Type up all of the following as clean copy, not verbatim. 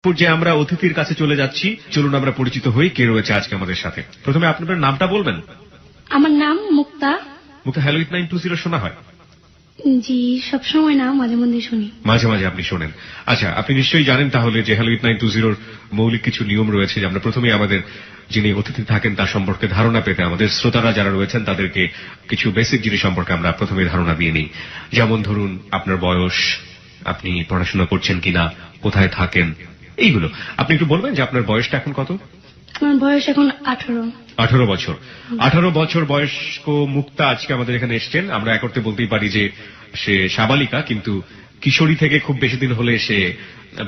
পর্যায়ে আমরা অতিথির কাছে চলে যাচ্ছি। চলুন আমরা পরিচিত হই কে রয়েছে আজকে আমাদের সাথে। প্রথমে আপনার নামটা বলবেন। আমার নাম মুক্তা। মুক্তা, হ্যালো 8920 শোনা হয়? জি, সবসময় না, মাঝে মধ্যে শুনি। মাঝে মাঝে আপনি শোনেন। আচ্ছা, আপনি নিশ্চয়ই জানেন তাহলে যে হ্যালো 8920 মৌলিক কিছু নিয়ম রয়েছে। আমরা প্রথমেই আমাদের যিনি অতিথি থাকেন তার সম্পর্কে ধারণা পেতে আমাদের শ্রোতারা যারা রয়েছেন তাদেরকে কিছু বেসিক জিনিস সম্পর্কে আমরা প্রথমে ধারণা দিয়ে নিই। যেমন ধরুন আপনার বয়স, আপনি পড়াশোনা করছেন কিনা, কোথায় থাকেন, এইগুলো। আপনি একটু বলবেন যে আপনার বয়সটা এখন কত? আমার বয়স এখন 18। 18 বছর। 18 বছর বয়স্ক মুক্তা আজকে আমাদের এখানে এসছেন। আমরা এক অর্থে বলতেই পারি যে সে সাবালিকা, কিন্তু কিশোরী থেকে খুব বেশি দিন হলে সে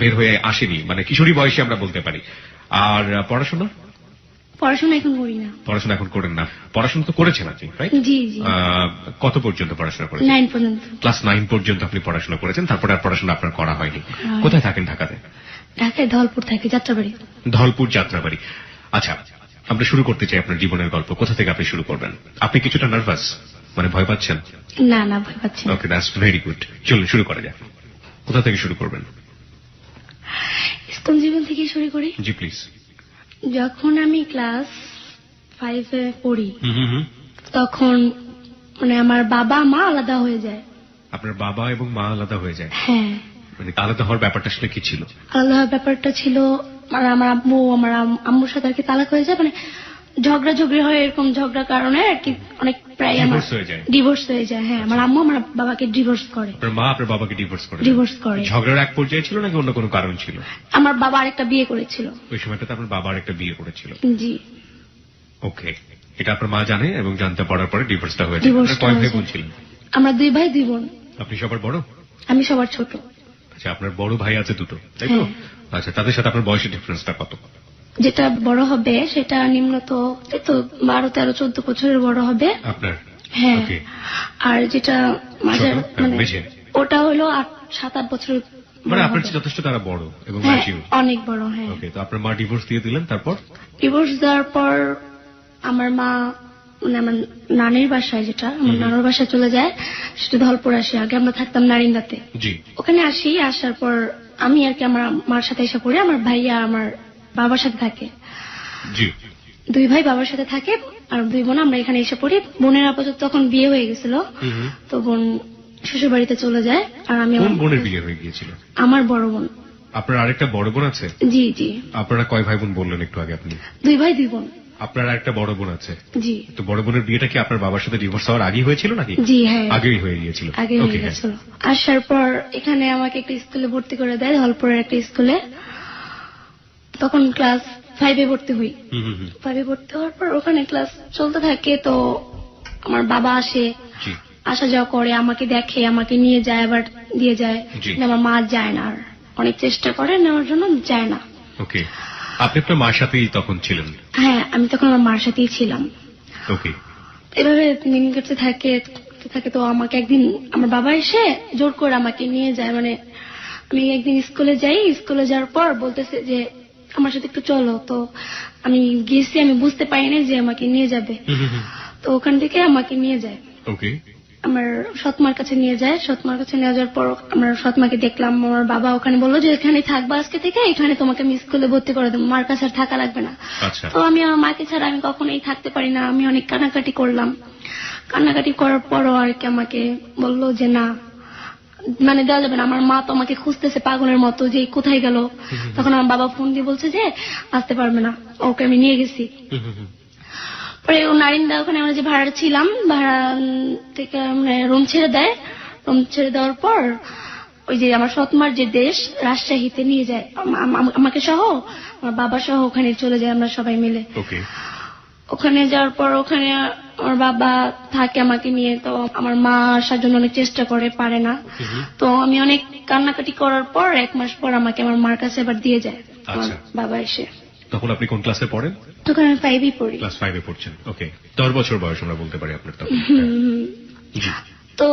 বের হয়ে আসেনি, মানে কিশোরী বয়সে আমরা বলতে পারি। আর পড়াশোনা? পড়াশোনা এখন করি না। পড়াশোনা এখন করেন না। পড়াশোনা তো করেছেন আপনি, রাইট? জি জি। কত পর্যন্ত পড়াশোনা করেছেন? 9 পর্যন্ত। ক্লাস 9 পর্যন্ত আপনি পড়াশোনা করেছেন, তারপরে আর পড়াশোনা আপনার করা হয়নি। কোথায় থাকেন ঢাকাতে? ঢাকায় ধলপুর থাকি, যাত্রাবাড়ি। ধলপুর, যাত্রাবাড়ি। আচ্ছা, আমরা শুরু করতে চাই আপনার জীবনের গল্প। কোথা থেকে আপনি শুরু করবেন? আপনি কিছুটা নার্ভাস, মানে ভয় পাচ্ছেন? না না, ভয় পাচ্ছি না। ওকে, দ্যাটস ভেরি গুড। চলুন শুরু করা যাক। কোথা থেকে শুরু করবেন? স্কুল জীবন থেকে শুরু করি। জি প্লিজ। যখন আমি ক্লাস 5 এ পড়ি তখন মানে আমার বাবা মা আলাদা হয়ে যায়। আপনার বাবা এবং মা আলাদা হয়ে যায়? হ্যাঁ। মানে আলাদা হওয়ার ব্যাপারটা আসলে কি ছিল? আলাদা হওয়ার ব্যাপারটা ছিল মানে আমার আব্বু আমার আম্মুর সাথে আর কি তালাক হয়ে যায়, মানে ঝগড়া হয়, এরকম ঝগড়ার কারণে আর কি অনেক প্রায় আমার ডিভোর্স হয়ে যায়। হ্যাঁ, আমার আম্মু আমার বাবাকে ডিভোর্স করে। আপনার মা আপনার বাবাকে ডিভোর্স করে? ঝগড়ার এক পর্যায়ে ছিল নাকি অন্য কোনো কারণ ছিল? আমার বাবা আরেকটা বিয়ে করেছিল। ওই সময়টাতে আপনার বাবা আরেকটা বিয়ে করেছিল? জি। ওকে, এটা আপনার মা জানে এবং জানতে পারার পরে ডিভোর্সটা হয়েছে। আপনার কয় ভাই বোন ছিলেন? আমরা 2 ভাই 2 বোন। আপনি সবার বড়? আমি সবার ছোট। আচ্ছা, আপনার বড় ভাই আছে 2টো, তাই তো? আচ্ছা, তাদের সাথে আপনার বয়সের ডিফারেন্সটা কত? যেটা বড় হবে সেটা নিম্নত 12, 13, 14 বছরের বড় হবে আপনার। হ্যাঁ। আর যেটা মাঝে মানে ওটা হলো 7-8 বছরের। মানে আপনার যথেষ্ট তারা বড় এবং ম্যাচিউর। অনেক বড়। হ্যাঁ। ওকে, তো আপনার মা ডিভোর্স দিয়ে দিলেন, তারপর? ডিভোর্স দেওয়ার পর আমার মা মানে আমার নানির বাসায়, যেটা আমার নানুর বাসায় চলে যায়, সেটা ধলপুর আসে। আগে আমরা থাকতাম নারিন্দাতে। জি। ওখানে আসি, আসার পর আমি আর কি আমার মার সাথে এসে পড়ি। আমার ভাইয়া আমার বাবার সাথে থাকে। জি। 2 ভাই বাবার সাথে থাকে আর 2 বোন আমরা এখানে এসে পড়ি। বোনের আপাতত তখন বিয়ে হয়ে গেছিল, তো বোন শ্বশুর বাড়িতে চলে যায়। আর আমি কোন বোনের বিয়ে হয়ে গিয়েছিল? আমার বড় বোন। আপনার আরেকটা বড় বোন আছে? জি জি। আপনারা কয় ভাই বোন বললেন একটু আগে আপনি? 2 ভাই 2 বোন। আপনার একটা বড় বোন আছে? জি। তো বড় বোনের বিয়েটা কি আপনার বাবার সাথে ডিভোর্স হওয়ার আগেই হয়েছিল নাকি? জি হ্যাঁ, আগেই হয়ে গিয়েছিল। ওকে। আসার পর এখানে আমাকে একটা স্কুলে ভর্তি করে দেয়, ধলপুরের একটা স্কুলে। তখন ক্লাস 5 এ ভর্তি হই। 5 এ ভর্তি হওয়ার পর ওখানে ক্লাস চলতে থাকে, তো আমার বাবা আসে, আসা যাওয়া করে, আমাকে দেখে, আমাকে নিয়ে যায়, আবার দিয়ে যায়। আমার মা যায় না, আর অনেক চেষ্টা করে নেওয়ার জন্য, যায় না। ওকে, আপনি আপনার মার সাথেই তখন ছিলেন? হ্যাঁ, আমি তখন আমার মার সাথেই ছিলাম। ওকে, এভাবে দিন কাটতে থাকে। তো আমাকে একদিন আমার বাবা এসে জোর করে আমাকে নিয়ে যায়। মানে আমি একদিন স্কুলে যাই, স্কুলে যাওয়ার পর বলতেছে যে আমার সাথে একটু চলো। তো আমি গেছি, আমি বুঝতে পারিনি যে আমাকে নিয়ে যাবে। তো ওখান থেকে আমাকে নিয়ে যায়। ওকে, আমার সৎমার কাছে নিয়ে যায়। সৎমার কাছে নিয়ে যাওয়ার পর আমার সৎমাকে দেখলাম। আমার বাবা ওখানে বললো যে এখানে থাকবা আজকে থেকে, এখানে তোমাকে আমি স্কুলে ভর্তি করে দেবো, মার কাছে আর থাকা লাগবে না। তো আমি আমার মাকে ছাড়া আমি কখনোই থাকতে পারি না। আমি অনেক কান্নাকাটি করলাম। কান্নাকাটি করার পরও আর কি আমাকে বললো যে না, মানে দেওয়া যাবে না। আমার মা তো আমাকে খুঁজতেছে পাগলের মতো যে কোথায় গেল। তখন আমার বাবা ফোন দিয়ে বলছে যে আসতে পারবে না, ওকে আমি নিয়ে গেছি। পরে নারিন্দা ওখানে আমরা যে ভাড়া ছিলাম, ভাড়া থেকে রুম ছেড়ে দেয়। রুম ছেড়ে দেওয়ার পর ওই যে আমার সৎমার যে দেশ, রাজশাহীতে নিয়ে যায় আমাকে সহ, আমার বাবা সহ ওখানে চলে যায় আমরা সবাই মিলে। ওখানে যাওয়ার পর ওখানে আমার বাবা থাকে আমাকে নিয়ে। তো আমার মা আসার জন্য অনেক চেষ্টা করে, পারে না। তো আমি অনেক কান্নাকাটি করার পর 1 মাস পর আমাকে আমার মার কাছে আবার দিয়ে যায় বাবা এসে। তখন আপনি কোন ক্লাসে পড়েন? তখন আমি 5 এ পড়ি। ক্লাস 5 এ পড়ছেন। ওকে, 10 বছর বয়স আমরা বলতে পারি আপনার তখন। তো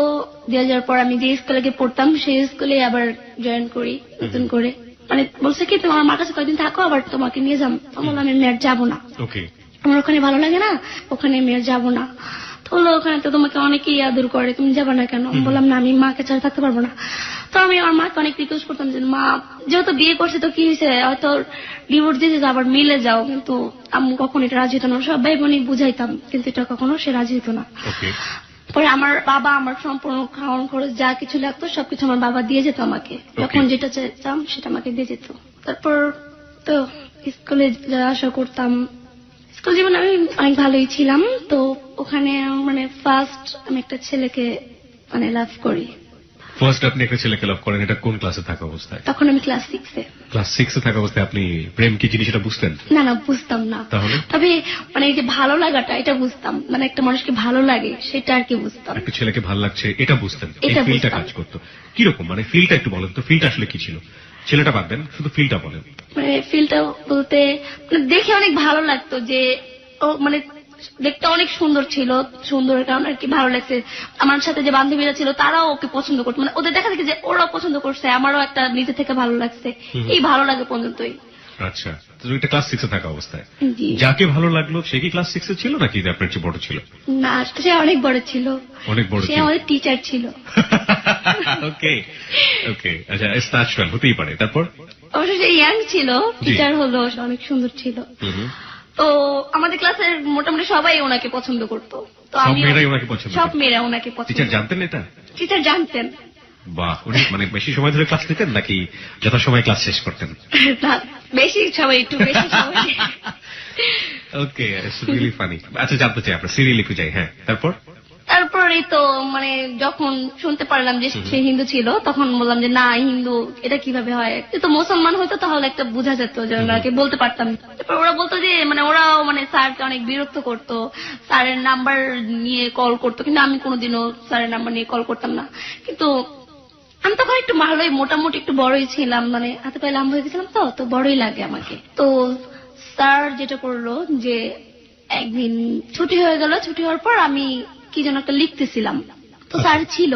দিয়ে যাওয়ার পর আমি যে স্কুলে গিয়ে পড়তাম সেই স্কুলে আবার জয়েন করি নতুন করে। মানে বলছে কি তোমার মার কাছে কয়েকদিন থাকো, আবার তোমাকে নিয়ে যাম। বললাম আমি মেয়ের যাবো না, আমার ওখানে ভালো লাগে না, ওখানে মেয়ের যাবো না। তো ওখানে তো তোমাকে অনেকেই আদর করে, তুমি যাবা না কেন? বললাম না, আমি মাকে ছাড়া থাকতে পারবো না। তো আমি আমার মাকে অনেক রিকোয়েস্ট করতাম যে মা যেহেতু বিয়ে করছে তো কি হয়েছে, হয়তো ডিভোর্স দিয়েছে আবার মিলে যাও, কিন্তু আম্মু কখনো এটা রাজি হতো না। সব ভাই বোনই বুঝাইতাম, কিন্তু এটা কখনো সে রাজি হতো না। পরে আমার বাবা আমার সম্পূর্ণ খাওয়ান খরচ যা কিছু লাগতো সবকিছু আমার বাবা দিয়ে যেত আমাকে, যখন যেটা চাইতাম সেটা আমাকে দিয়ে যেত। তারপর তো স্কুলে যাওয়া আসা করতাম। স্কুল জীবনে আমি অনেক ভালোই ছিলাম। তো ওখানে মানে ফার্স্ট আমি একটা ছেলেকে মানে লাভ করি। ফার্স্ট আপনি একটা ছেলেকে লাভ করেন, এটা কোন ক্লাসে থাকা অবস্থায়? তখন আমি ক্লাস 6-এ। ক্লাস 6-এ থাকা অবস্থায় আপনি প্রেম কি জিনিস এটা বুঝতেন? না না, বুঝতাম না। তাহলে তবে মানে এই যে ভালো লাগাটা এটা বুঝতাম, মানে একটা মানুষকে ভালো লাগে সেটা আর কি বুঝতাম। একটা ছেলেকে ভালো লাগছে এটা বুঝতেন, এই ফিলটা কাজ করতো কিরকম? মানে ফিলটা একটু বলেন তো, ফিলটা আসলে কি ছিল? ছেলেটা বাদ দেন, শুধু ফিলটা বলেন। মানে ফিলটা বলতে দেখে অনেক ভালো লাগতো, যে ও মানে দেখতে অনেক সুন্দর ছিল, সুন্দরের কারণে আর কি ভালো লাগছে। আমার সাথে যে বান্ধবীরা ছিল তারাও ওকে পছন্দ করতো, মানে ওদের দেখা দেখি যে ওরাও পছন্দ করছে, আমারও একটা নিজে থেকে ভালো লাগছে, এই ভালো লাগে পর্যন্তই। আচ্ছা, তো এটা ক্লাস 6-এ থাকা অবস্থায় যাকে ভালো লাগলো সে কি ক্লাস 6-এ ছিল নাকি আপনার চেয়ে বড় ছিল? না, সে অনেক বড় ছিল। অনেক বড়? সে আমাদের টিচার ছিল। ওকে ওকে, আচ্ছা, ন্যাচারাল হতেই পারে। তারপর অবশ্য সে ইয়াং ছিল, টিচার হলো, অনেক সুন্দর ছিল। তো আমাদের ক্লাসের মোটামুটি সবাই ওনাকে পছন্দ করতো। তো সব মেয়েরাই ওনাকে পছন্দ? সব মেয়েরা ওনাকে পছন্দ। টিচার জানতেন এটা? টিচার জানতেন। বাহ, উনি মানে বেশি সময় ধরে ক্লাস নিতেন নাকি যথাসময়ে ক্লাস শেষ করতেন? বেশি সময়, একটু বেশি সময়। ওকে, ইটস রিয়েলি ফানি। আচ্ছা, জানতে চাই আপনার সিরিয়ালি একটু যাই। হ্যাঁ, তারপরে তো মানে যখন শুনতে পারলাম যে সে হিন্দু ছিল, তখন বললাম যে না, হিন্দু এটা কিভাবে হয়, তো মুসলমান হয়তো তাহলে একটা বোঝা যেত, যে ওনাকে বলতে পারতাম। তারপর ওরা বলতো যে মানে ওরাও মানে স্যারকে অনেক বিরক্ত করতো, স্যারের নাম্বার নিয়ে কল করতো, কিন্তু আমি কোনোদিনও স্যারের নাম্বার নিয়ে কল করতাম না। কিন্তু আমি তখন একটু ভালোই মোটামুটি একটু বড়ই ছিলাম, মানে হাতে পায়ে লম্বা হয়ে গেছিলাম, তো বড়ই লাগে আমাকে। তো স্যার যেটা করলো যে একদিন ছুটি হয়ে গেল, ছুটি হওয়ার পর আমি কি যেন একটা লিখতেছিলাম, তো স্যার ছিল।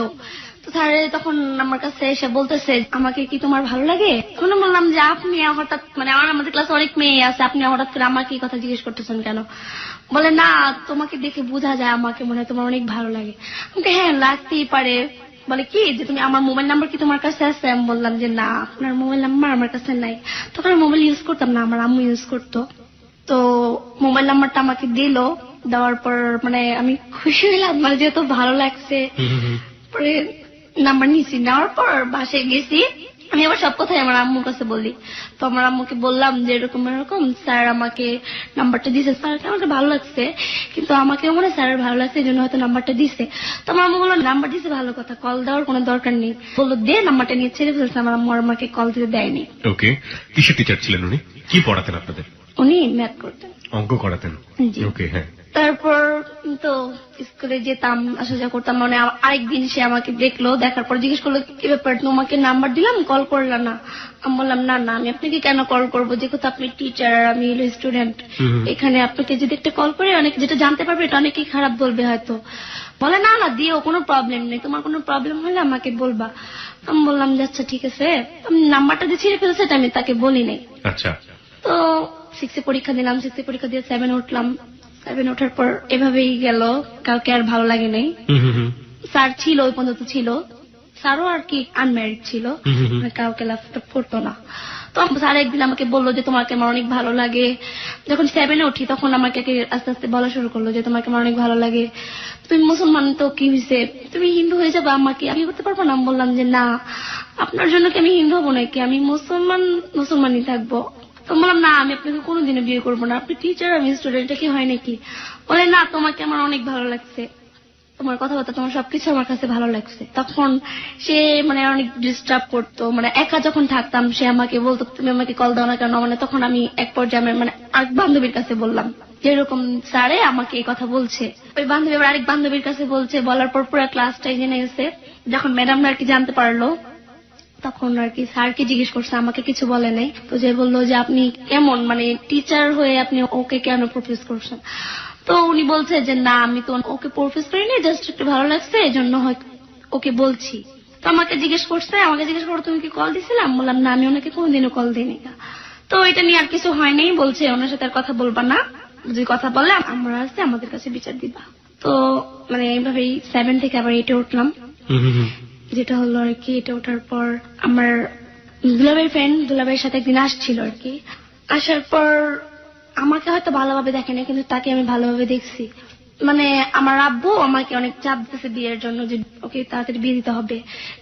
তো স্যার তখন আমার কাছে এসে বলতেছে আমাকে কি তোমার ভালো লাগে? তখন বললাম যে আপনি হঠাৎ মানে আমাদের ক্লাসে অনেক মেয়ে আছে, আপনি হঠাৎ করে আমাকে এই কথা জিজ্ঞেস করতেছেন কেন? বলে না, তোমাকে দেখে বোঝা যায় আমাকে মনে হয় তোমার অনেক ভালো লাগে। আমাকে হ্যাঁ লাগতেই পারে। বলে কি যে তুমি আমার মোবাইল নাম্বার কি তোমার কাছে আছে? আমি বললাম যে না, আপনার মোবাইল নাম্বার আমার কাছে নাই। তখন আমি মোবাইল ইউজ করতাম না, আমার আম্মু ইউজ করতো। তো মোবাইল নাম্বারটা আমাকে দিল, দেওয়ার পর মানে আমি খুশি হইলাম, মানে যেহেতু ভালো লাগছে। পরে নাম্বার নিয়েছি, নেওয়ার পর বাসায় গেছি। আমি আবার সব কথাই আমার আম্মুর কাছে বলি। তো আমার আম্মুকে বললাম যে এরকম এরকম স্যার আমাকে নাম্বারটা দিছে, স্যারকে আমাকে ভালো লাগছে, কিন্তু আমাকেও মনে স্যারের ভালো লাগছে, এই জন্য হয়তো নাম্বারটা দিছে। তো আমার আম্মু বললো নাম্বার দিছে ভালো কথা, কল দেওয়ার কোনো দরকার নেই। বললো দে, নাম্বারটা নিয়ে ছেড়ে ফেলছে। আমার আম্মু আমাকে কল দিতে দেয়নি। ওকে, কিসের টিচার ছিলেন উনি? কি পড়াতেন আপনাদের? উনি ম্যাথ করতেন। অঙ্ক করাতেন? ওকে, হ্যাঁ। তারপর তো স্কুলে যেতাম, আসা যাওয়া করতাম। মানে আরেকদিন সে আমাকে দেখলো, দেখার পর জিজ্ঞেস করলো কি ব্যাপার, তোমাকে নাম্বার দিলাম কল করলাম না? আমি বললাম না না, আমি আপনাকে কেন কল করবো, যেহেতু আপনি টিচার আর আমি হলো স্টুডেন্ট, এখানে আপনাকে যদি একটা কল করে অনেক যেটা জানতে পারবে এটা অনেকেই খারাপ বলবে হয়তো। বলে না না, দিও, কোনো প্রবলেম নেই, তোমার কোনো প্রবলেম হলে আমাকে বলবা। আমি বললাম যে আচ্ছা ঠিক আছে। আমি নাম্বারটা যে ছিঁড়ে ফেলেছে এটা আমি তাকে বলি নাই। আচ্ছা। তো 6-এ পরীক্ষা দিলাম, 6-এ পরীক্ষা দিয়ে 7 উঠলাম। 7 ওঠার পর এভাবেই গেল, কাউকে আর ভালো লাগে নাই। স্যার ছিল, ওই পর্যন্ত ছিল, স্যারও আর কি আনম্যারিড ছিল, কাউকে লাভ করতো না। তো স্যার একদিন আমাকে বললো যে তোমাকে আমার অনেক ভালো লাগে। যখন 7-এ উঠি তখন আমাকে আস্তে আস্তে বলা শুরু করলো যে তোমাকে আমার অনেক ভালো লাগে, তুমি মুসলমান, তো কি হয়েছে, তুমি হিন্দু হয়ে যাবে, আমাকে বিয়ে করতে পারবো না? আমি বললাম যে না, আপনার জন্য কি আমি হিন্দু হবো নাকি, আমি মুসলমানই থাকবো। তো বললাম না, আমি আপনাকে কোনোদিনও বিয়ে করবো না, আপনি টিচার আমি স্টুডেন্ট, এটা কি হয় নাকি? বলে না, তোমাকে আমার অনেক ভালো লাগছে, তোমার কথাবার্তা, তোমার সবকিছু আমার কাছে ভালো লাগছে। তখন সে মানে অনেক ডিস্টার্ব করতো, মানে একা যখন থাকতাম সে আমাকে বলতো তুমি আমাকে কল দাও না কেন? মানে তখন আমি এক পর্যায়ে মানে আরেক বান্ধবীর কাছে বললাম যেরকম স্যারে আমাকে এই কথা বলছে। ওই বান্ধবী আবার আরেক বান্ধবীর কাছে বলছে, বলার পর পুরো ক্লাসটাই জেনে গেছে। যখন ম্যাডামরা আর কি জানতে পারলো তখন আর কি স্যারকে জিজ্ঞেস করছে, আমাকে কিছু বলে নাই। তো যে বললো যে আপনি কেমন মানে টিচার হয়ে আপনি ওকে কেন প্রপোজ করছেন? তো উনি বলছে যে না, আমি তো ওকে প্রপোজ করিনি, জাস্ট একটু ভালো লাগছে এই জন্য ওকে বলছি। তো আমাকে জিজ্ঞেস করছে তুমি কি কল দিছিলাম? বললাম না, আমি ওনাকে কোনোদিনও কল দিইনি। তো এটা নিয়ে আর কিছু হয়নি, বলছে ওনার সাথে আর কথা বলবা না, যদি কথা বলে আমরা আসছে আমাদের কাছে বিচার দিবা। তো মানে এইভাবেই 7 থেকে আবার 8-এ উঠলাম। যেটা হলো আর কি, এটা ওঠার পর আমার দুলাভাইয়ের ফ্রেন্ড দুলাভাইয়ের সাথে একদিন আসছিল আর কি। আসার পর আমাকে হয়তো ভালোভাবে দেখেনি, কিন্তু তাকে আমি ভালোভাবে দেখছি। মানে আমার আব্বু আমাকে অনেক চাপ দিতেছে বিয়ের জন্য, যে ওকে তাড়াতাড়ি বিয়ে দিতে হবে,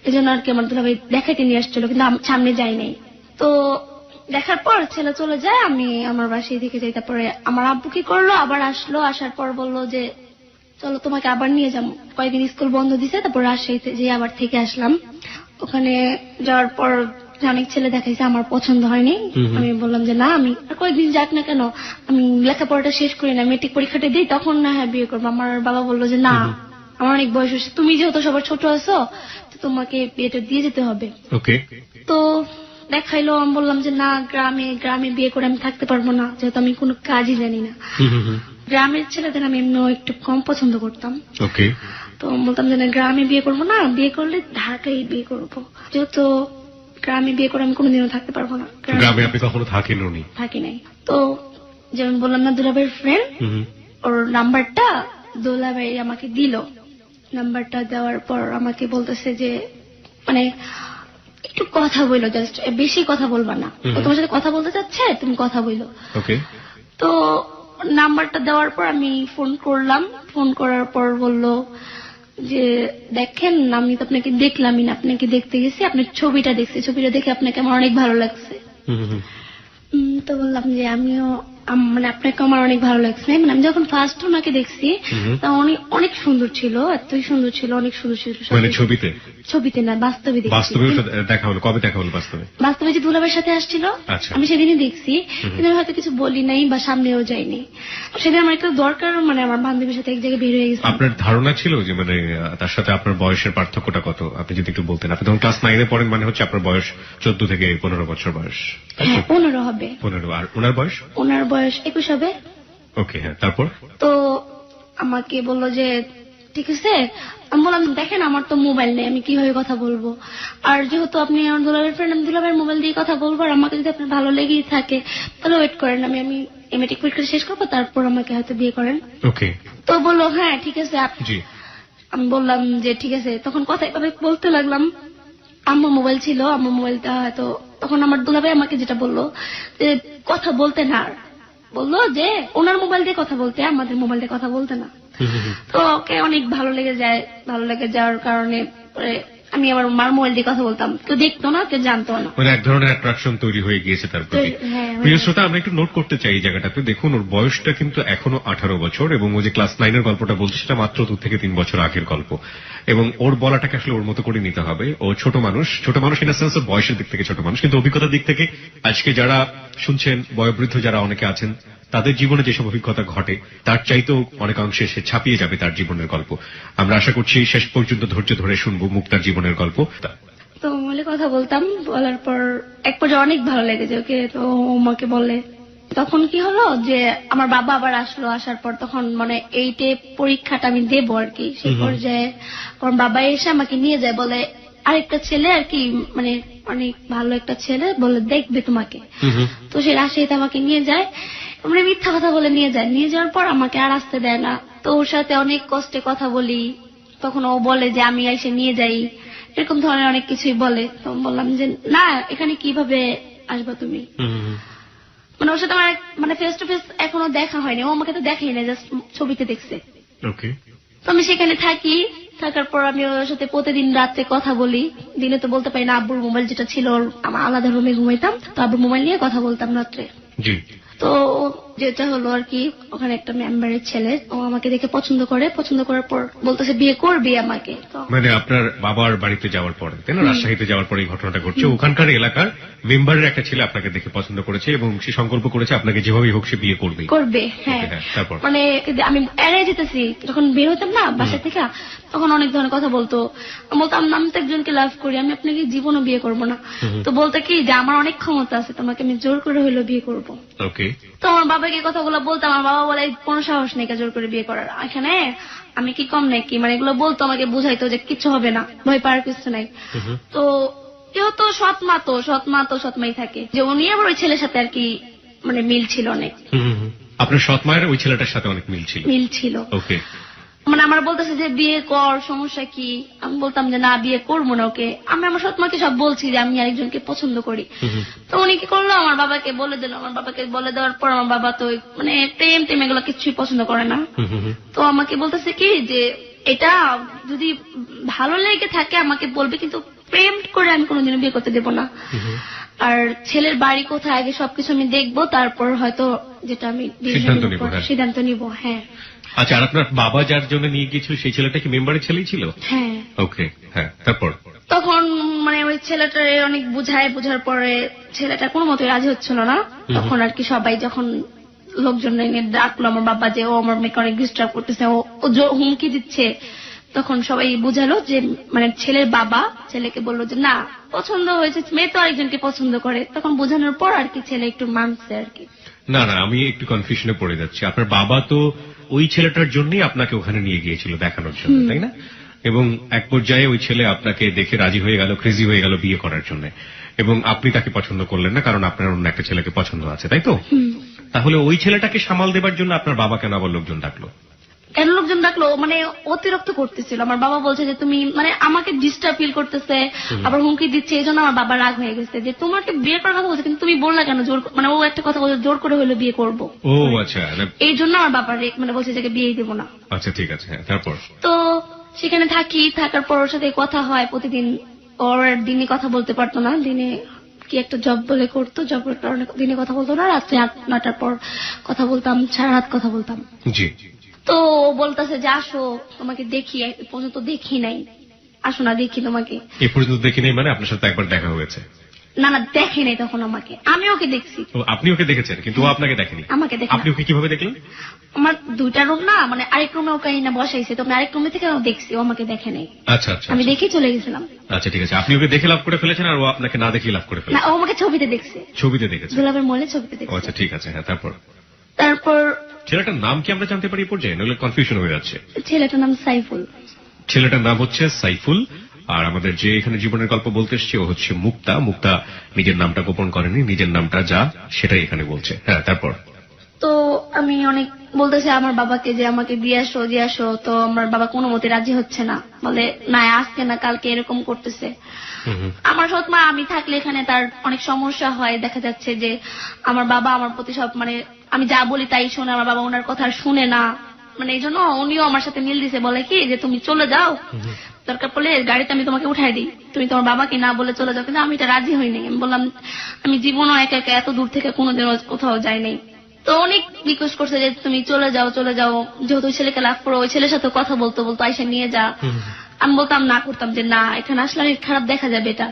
এই জন্য আর কি আমার দুলাভাই দেখাইতে নিয়ে আসছিল, কিন্তু আমি সামনে যাই নাই। তো দেখার পর ছেলে চলে যায়, আমি আমার বাসায় দেখে যাই। তারপরে আমার আব্বু কি করলো, আবার আসলো, আসার পর বললো যে চলো তোমাকে আবার নিয়ে যাবো। কয়েকদিন স্কুল বন্ধ দিছে, তারপর রাজশাহীতে যে আবার থেকে আসলাম। ওখানে যাওয়ার পর অনেক ছেলে দেখাইছে, আমার পছন্দ হয়নি। আমি বললাম যে না, আমি আর কয়েকদিন যাক না কেন, আমি লেখাপড়াটা শেষ করি না, মেট্রিক পরীক্ষাটা দিই, তখন না হ্যাঁ বিয়ে করবো। আমার বাবা বললো যে না, আমার অনেক বয়স হয়েছে, তুমি যেহেতু সবার ছোট আছো, তো তোমাকে বিয়েটা দিয়ে যেতে হবে। তো দেখাইলো, আমি বললাম যে না, গ্রামে বিয়ে করে আমি থাকতে পারবো না, যেহেতু আমি কোনো কাজই জানি না। গ্রামের ছেলেদের আমি এমনি একটু কম পছন্দ করতাম। তো বলতাম যে না, গ্রামে বিয়ে করবো না, বিয়ে করলে ঢাকায় বিয়ে করবো, যেহেতু গ্রামে বিয়ে করে আমি কোনোদিনও থাকতে পারবো না। গ্রামে আপনি কখনো থাকেননি? থাকি নাই। তো যেমন বললাম না, দুলাভাইয়ের ফ্রেন্ড, ওর নাম্বারটা দুলাভাই আমাকে দিল। নাম্বারটা দেওয়ার পর আমাকে বলতেছে যে মানে একটু কথা বইলো, জাস্ট বেশি কথা বলবা না, ও তোমার সাথে কথা বলতে চাচ্ছে, তুমি কথা বইলো। তো নাম্বারটা দেওয়ার পর আমি ফোন করলাম। ফোন করার পর বললো যে দেখেন, আমি তো আপনাকে দেখলামই না, আপনাকে দেখতে গেছি, আপনার ছবিটা দেখছি, ছবিটা দেখে আপনাকে আমার অনেক ভালো লাগছে। তো বললাম যে আমিও মানে আপনাকে আমার অনেক ভালো লাগছে। মানে আমি যখন ফার্স্ট ওনাকে দেখছি, তা উনি অনেক সুন্দর ছিল, এতই সুন্দর ছিল, অনেক সুন্দর ছিল। মানে ছবিতে না, বাস্তবে দেখছি। বাস্তবে দেখা হলো? কবে দেখা হলো বাস্তবে? বাস্তবে যে দুলাভাইয়ের সাথে আসছিল, আমি সেদিনই দেখছি, কিন্তু আমি হয়তো কিছু বলি নাই বা সামনেও যাইনি। সেদিন আমার একটু দরকার, মানে আমার বান্ধবীর সাথে এক জায়গায় বের হয়ে গেছে। আপনার ধারণা ছিল যে মানে তার সাথে আপনার বয়সের পার্থক্যটা কত? আপনি যদি একটু বলতেন। আপনি তখন ক্লাস 9-এ পড়েন, মানে হচ্ছে আপনার বয়স 14 থেকে 15 বছর বয়স। হ্যাঁ, 15 হবে। 15। আর ওনার বয়স? ওনার বয়স 21 হবে। ওকে, হ্যাঁ, তারপর? তো আমাকে বললো যে ঠিক আছে। আমি বললাম দেখেন, আমার তো মোবাইল নেই, আমি কিভাবে কথা বলবো, আর যেহেতু আপনি আমার দুলাভাইয়ের ফ্রেন্ড, আমি দুলাভাইয়ের মোবাইল দিয়ে কথা বলবো, আর আমাকে যদি আপনার ভালো লেগেই থাকে তাহলে ওয়েট করেন, আমি মেট্রিক পরীক্ষা শেষ করবো, তারপর আমাকে হয়তো বিয়ে করেন। ওকে। তো বললো হ্যাঁ ঠিক আছে। আমি বললাম যে ঠিক আছে। তখন কথা এভাবে বলতে লাগলাম। আম্মা মোবাইল ছিল, আম্মা মোবাইলটা হয়তো তখন আমার দুলাভাই আমাকে যেটা বললো যে কথা বলতে না, বললো যে ওনার মোবাইল দিয়ে কথা বলতে, আমাদের মোবাইল দিয়ে কথা বলতে না। তো ওকে অনেক ভালো লেগে যায়। ভালো লেগে যাওয়ার কারণে আমি আমার মার মোবাইল দিয়ে কথা বলতাম, কেউ দেখতো না, কেউ জানতো না, মানে এক ধরনের অ্যাট্রাকশন তৈরি হয়ে গিয়েছে তার প্রতি। প্রিয় শ্রোতা, আমরা একটু নোট করতে চাই এই জায়গাটাতে। দেখুন, ওর বয়সটা কিন্তু এখনো 18 বছর, এবং ও যে ক্লাস 9-এর গল্পটা বলছে সেটা মাত্র 2 থেকে 3 বছর আগের গল্প। এবং ওর বলাটাকে আসলে ওর মতো করে নিতে হবে। ও ছোট মানুষ ইন দ্য সেন্স অফ বয়সের দিক থেকে ছোট মানুষ, কিন্তু অভিজ্ঞতার দিক থেকে আজকে যারা শুনছেন, বয়োবৃদ্ধ যারা অনেকে আছেন, তাদের জীবনে যেসব অভিজ্ঞতা ঘটে তার চাইতেও অনেকাংশে সে ছাপিয়ে যাবে তার জীবনের গল্প। আমরা আশা করছি শেষ পর্যন্ত ধৈর্য ধরে শুনবো মুক্তার জীবনের গল্প। তো মোবাইলে কথা বলতাম, বলার পর এক পর্যায়ে অনেক ভালো লেগেছে ওকে। তো আমাকে বলে, তখন কি হলো যে আমার বাবা আবার আসলো। আসার পর তখন মানে 8-এ পরীক্ষাটা আমি দেবো আর কি, সেই পর্যায়ে আমার বাবা এসে আমাকে নিয়ে যায়, বলে আরেকটা ছেলে আর কি, মানে অনেক ভালো একটা ছেলে, বলে দেখবে তোমাকে। তো সে রাজশাহীতে আমাকে নিয়ে যায়, মানে মিথ্যা কথা বলে নিয়ে যায়। নিয়ে যাওয়ার পর আমাকে আর আসতে দেয় না। তো ওর সাথে অনেক কষ্টে কথা বলি, তখন ও বলে যে আমি এসে নিয়ে যাই, এরকম ধরনের অনেক কিছুই বলে। তো বললাম যে না, এখানে কিভাবে আসবা তুমি। মানে ওর সাথে আমার মানে ফেস টু ফেস এখনো দেখা হয়নি, ও আমাকে তো দেখাই না, জাস্ট ছবিতে দেখছে। তো আমি সেখানে থাকি, থাকার পর আমি ওর সাথে প্রতিদিন রাত্রে কথা বলি। দিনে তো বলতে পারি না, আব্বুর মোবাইল যেটা ছিল, আমার আলাদা রুমে ঘুমাইতাম, তো আব্বুর মোবাইল নিয়ে কথা বলতাম রাত্রে। তো যেটা হলো আর কি, ওখানে একটা মেম্বারের ছেলে, ও আমাকে দেখে পছন্দ করে, পছন্দ করার পর বলতেছে বিয়ে করবি আমাকে। মানে আপনার বাবার বাড়িতে যাওয়ার পরে, তাই না, রাজশাহীতে যাওয়ার পরে এই ঘটনাটা ঘটছে। ওখানকার এলাকার মেম্বারের একটা ছেলে আপনাকে দেখে পছন্দ করেছে এবং সে সংকল্প করেছে আপনাকে যেভাবেই হোক সে বিয়ে করবে। হ্যাঁ। মানে আমি এড়িয়ে যেতেছি, যখন বের হতাম না বাসা থেকে, তখন অনেক ধরনের কথা বলতো। বলতাম আমি তো একজনকে লাভ করি, আমি আপনাকে জীবনও বিয়ে করবো না। তো বলতে কি যে আমার অনেক ক্ষমতা আছে, তোমাকে আমি জোর করে হইলো বিয়ে করবো। তো আমার বাবাকে কথাগুলো বলতাম, আমার বাবা বলে কোনো সাহস নেই জোর করে বিয়ে করার, এখানে আমি কি কম নাকি, মানে এগুলো বলতো, আমাকে বুঝাইতো যে কিচ্ছু হবে না, ভয় পাওয়ার কিছু নাই। তো যেহেতু সৎ মা মাই থাকে, যে উনি আবার ওই ছেলের সাথে আর কি মানে মিল ছিল অনেক। আপনার সৎ মায়ের ওই ছেলেটার সাথে অনেক মিল ছিল। ওকে। মানে আমার বলতেছে যে বিয়ে কর, সমস্যা কি? আমি বলতাম যে না, বিয়ে করবো না ওকে। আমি আমার সৎমাকে সব বলছি যে আমি আরেকজনকে পছন্দ করি। তো উনি কি করলো, আমার বাবাকে বলে দিল। আমার বাবাকে বলে দেওয়ার পর আমার বাবা তো মানে প্রেম টেম এগুলো কিছুই পছন্দ করে না। তো আমাকে বলতেছে কি যে এটা যদি ভালো লেগে থাকে আমাকে বলবে, কিন্তু প্রেম করে আমি কোনোদিনও বিয়ে করতে দেবো না। আর ছেলের বাড়ি কোথায় আগে সবকিছু আমি দেখবো, তারপর হয়তো যেটা আমি সিদ্ধান্ত নিব। হ্যাঁ। আচ্ছা, আর আপনার বাবা যার জন্য নিয়ে গিয়েছিল সেই ছেলেটা কি মেম্বারের ছেলেই ছিল? হ্যাঁ। ওকে, হ্যাঁ, তারপর তখন মানে ওই ছেলেটারে অনেক বোঝার পরে ছেলেটা কোনো মতে রাজি হচ্ছিল না। তখন আর কি সবাই যখন লোকজন এনে ডাকলো আমার বাবা যে ও আমার মেয়েকে অনেক ডিস্টার্ব করতেছে, ও হুমকি দিচ্ছে, তখন সবাই বুঝালো যে মানে ছেলের বাবা ছেলেকে বললো যে না, পছন্দ হয়েছে, মেয়ে তো আরেকজনকে পছন্দ করে। তখন বোঝানোর পর আর কি ছেলে একটু মানছে আর কি। না না, আমি একটু কনফিউশনে পড়ে যাচ্ছি। আপনার বাবা তো ওই ছেলেটার জন্যই আপনাকে ওখানে নিয়ে গিয়েছিল দেখানোর জন্য, তাই না? এবং এক পর্যায়ে ওই ছেলে আপনাকে দেখে রাজি হয়ে গেল, ক্রেজি হয়ে গেল বিয়ে করার জন্য, এবং আপনি তাকে পছন্দ করলেন না কারণ আপনার অন্য একটা ছেলেকে পছন্দ আছে, তাই তো? তাহলে ওই ছেলেটাকে সামাল দেবার জন্য আপনার বাবা কেন আবার লোকজন ডাকলো? কেন লোকজন ডাকলো মানে অতিরিক্ত করতেছিল। আমার বাবা বলছে যে তুমি মানে আমাকে ডিস্টার্ব ফিল করতেছে, আবার হুমকি দিচ্ছে। এই জন্য আমার বাবা রাগ হয়ে গেছে যে তোমাকে বিয়ে করার কথা বলছে, কিন্তু তুমি বললা কেন জোর, মানে ও একটা কথা বলছে জোর করে হলো বিয়ে করবো। ও আচ্ছা, এই জন্য আমার বাবা মানে বলছে যে বিয়ে দেবো না। আচ্ছা ঠিক আছে, তারপর? তো সেখানে থাকার পর ওর সাথে কথা হয় প্রতিদিন। ওর দিনে কথা বলতে পারতো না, দিনে কি একটা জব বলে করতো, জবের কারণে দিনে কথা বলতো না। রাত্রে 8-9টার পর কথা বলতাম, সারা রাত কথা বলতাম। জি। তো বলতেছে যে আসো তোমাকে দেখি, পর্যন্ত দেখি নাই, আসো না দেখি তোমাকে। এ পর্যন্ত দেখি নাই মানে আপনার সাথে একবার দেখা হয়েছে? না না, দেখে নাই তখন আমাকে, আমি ওকে দেখছি। আপনি ওকে দেখেছেন কিন্তু ও আপনাকে দেখেনি? আমাকে দেখে। আপনি ওকে কিভাবে দেখলেন? আমার 2টা রুম না, মানে আরেক রুমে ওকে না বসাইছে, তো আমি আরেক রুমে থেকে দেখছি, ও আমাকে দেখে নাই। আচ্ছা আচ্ছা, আমি দেখে চলে গেছিলাম। আচ্ছা ঠিক আছে, আপনি ওকে দেখে লাভ করে ফেলেছেন আর ও আপনাকে না দেখে লাভ করে না, ফেলেছে? ও আমাকে ছবিতে দেখছে। ছবিতে দেখেছে? গোলাপের মলে ছবিতে দেখছে। আচ্ছা ঠিক আছে, হ্যাঁ, তারপর? তারপর ছেলেটার নাম কি আমরা জানতে পারি এই পর্যায়ে? নইলে কনফিউশন হয়ে যাচ্ছে। ছেলেটার নাম সাইফুল। ছেলেটার নাম হচ্ছে সাইফুল। আর আমাদের যে এখানে জীবনের গল্প বলতে এসছে ও হচ্ছে মুক্তা। মুক্তা নিজের নামটা গোপন করেনি, নিজের নামটা যা সেটাই এখানে বলছে। হ্যাঁ, তারপর? তো আমি অনেক বলতেছি আমার বাবাকে যে আমাকে দিয়ে আসো। তো আমার বাবা কোনো মতে রাজি হচ্ছে না, বলে না আজকে না কালকে এরকম করতেছে। আমার সৎমা আমি থাকলে এখানে তার অনেক সমস্যা হয়। দেখা যাচ্ছে যে আমার বাবা আমার প্রতি সব মানে আমি যা বলি তাই শোনে, আমার বাবা ওনার কথা শুনে না। মানে এই জন্য উনিও আমার সাথে মিল দিছে, বলে কি যে তুমি চলে যাও, দরকার পড়লে গাড়িতে আমি তোমাকে উঠাই দিই, তুমি তোমার বাবাকে না বলে চলে যাও। কিন্তু আমি এটা রাজি হইনি। আমি বললাম আমি জীবনও একা একা এত দূর থেকে কোনোদিনও কোথাও যাই নাই। তো অনেক রিকোয়েস্ট করছে যে তুমি চলে যাও, যেহেতু ছেলেকে লাভ করো, ওই ছেলের সাথে কথা বলতে আইসা নিয়ে যা। আমি বলতাম না, করতাম যে না, এখানে আসলে খারাপ দেখা যাবে এটা।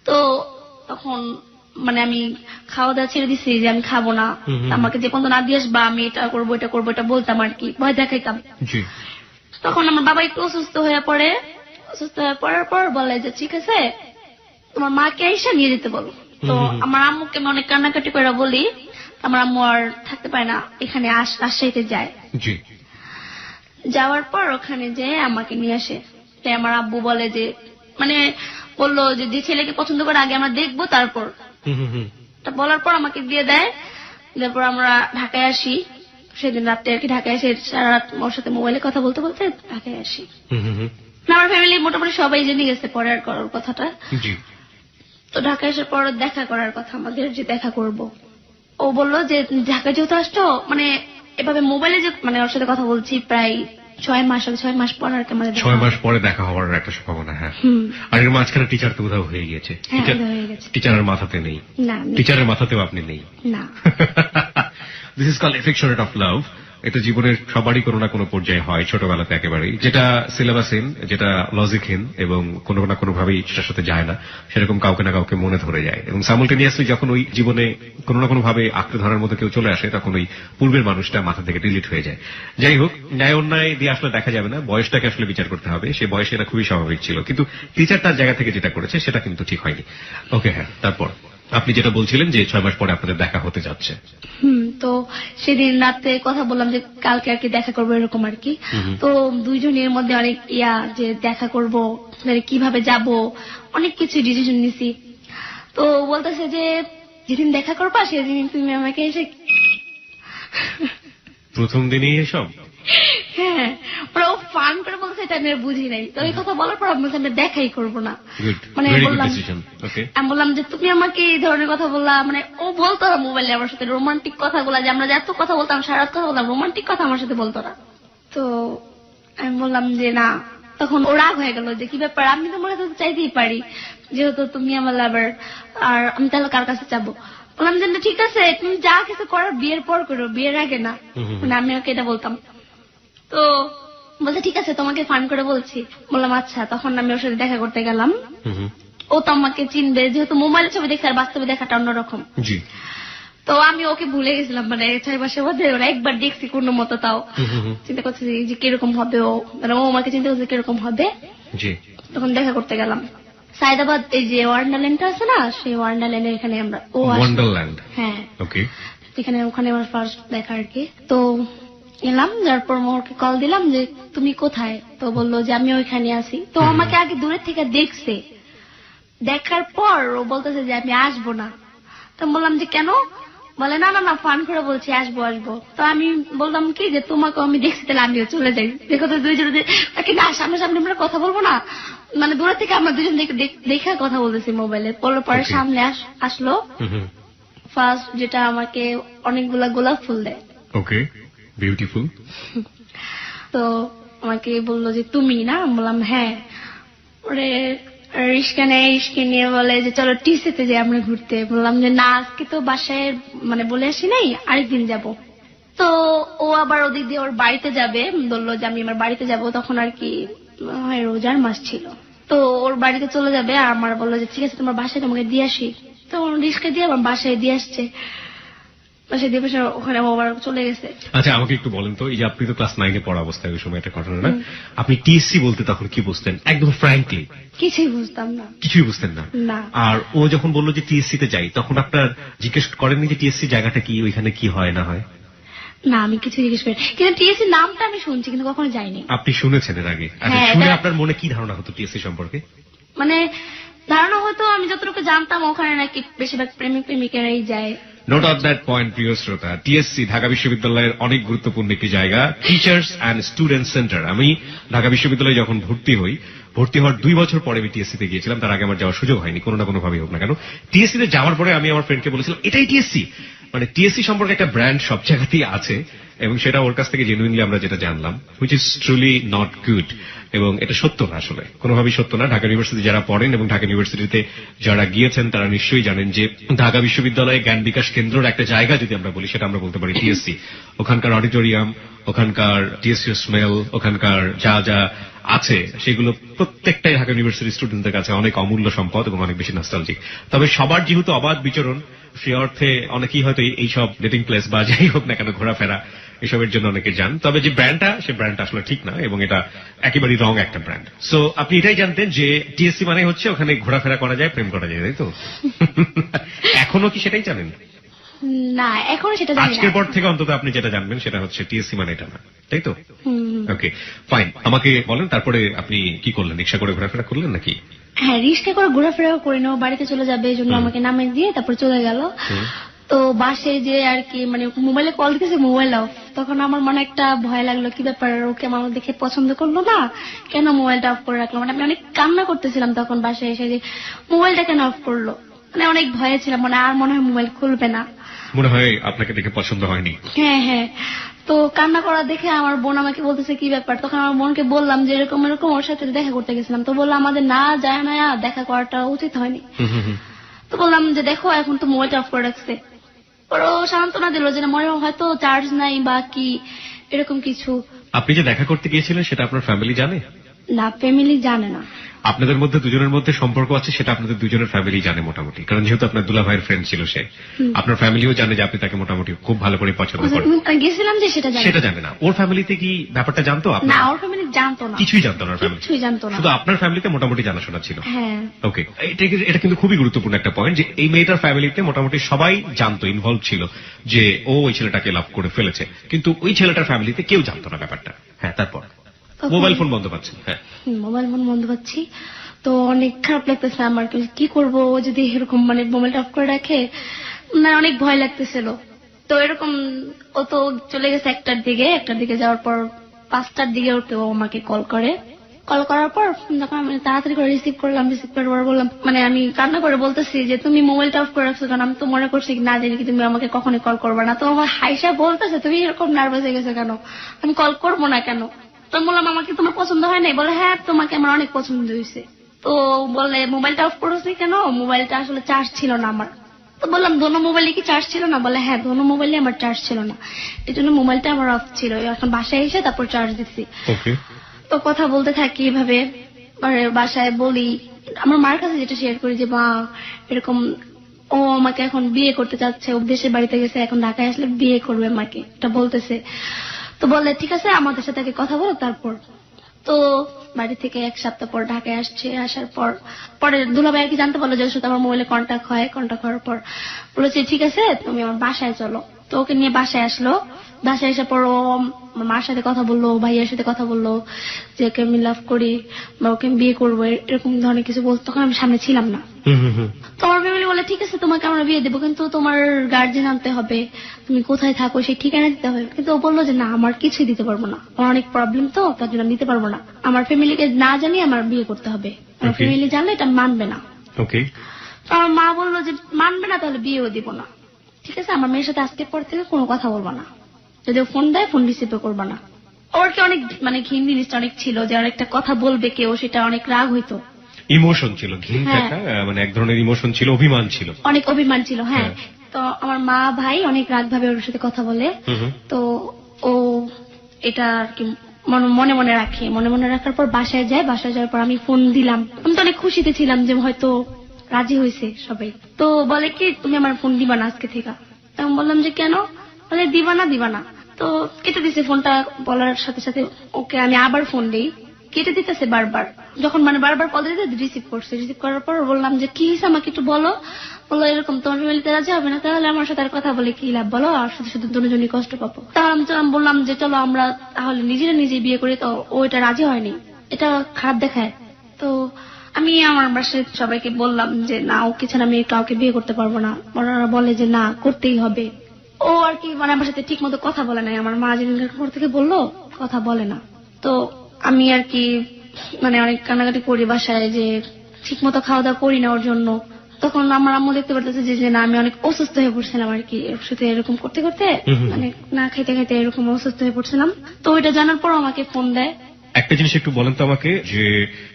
তো তখন মানে আমি খাওয়া দাওয়া ছেড়ে দিচ্ছি যে আমি খাবো না, আমাকে যে পর্যন্ত না দিয়ে আসবা আমি এটা করবো এটা বলতাম আর কি, ভয় দেখাইতাম। তখন আমার বাবা একটু অসুস্থ হয়ে পড়ার পর বলে যে ঠিক আছে তোমার মাকে আইসা নিয়ে যেতে বলো। তো আমার আম্মুকে আমি অনেক কান্নাকাটি করে বলি, আমার আম্মু আর থাকতে পারে না, এখানে রাজশাহীতে যায়। যাওয়ার পর ওখানে যে আমাকে নিয়ে আসে। তাই আমার আব্বু বলে যে মানে বললো যে ছেলেকে পছন্দ করে আগে আমরা দেখবো তারপর। বলার পর আমাকে দিয়ে দেয়। তারপর আমরা ঢাকায় আসি। সেদিন রাত্রে আর কি ঢাকায় এসে সারা রাত ওর সাথে মোবাইলে কথা বলতে ঢাকায় আসি। আমার ফ্যামিলি মোটামুটি সবাই জেনে গেছে পরে আর করার কথাটা। তো ঢাকায় এসে পর দেখা করার কথা আমাদের, যে দেখা করব। ও বললো যে ঢাকা যেহেতু আসছো, মানে এভাবে মোবাইলে যে মানে ওর সাথে কথা বলছি প্রায় 6 মাস আগে, 6 মাস পর আর কি আমাদের 6 মাস পরে দেখা হওয়ার একটা সম্ভাবনা। হ্যাঁ, আর এর মাঝখানে টিচার তো উধাও হয়ে গিয়েছে। টিচারের মাথাতে নেই? না, টিচারের মাথাতেও আপনি নেই? না। This is called affectionate of love. এটা জীবনের সবারই কোনো না কোনো পর্যায়ে হয়, ছোটবেলাতে একেবারেই, যেটা সিলেবাসহীন, যেটা লজিকহীন এবং কোনো না কোনো ভাবেই সেটার সাথে যায় না, সেরকম কাউকে না কাউকে মনে ধরে যায়। এবং সাইমultaneously যখন ওই জীবনে কোনো না কোনো ভাবে আঁকড়ে ধরার মতো কেউ চলে আসে, তখন ওই পূর্বের মানুষটা মাথা থেকে ডিলিট হয়ে যায়। যাই হোক, ন্যায় অন্যায় দিয়ে আসলে দেখা যাবে না, বয়সটাকে আসলে বিচার করতে হবে। সে বয়সে এটা খুবই স্বাভাবিক ছিল, কিন্তু টিচার তার জায়গা থেকে যেটা করেছে সেটা কিন্তু ঠিক হয়নি। ওকে, হ্যাঁ, তারপর আপনি যেটা বলছিলেন যে 6 মাস পরে আপনাদের দেখা হতে যাচ্ছে। তো সেদিন রাতে কথা বললাম যে কালকে আর কি দেখা করবো এরকম আর কি। তো দুইজনের মধ্যে অনেক যে দেখা করব, কিভাবে যাব, অনেক কিছু ডিসিশন নিছি। তো বলতেছে যে যেদিন দেখা করবা সেদিন তুমি আমাকে এসে প্রথম দিনই এসব? হ্যাঁ, পরে ও ফান করে বলছে এটা আমি আর বুঝি নাই। তো এই কথা বলার পর আমি বলছি আমি দেখাই করবো না। মানে আমি বললাম যে তুমি আমাকে এই ধরনের কথা বললা, মানে ও বলতো না মোবাইলে আমার সাথে রোমান্টিক কথাগুলা, যে আমরা এত কথা বলতাম, সারা রাত কথা বলতাম, রোমান্টিক কথা আমার সাথে বলতো না। তো আমি বললাম যে না, তখন ও রাগ হয়ে গেল যে কি ব্যাপার, আমি তোমার কাছে চাইতেই পারি যেহেতু তুমি আমার লাভার, আর আমি তাহলে কার কাছে চাবো? বললাম যে ঠিক আছে তুমি যা কিছু করার বিয়ের পর করো, বিয়ের আগে না। মানে আমি ওকে এটা বলতাম। তো বলছে ঠিক আছে তোমাকে ফান করে বলছি। বললাম আচ্ছা। তখন আমি ওর সাথে দেখা করতে গেলাম। ও তো আমাকে চিনবে যেহেতু মোবাইলের ছবি দেখছে, আর বাস্তবে দেখাটা অন্যরকম। তো আমি ওকে ভুলে গেছিলাম, মানে 6 মাসের মধ্যে ওরা একবার দেখছি কোনো মতো, তাও চিন্তা করছি যে কিরকম হবে ও, মানে ও আমাকে চিন্তা করছে কিরকম হবে। তখন দেখা করতে গেলাম সায়দাবাদ, এই যে ওয়ান্ডারল্যান্ডটা আছে না, সেই ওয়ান্ডারল্যান্ডের এখানে আমরা। হ্যাঁ এখানে, ওখানে আমার ফার্স্ট দেখা আর কি। তো এলাম, যারপর ওকে কল দিলাম যে তুমি কোথায়, তো বললো যে আমি ওইখানে আছি। তো আমাকে আগে দূরের থেকে দেখছে, দেখার পর ও বলতেছে যে আমি আসবো না। তো বললাম যে কেন? বলে না না না ফান করে বলছি আসবো আসবো। তো আমি বললাম কি যে তোমাকে আমি দেখছি, তাহলে আমিও চলে যাই। দেখো তো দুইজনে না সামনাসামনি আমরা কথা বলবো না, মানে দূরে থেকে আমরা দুজন দেখে কথা বলতেছি মোবাইলে। পরে সামনে আসলো ফার্স্ট, যেটা আমাকে অনেকগুলা গোলাপ ফুল দেয়। ওকে, বিউটিফুল। তো আমাকে বললো যে তুমি না? বললাম হ্যাঁ। ওরে রিস্কা নেয়, রিস্কা নিয়ে বলে যে চলো টিসিতে যাই আমরা ঘুরতে। বললাম যে না আজকে তো বাসায় মানে বলে আসি নাই, আরেকদিন যাব। তো ও আবার ওদিক দিয়ে ওর বাড়িতে যাবে, বললো যে আমি আমার বাড়িতে যাব। তখন আর কি রোজার মাস ছিল, তো ওর বাড়িতে চলে যাবে। আর আমার বললো যে ঠিক আছে তোমার বাসায় তোমাকে দিয়ে আসি। তো রিস্কা দিয়ে আমার বাসায় দিয়ে আসছে, বাসায় দিয়ে ওখানে আবার চলে গেছে। আচ্ছা আমাকে একটু বলেন তো, এই যে আপনি তো ক্লাস 9-এ পড়া অবস্থায় ওই সময় একটা ঘটনা না, আপনি টিএসসি বলতে তখন কি বুঝতেন? একদম ফ্র্যাঙ্কলি কিছুই বুঝতাম না। কিছুই বুঝতেন না? আর ও যখন বললো যে টিএসসি তে যাই, তখন আপনার জিজ্ঞেস করেননি যে টিএসসি জায়গাটা কি, ওইখানে কি হয় না হয়? না আমি কিছু জিজ্ঞেস করি, কিন্তু টিএসসি নামটা আমি শুনছি কিন্তু কখনো যাইনি। আপনি শুনেছেন এর আগে? আচ্ছা শুনে আপনার মনে কি ধারণা হতো টিএসসি সম্পর্কে? মানে ধারণা হতো, আমি যতটুকু জানতাম ওখানে নাকি বেশিরভাগ প্রেমিক প্রেমিকারাই যায়। নোট অফ দ্যাট পয়েন্ট প্রিয় শ্রোতা, টিএসসি ঢাকা বিশ্ববিদ্যালয়ের অনেক গুরুত্বপূর্ণ একটি জায়গা, টিচার্স অ্যান্ড স্টুডেন্ট সেন্টার। আমি ঢাকা বিশ্ববিদ্যালয়ে যখন ভর্তি হওয়ার 2 বছর পরে আমি টিএসসি তে গিয়েছিলাম, তার আগে আমার যাওয়ার সুযোগ হয়নি কোনো না কোনো ভাবে হোক না কেন। টিএসসি তে যাওয়ার পরে আমি আমার ফ্রেন্ডকে বলেছিলাম এটাই টিএসসি, মানে টিএসসি সম্পর্কে একটা ব্র্যান্ড সব জায়গাতেই আছে, এবং সেটা ওর কাছ থেকে জেনুইনলি আমরা যেটা জানলাম, which is truly not good. এবং এটা সত্য না, আসলে কোনোভাবেই সত্য না। ঢাকা ইউনিভার্সিটি যারা পড়েন এবং ঢাকা ইউনিভার্সিটিতে যারা গিয়েছেন তারা নিশ্চয়ই জানেন যে ঢাকা বিশ্ববিদ্যালয়ে জ্ঞান বিকাশ কেন্দ্রের একটা জায়গা যদি আমরা বলি, সেটা আমরা বলতে পারি টিএসসি। ওখানকার অডিটোরিয়াম, ওখানকার টিএসসি স্মেল, ওখানকার যা যা আছে সেগুলো প্রত্যেকটাই ঢাকা ইউনিভার্সিটি স্টুডেন্টদের কাছে অনেক অমূল্য সম্পদ এবং অনেক বেশি নস্টালজিক। তবে সবার যেহেতু অবাধ বিচরণ, সে অর্থে অনেকেই হয়তো এইসব ডেটিং প্লেস বা যাই হোক না কেন ঘোরাফেরা এসবের জন্য অনেকে যান। তবে যে ব্র্যান্ডটা, সে ব্র্যান্ডটা আসলে ঠিক না এবং এটা একেবারেই রং একটা ব্র্যান্ড। সো আপনি এটাই জানতেন যে টিএসসি মানে হচ্ছে ওখানে ঘোরাফেরা করা যায়, প্রেম করা যায়, তাই তো? এখনো কি সেটাই জানেন? না এখনো সেটা জানি না। আজকের পর থেকে অন্তত আপনি যেটা জানবেন সেটা হচ্ছে টিএসসি মানে এটা না, তাই তো? Okay fine. আমাকে বলেন তারপরে আপনি কি করলেন? রিক্সা করে ঘোরাফেরা করলেন নাকি? হ্যাঁ রিক্সা করে ঘোরাফেরা করে নাও, বাড়িতে চলে যাবে এই জন্য আমাকে নামিয়ে দিয়ে তারপর চলে গেল। তো বাসে যে আর কি মানে মোবাইলে কল দিতেছে, মোবাইল অফ। তখন আমার মনে একটা ভয় লাগলো, কি ব্যাপার, ওকে আমার দেখে পছন্দ করলো না কেন, মোবাইলটা অফ করে রাখলো। মানে আমি অনেক কান্না করতেছিলাম তখন বাসায় এসে যে মোবাইলটা কেন অফ করলো, মানে অনেক ভয়ে ছিলাম, মানে আর মনে হয় মোবাইল খুলবে না, মনে হয় আপনাকে দেখে পছন্দ হয়নি। হ্যাঁ হ্যাঁ। তো কান্না করা দেখে আমার বোন আমাকে বলতেছে কি ব্যাপার। তখন আমার বোনকে বললাম যে এরকম এরকম ওর সাথে দেখা করতে গেছিলাম। তো বললাম আমাদের না যায় না দেখা করাটা উচিত হয়নি। তো বললাম যে দেখো এখন তো মোবাইলটা অফ করে রাখছে। ও সান্ত্বনা দিল যে মনে হয়তো চার্জ নাই বা কি এরকম কিছু। আপনি যে দেখা করতে গিয়েছিলেন সেটা আপনার ফ্যামিলি জানে? না ফ্যামিলি জানে না। আপনাদের মধ্যে দুজনের মধ্যে সম্পর্ক আছে সেটা আপনাদের দুজনের ফ্যামিলি জানে মোটামুটি, কারণ যেহেতু আপনার দুলা ভাইয়ের ফ্রেন্ড ছিল সে, আপনার ফ্যামিলিও জানে যে আপনি তাকে মোটামুটি খুব ভালো করে পছন্দ করেন। গেছিলাম যে সেটা জানে না। ওর ফ্যামিলিতে কি ব্যাপারটা জানতো? না ওর ফ্যামিলি জানতো না, কিছুই জানতো না। কিছুই জানতো না, শুধু আপনার ফ্যামিলিতে মোটামুটি জানাশোনা ছিল। হ্যাঁ ওকে, এটা কিন্তু খুবই গুরুত্বপূর্ণ একটা পয়েন্ট যে এই মেয়েটার ফ্যামিলিতে মোটামুটি সবাই জানতো, ইনভলভ ছিল যে ও ওই ছেলেটাকে লাভ করে ফেলেছে, কিন্তু ওই ছেলেটার ফ্যামিলিতে কেউ জানতো না ব্যাপারটা। হ্যাঁ তারপর মোবাইল ফোন বন্ধ পাচ্ছেন? হ্যাঁ মোবাইল ফোন বন্ধ পাচ্ছি। তো অনেক খারাপ লাগতেছে আমার, কি করব যদি এরকম মানে মোবাইলটা অফ করে রাখে, মানে অনেক ভয় লাগতেছিল। তো এরকম ও তো চলে গেছে একটার দিকে যাওয়ার পর 5টার দিকে ওঠে ও আমাকে কল করার পর যখন আমি তাড়াতাড়ি করে রিসিভ করার পর বললাম, মানে আমি কান্না করে বলতেছি যে তুমি মোবাইলটা অফ করে রাখছো, কারণ আমি তো মনে করছি না জানি কি তুমি আমাকে কখনোই কল করবে না। তো আমার হাইসা বলতেছে তুমি এরকম নার্ভাস হয়ে গেছো কেন, আমি কল করবো না কেন। তো বললাম আমাকে তোমার পছন্দ হয় নাই? বলে হ্যাঁ তোমাকে আমার অনেক পছন্দ হয়েছে। তো বলে মোবাইলটা অফ করেছি কেন? মোবাইলটা আসলে চার্জ ছিল না আমার। তো বললাম দোনো মোবাইলে কি চার্জ ছিল না? বলে হ্যাঁ দোনো মোবাইলে আমার চার্জ ছিল না, এই জন্য মোবাইলটা আমার অফ ছিল, এখন বাসায় এসে তারপর চার্জ দিচ্ছি। তো কথা বলতে থাকি এভাবে, বাসায় বলি, আমার মার কাছে যেটা শেয়ার করি যে মা এরকম ও আমাকে এখন বিয়ে করতে চাচ্ছে, ও দেশের বাড়িতে গেছে, এখন ঢাকায় আসলে বিয়ে করবে আমাকে, এটা বলতেছে। তো বলে ঠিক আছে আমাদের সাথে কথা বলো। তারপর তো বাড়ি থেকে 1 সপ্তাহ পর ঢাকায় আসছে। আসার পরে দুলাভাই আর কি জানতে পারলো যে ওর সাথে আমার মোবাইলে কন্ট্যাক্ট হওয়ার পর বলেছে ঠিক আছে তুমি আমার বাসায় চলো। তো ওকে নিয়ে বাসায় আসলো। বাসায় আসার পর ও মার সাথে কথা বললো, ভাইয়ের সাথে কথা বললো যে ওকে আমি লাভ করি বা ওকে আমি বিয়ে করবো, এরকম ধরনের কিছু বলতো। তখন আমি সামনে ছিলাম না। তোমার ফ্যামিলি বলে ঠিক আছে তোমাকে আমরা বিয়ে দেবো, কিন্তু তোমার গার্জেন আনতে হবে, তুমি কোথায় থাকো সেই ঠিকানা দিতে হবে। কিন্তু ও বললো যে না আমার কিছুই দিতে পারবো না, আমার অনেক প্রবলেম, তো তার জন্য দিতে পারবো না, আমার ফ্যামিলিকে না জানিয়ে আমার বিয়ে করতে হবে, আমার ফ্যামিলি জানলে এটা মানবে না। তো আমার মা বললো যে মানবে না তাহলে বিয়েও দিব না। ঠিক আছে আমার মেয়ের সাথে আজকের পর থেকে কোনো কথা বলবো না, যদি ফোন দেয় ফোন রিসিভ করবো না। ওর কি অনেক মানে ঘিন জিনিসটা অনেক ছিল যে আর একটা কথা বলবে কেউ, সেটা অনেক রাগ হইতো, ইমোশন ছিল, ঘিন থাকা মানে এক ধরনের ইমোশন ছিল, অভিমান ছিল, অনেক অভিমান ছিল। হ্যাঁ তো আমার মা ভাই অনেক রাগ ভাবে ওর সাথে কথা বলে। তো ও এটা আর কি মনে মনে রাখে, মনে রাখার পর বাসায় যাওয়ার পর আমি ফোন দিলাম। আমি তো অনেক খুশিতে ছিলাম যে হয়তো রাজি হয়েছে সবাই। তো বলে কি তুমি আমার ফোন দিবা না আজকে থেকে। আমি বললাম যে কেন? বলে দিবা না। তো কেটে দিছে ফোনটা। বলার সাথে সাথে ওকে আমি আবার ফোন দিই, কেটে দিতেছে বারবার। যখন মানে বারবার কল দিতে রিসিভ করার পর বললাম যে কি হয়েছে আমাকে একটু বলো। বললো এরকম তোমার ফ্যামিলিতে রাজি হবে না, তাহলে আমার সাথে আর কথা বলে কি লাভ বলো, আর শুধু দুজনই কষ্ট পাবো। তাহলে আমি বললাম যে চলো আমরা তাহলে নিজে বিয়ে করি। তো ও এটা রাজি হয়নি, এটা খারাপ দেখায়। তো আমি আমার বাসায় সবাইকে বললাম যে না ওকে ছাড়া আমি কাউকে বিয়ে করতে পারবো না। ওনারা বলে যে না করতেই হবে। ও আর কি মানে আমার সাথে ঠিক মতো কথা বলে নাই। আমার মা যেদিন পর থেকে বললো কথা বলে না। তো আমি আর কি মানে অনেক কান্নাকাটি করি বাসায় যে ঠিক মতো খাওয়া দাওয়া করি না ওর জন্য। তখন আমার আম্মু দেখতে পারতেছে যে না আমি অনেক অসুস্থ হয়ে পড়ছিলাম আর কি, ওর সাথে এরকম করতে মানে না খাইতে এরকম অসুস্থ হয়ে পড়ছিলাম। তো ওইটা জানার পর আমাকে ফোন দেয়। একটা জিনিস একটু বলেন তো আমাকে, যে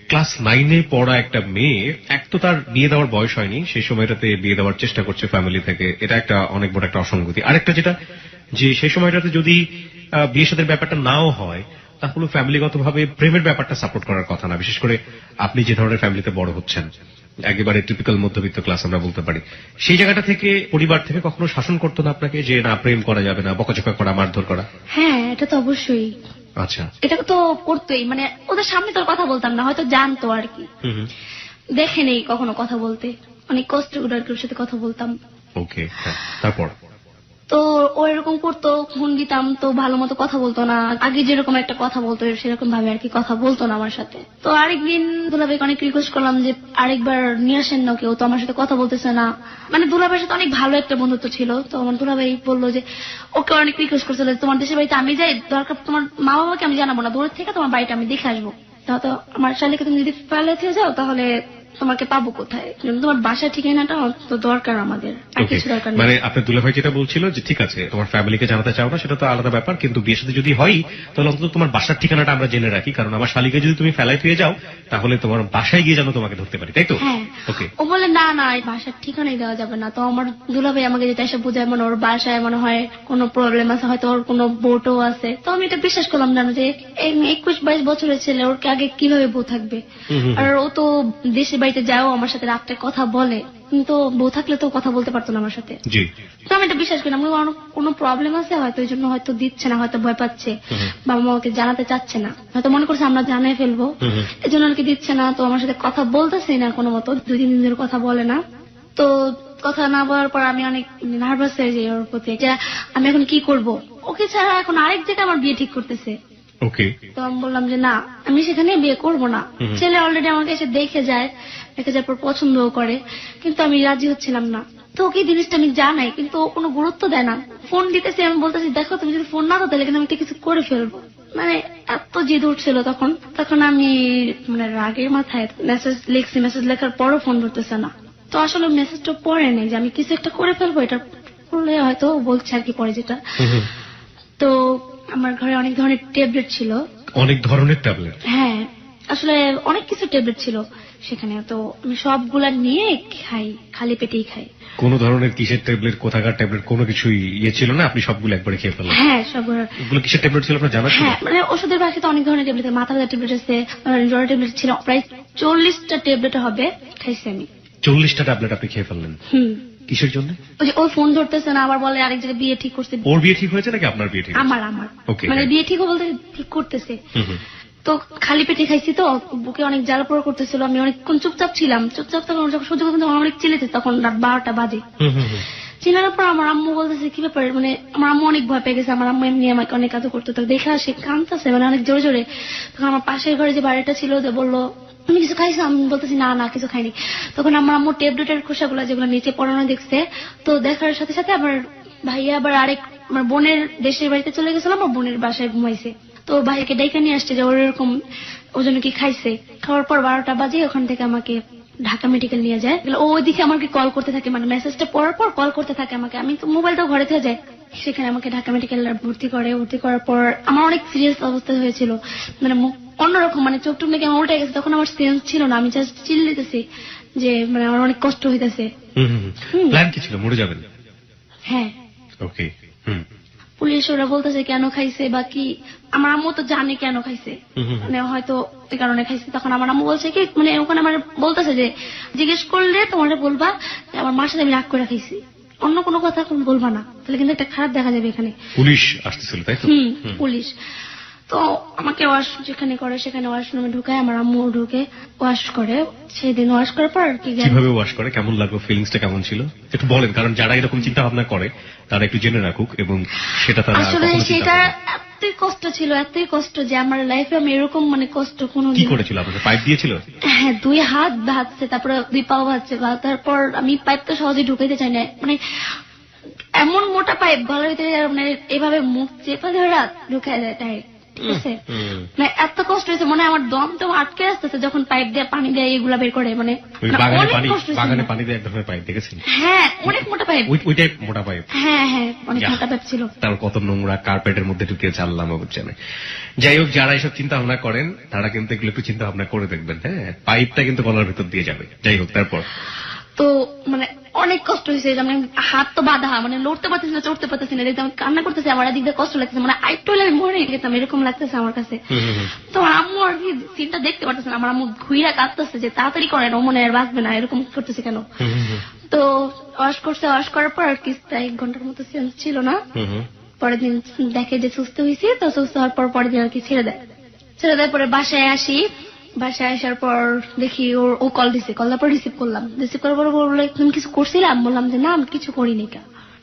ক্লাস 9-এ পড়া একটা মেয়ে, এক তো তার বিয়ে দেওয়ার বয়স হয়নি, সেই সময়টাতে বিয়ে দেওয়ার চেষ্টা করছে ফ্যামিলি থেকে, এটা একটা অনেক বড় একটা অসঙ্গতি। আরেকটা যেটা যে সেই সময়টাতে যদি বিয়ে সাথের ব্যাপারটা নাও হয় তাহলে ফ্যামিলিগতভাবে প্রেমের ব্যাপারটা সাপোর্ট করার কথা না, বিশেষ করে আপনি যে ধরনের ফ্যামিলিতে বড় হচ্ছেন, একেবারে টিপিক্যাল মধ্যবিত্ত ক্লাস আমরা বলতে পারি, সেই জায়গাটা থেকে পরিবার থেকে কখনো শাসন করতো না আপনাকে যে না প্রেম করা যাবে না, বকাঝকা করা, মারধর করা? হ্যাঁ এটা তো অবশ্যই। আচ্ছা এটা তো করতোই, মানে ওদের সামনে তোর কথা বলতাম না, হয়তো জানতো আর কি, দেখে নেই কখনো কথা বলতে, অনেক কষ্ট করে আর কি ওর সাথে কথা বলতাম। ওকে তারপর তো ও এরকম করতো, ফোন দিতাম তো ভালো মতো কথা বলতো না, আগে যেরকম একটা কথা বলতো সেরকম ভাবে আর কি কথা বলতো না আমার সাথে। তো আরেকদিন দুলাভাইকে অনেক রিকোয়েস্ট করলাম যে আরেকবার নিয়ে আসেন না, কেউ তো আমার সাথে কথা বলতেছে না। মানে দুলাভাইয়ের সাথে অনেক ভালো একটা বন্ধুত্ব ছিল। তো আমার দুলাভাই বললো যে ওকে অনেক রিকোয়েস্ট করছিল তোমার দেশের বাড়িতে আমি যাই, দরকার তোমার মা বাবাকে আমি জানাবো না, দূরের থেকে তোমার বাড়িটা আমি দেখে আসবো, তো আমার শালিকে তুমি যদি ফেলে থেকে যাও তাহলে তোমাকে পাবো কোথায়, তোমার বাসা ঠিকানাটা তো দরকার আমাদের, আর কিছু দরকার নেই। মানে আপনার দুলাভাই যেটা বলছিল যে ঠিক আছে তোমার ফ্যামিলিকে জানাতে চাও না সেটা তো আলাদা ব্যাপার, কিন্তু বিয়ের সাথে যদি হয় তাহলে অন্তত তোমার বাসার ঠিকানাটা আমরা জেনে রাখি, কারণ আমার শালিকে যদি তুমি ফেলাই পেয়ে যাও তাহলে তোমার বাসায় গিয়ে যেন তোমাকে ধরতে পারি, তাই তো? হ্যাঁ। ও বলে না বাসার ঠিকানাই দেওয়া যাবে না। তো আমার দুলাভাই আমাকে যেটা এসে বোঝায় মানে ওর বাসায় মনে হয় কোনো প্রবলেম আছে, হয়তো ওর কোনো বোটও আছে। তো আমি এটা বিশ্বাস করলাম জানো যে 21-22 বছরের ছেলে, ওর আগে কিভাবে বউ থাকবে, আর ও তো দেশের বাড়িতে যাও আমার সাথে রাত্রে কথা বলে, কিন্তু বউ থাকলে তো কথা বলতে পারতো না আমার সাথে। তো আমি এটা বিশ্বাস করলাম কোনো প্রবলেম আছে হয়তো, এই জন্য হয়তো দিচ্ছে না, হয়তো ভয় পাচ্ছে, বাবা মাকে জানাতে চাচ্ছে না, হয়তো মনে করছে আমরা জানাই ফেলবো, এই জন্য আর কি দিচ্ছে না। তো আমার সাথে কথা বলতেছে না কোনো মতো, 2-3 দিন ধরে কথা বলে না। তো কথা না বলার পর আমি অনেক নার্ভাস হয়ে যাই ওর প্রতি, যে আমি এখন কি করব, ওকে ছাড়া এখন আরেক জায়গায় আমার বিয়ে ঠিক করতেছে। তো আমি বললাম যে না আমি সেখানে বিয়ে করব না। ছেলে অলরেডি আমাকে এসে দেখে যাওয়ার পর পছন্দও করে, কিন্তু আমি রাজি হচ্ছিলাম না। তো ওকে জিনিসটা আমি জানাই, কিন্তু ও কোনো গুরুত্ব দেয় না। ফোন দিতেছি, আমি বলতেছি দেখো তুমি যদি ফোন না দাও তাহলে কিন্তু আমি কিছু করে ফেলবো। মানে এত জিদ উঠছিল তখন আমি মানে রাগের মাথায় মেসেজ লিখছি, মেসেজ লেখার পরও ফোন ধরতেছে না। তো আসলে মেসেজটা পড়ে নেই যে আমি কিছু একটা করে ফেলবো, এটা করলে হয়তো বলছে আর কি পরে যেটা। তো আমার ঘরে অনেক ধরনের ট্যাবলেট ছিল। অনেক ধরনের ট্যাবলেট? হ্যাঁ, আসলে অনেক কিছু ট্যাবলেট ছিল সেখানে, তো আমি সবগুলা নিয়ে খাই, খালি পেটেই খাই। কোন ধরনের কিসের ট্যাবলেট, কোথাকার ট্যাবলেট, কোনো কিছুই ছিল না, আপনি সবগুলো একবারে খেয়ে ফেললেন? হ্যাঁ, সবগুলো। কিসের ট্যাবলেট ছিল আপনার জানা ছিল? হ্যাঁ, মানে ওষুধের বাক্সে অনেক ধরনের ট্যাবলেট, মাথা ব্যথার ট্যাবলেট আছে, জ্বরের ট্যাবলেট ছিল, প্রায় 40টা ট্যাবলেট হবে খাইছি আমি। 40টা ট্যাবলেট আপনি খেয়ে ফেললেন? কিসের জন্য? ও ফোন ধরতেছে না, আবার বলে আরেক জায়গায় বিয়ে ঠিক করছে। ওর বিয়ে ঠিক হয়েছে নাকি আপনার বিয়ে ঠিক? আমার। মানে বিয়ে ঠিক বলতে ঠিক করতেছে। তো খালি পেটে খাইছি, তো বুকে অনেক জ্বালা পোড়া করতেছিল, আমি অনেকক্ষণ চুপচাপ ছিলাম। তখন সহ্য করতে অনেক চিলেছে, তখন রাত 12টা বাজে। চিনার পর আমার আম্মু বলতেছে কি ব্যাপার, মানে আমার আম্মু অনেক ভয় পেয়ে গেছে। আমার আম্মু এমনি আমাকে অনেক কাজ করতো, তো দেখা সে কাঁদতেছে মানে অনেক জোরে জোরে। তখন আমার পাশের ঘরে যে বাড়িটা ছিল বললো তুমি কিছু খাইছো? আমি বলতেছি না না কিছু খাইনি। তখন আমার আম্মু ট্যাবলেটের খোসাগুলো যেগুলো নিচে পড়ানো দেখছে, তো দেখার সাথে সাথে আমার ভাইয়া আবার আমার বোনের দেশের বাড়িতে চলে গেছিল, আমার বোনের বাসায় ঘুমাইছে। তো ভাইকে ডেকে নিয়ে আসছে যে ওর এরকম ওজন কি খাইছে। খাওয়ার পর 12টা বাজে ওখান থেকে আমাকে ঢাকা মেডিকেল নিয়ে যায়। ও ওইদিকে আমাকে কল করতে থাকে, মানে মেসেজটা পড়ার পর কল করতে থাকে আমাকে। আমি তো মোবাইলটা ঘরে থেকে যাই, সেখানে আমাকে ঢাকা মেডিকেল ভর্তি করার পর আমার অনেক সিরিয়াস অবস্থা হয়েছিল, মানে অন্যরকম, মানে চোখ টুক নাকি আমার উল্টে গেছে। তখন আমার সেন্স ছিল না, আমি জাস্ট চিল্লাইতেছি যে মানে আমার অনেক কষ্ট হইতেছে। প্ল্যান কি ছিল, মরে যাবেন? হ্যাঁ। ওকে। পুলিশ ওরা বলতেছে কেন খাইছে বা কি, আমার আম্মু তো জানে কেন খাইছে, মানে হয়তো এই কারণে খাইছে। তখন আমার আম্মু বলছে কি, মানে ওখানে আমার বলতেছে যে জিজ্ঞেস করলে তোমার বলবা আমার মার সাথে আমি রাগ করে খাইছি, অন্য কোনো কথা বলবা না, তাহলে কিন্তু একটা খারাপ দেখা যাবে এখানে। পুলিশ আসতেছিল তাই তো? পুলিশ। তো আমাকে ওয়াশ যেখানে করে সেখানে ওয়াশরুমে ঢুকায়, আমার আম্মু ঢুকে ওয়াশ করে। সেদিন ওয়াশ করার পর আর কি, কিভাবে ওয়াশ করে, কেমন লাগলো, ফিলিংসটা কেমন ছিল একটু বলেন, কারণ যারা এরকম চিন্তা ভাবনা করে তারা একটু জেনে রাখুক, এবং সেটা তারা আসলে সেটা এতই কষ্ট ছিল, এতই কষ্ট যে আমার লাইফে আমি এরকম মানে কষ্ট কোনো। কি করেছিল আপনাকে, পাইপ দিয়েছিল? হ্যাঁ, 2 হাত ভাজছে, তারপরে 2 পাও ভাজছে। তারপর আমি পাইপ তো সহজে ঢুকাইতে চাই না, মানে এমন মোটা পাইপ গলার ভিতরে, মানে এভাবে মুখ চেপে ধরে ঢুকাই দেয় ডাইরেক্ট, ঠিক আছে? মানে এত কষ্ট হয়েছে, মানে আমার দম তো আটকে আসতেছে যখন পাইপ দিয়ে পানি দেয় এগুলা বের করে, মানে বাগানে পানি দেয় এক ধরনের পাইপ দেখেছেন? হ্যাঁ, অনেক মোটা পাইপ। ওইটাই মোটা পাইপ? হ্যাঁ, অনেক মোটা পাইপ ছিল। তার কত নোংরা কার্পেটের মধ্যে ঢুকে চাললাম জানে। যাই হোক, যারা এসব চিন্তা ভাবনা করেন তারা কিন্তু এগুলো একটু চিন্তা ভাবনা করে দেখবেন। হ্যাঁ, পাইপটা কিন্তু গলার ভিতর দিয়ে যাবে। যাই হোক, তারপর তো মানে অনেক কষ্ট হয়েছে, মানে হাত তো বাঁধা, মানে লড়তে পারতেছি না, চড়তে পারতেছি না, দেখতে আমি কান্না করতেছি, আমার এদিক দিয়ে কষ্ট লাগতেছে, মানে আইটু আমি মরে গেতাম এরকম লাগতেছে আমার কাছে। তো আম্মু আর কি সিনটা দেখতে পারতেছে না, আমার আম্মু ঘুইরা কাঁদতেছে যে তাড়াতাড়ি করেন, ও মনে আর বাঁচবে না, এরকম করতেছে কেন। তো ওয়াশ করার পর আর কি 1 ঘন্টার মতো সেন্স ছিল না। পরের দিন দেখে যে সুস্থ হয়েছি, তো সুস্থ হওয়ার পর পরের দিন আর কি ছেড়ে দেয়। পরে বাসায় আসি, বাসায় আসার পর দেখি ও কল দিছে, কল দেওয়ার পর রিসিভ করার পর বললো তুমি কিছু করছিলাম? বললাম যে না আমি কিছু করিনি।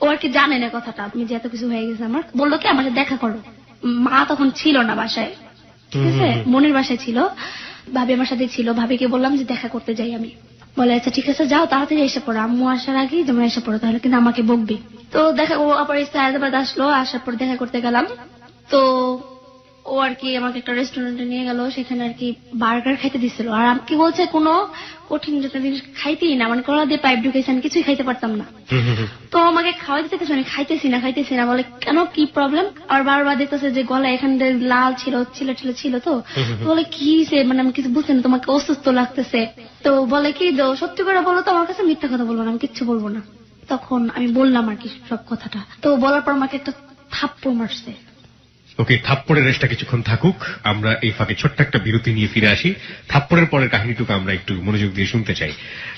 ও আর কি জানে না কথাটা, আমি যে এত কিছু হয়ে গেছে আমার। বললো কি আমার সাথে দেখা করো। মা তখন ছিল না বাসায়, ঠিক আছে, বোনের বাসায় ছিল, ভাবি আমার সাথে ছিল। ভাবিকে বললাম যে দেখা করতে যাই আমি। বলে আচ্ছা ঠিক আছে যাও, তাড়াতাড়ি এসে পড়ো, আম্মু আসার আগে যেমন এসে পড়ো, তাহলে কিন্তু আমাকে বকবি। তো দেখা ও আবার হায়দ্রাবাদ আসলো, আসার পর দেখা করতে গেলাম। তো ও আর কি আমাকে একটা রেস্টুরেন্টে নিয়ে গেল, সেখানে আর কি বার্গার খাইতে দিছিল। আর আমাকে বলছে কোনো কঠিন জিনিস খাইতেই না, মানে কলা দিয়ে পাইপ ঢুকেছে, আমি কিছুই খাইতে পারতাম না। তো আমাকে খাওয়াইতে চাইতেছে, আমি খাইতেছি না। বলে কেন, কি প্রবলেম? আর বারবার দেখতেছে যে গলা এখানে লাল ছিল, ছিল তো। বলে কি সে, মানে আমি কিছু বুঝছি না, তোমাকে অসুস্থ লাগতেছে। তো বলে কি সত্যি করে বলো তো আমার কাছে, মিথ্যা কথা বলবো না, আমি কিচ্ছু বলবো না। তখন আমি বললাম আর কি সব কথাটা। তো বলার পর আমাকে একটা থাপ্পড় মারছে। ওকে, থাপ্পড়ের রেশটা কিছুক্ষণ থাকুক, আমরা এই ফাঁকে ছোট্ট একটা বিরতি নিয়ে ফিরে আসি। থাপ্পড়ের পরের কাহিনীটুকু আমরা একটু মনোযোগ দিয়ে শুনতে চাই।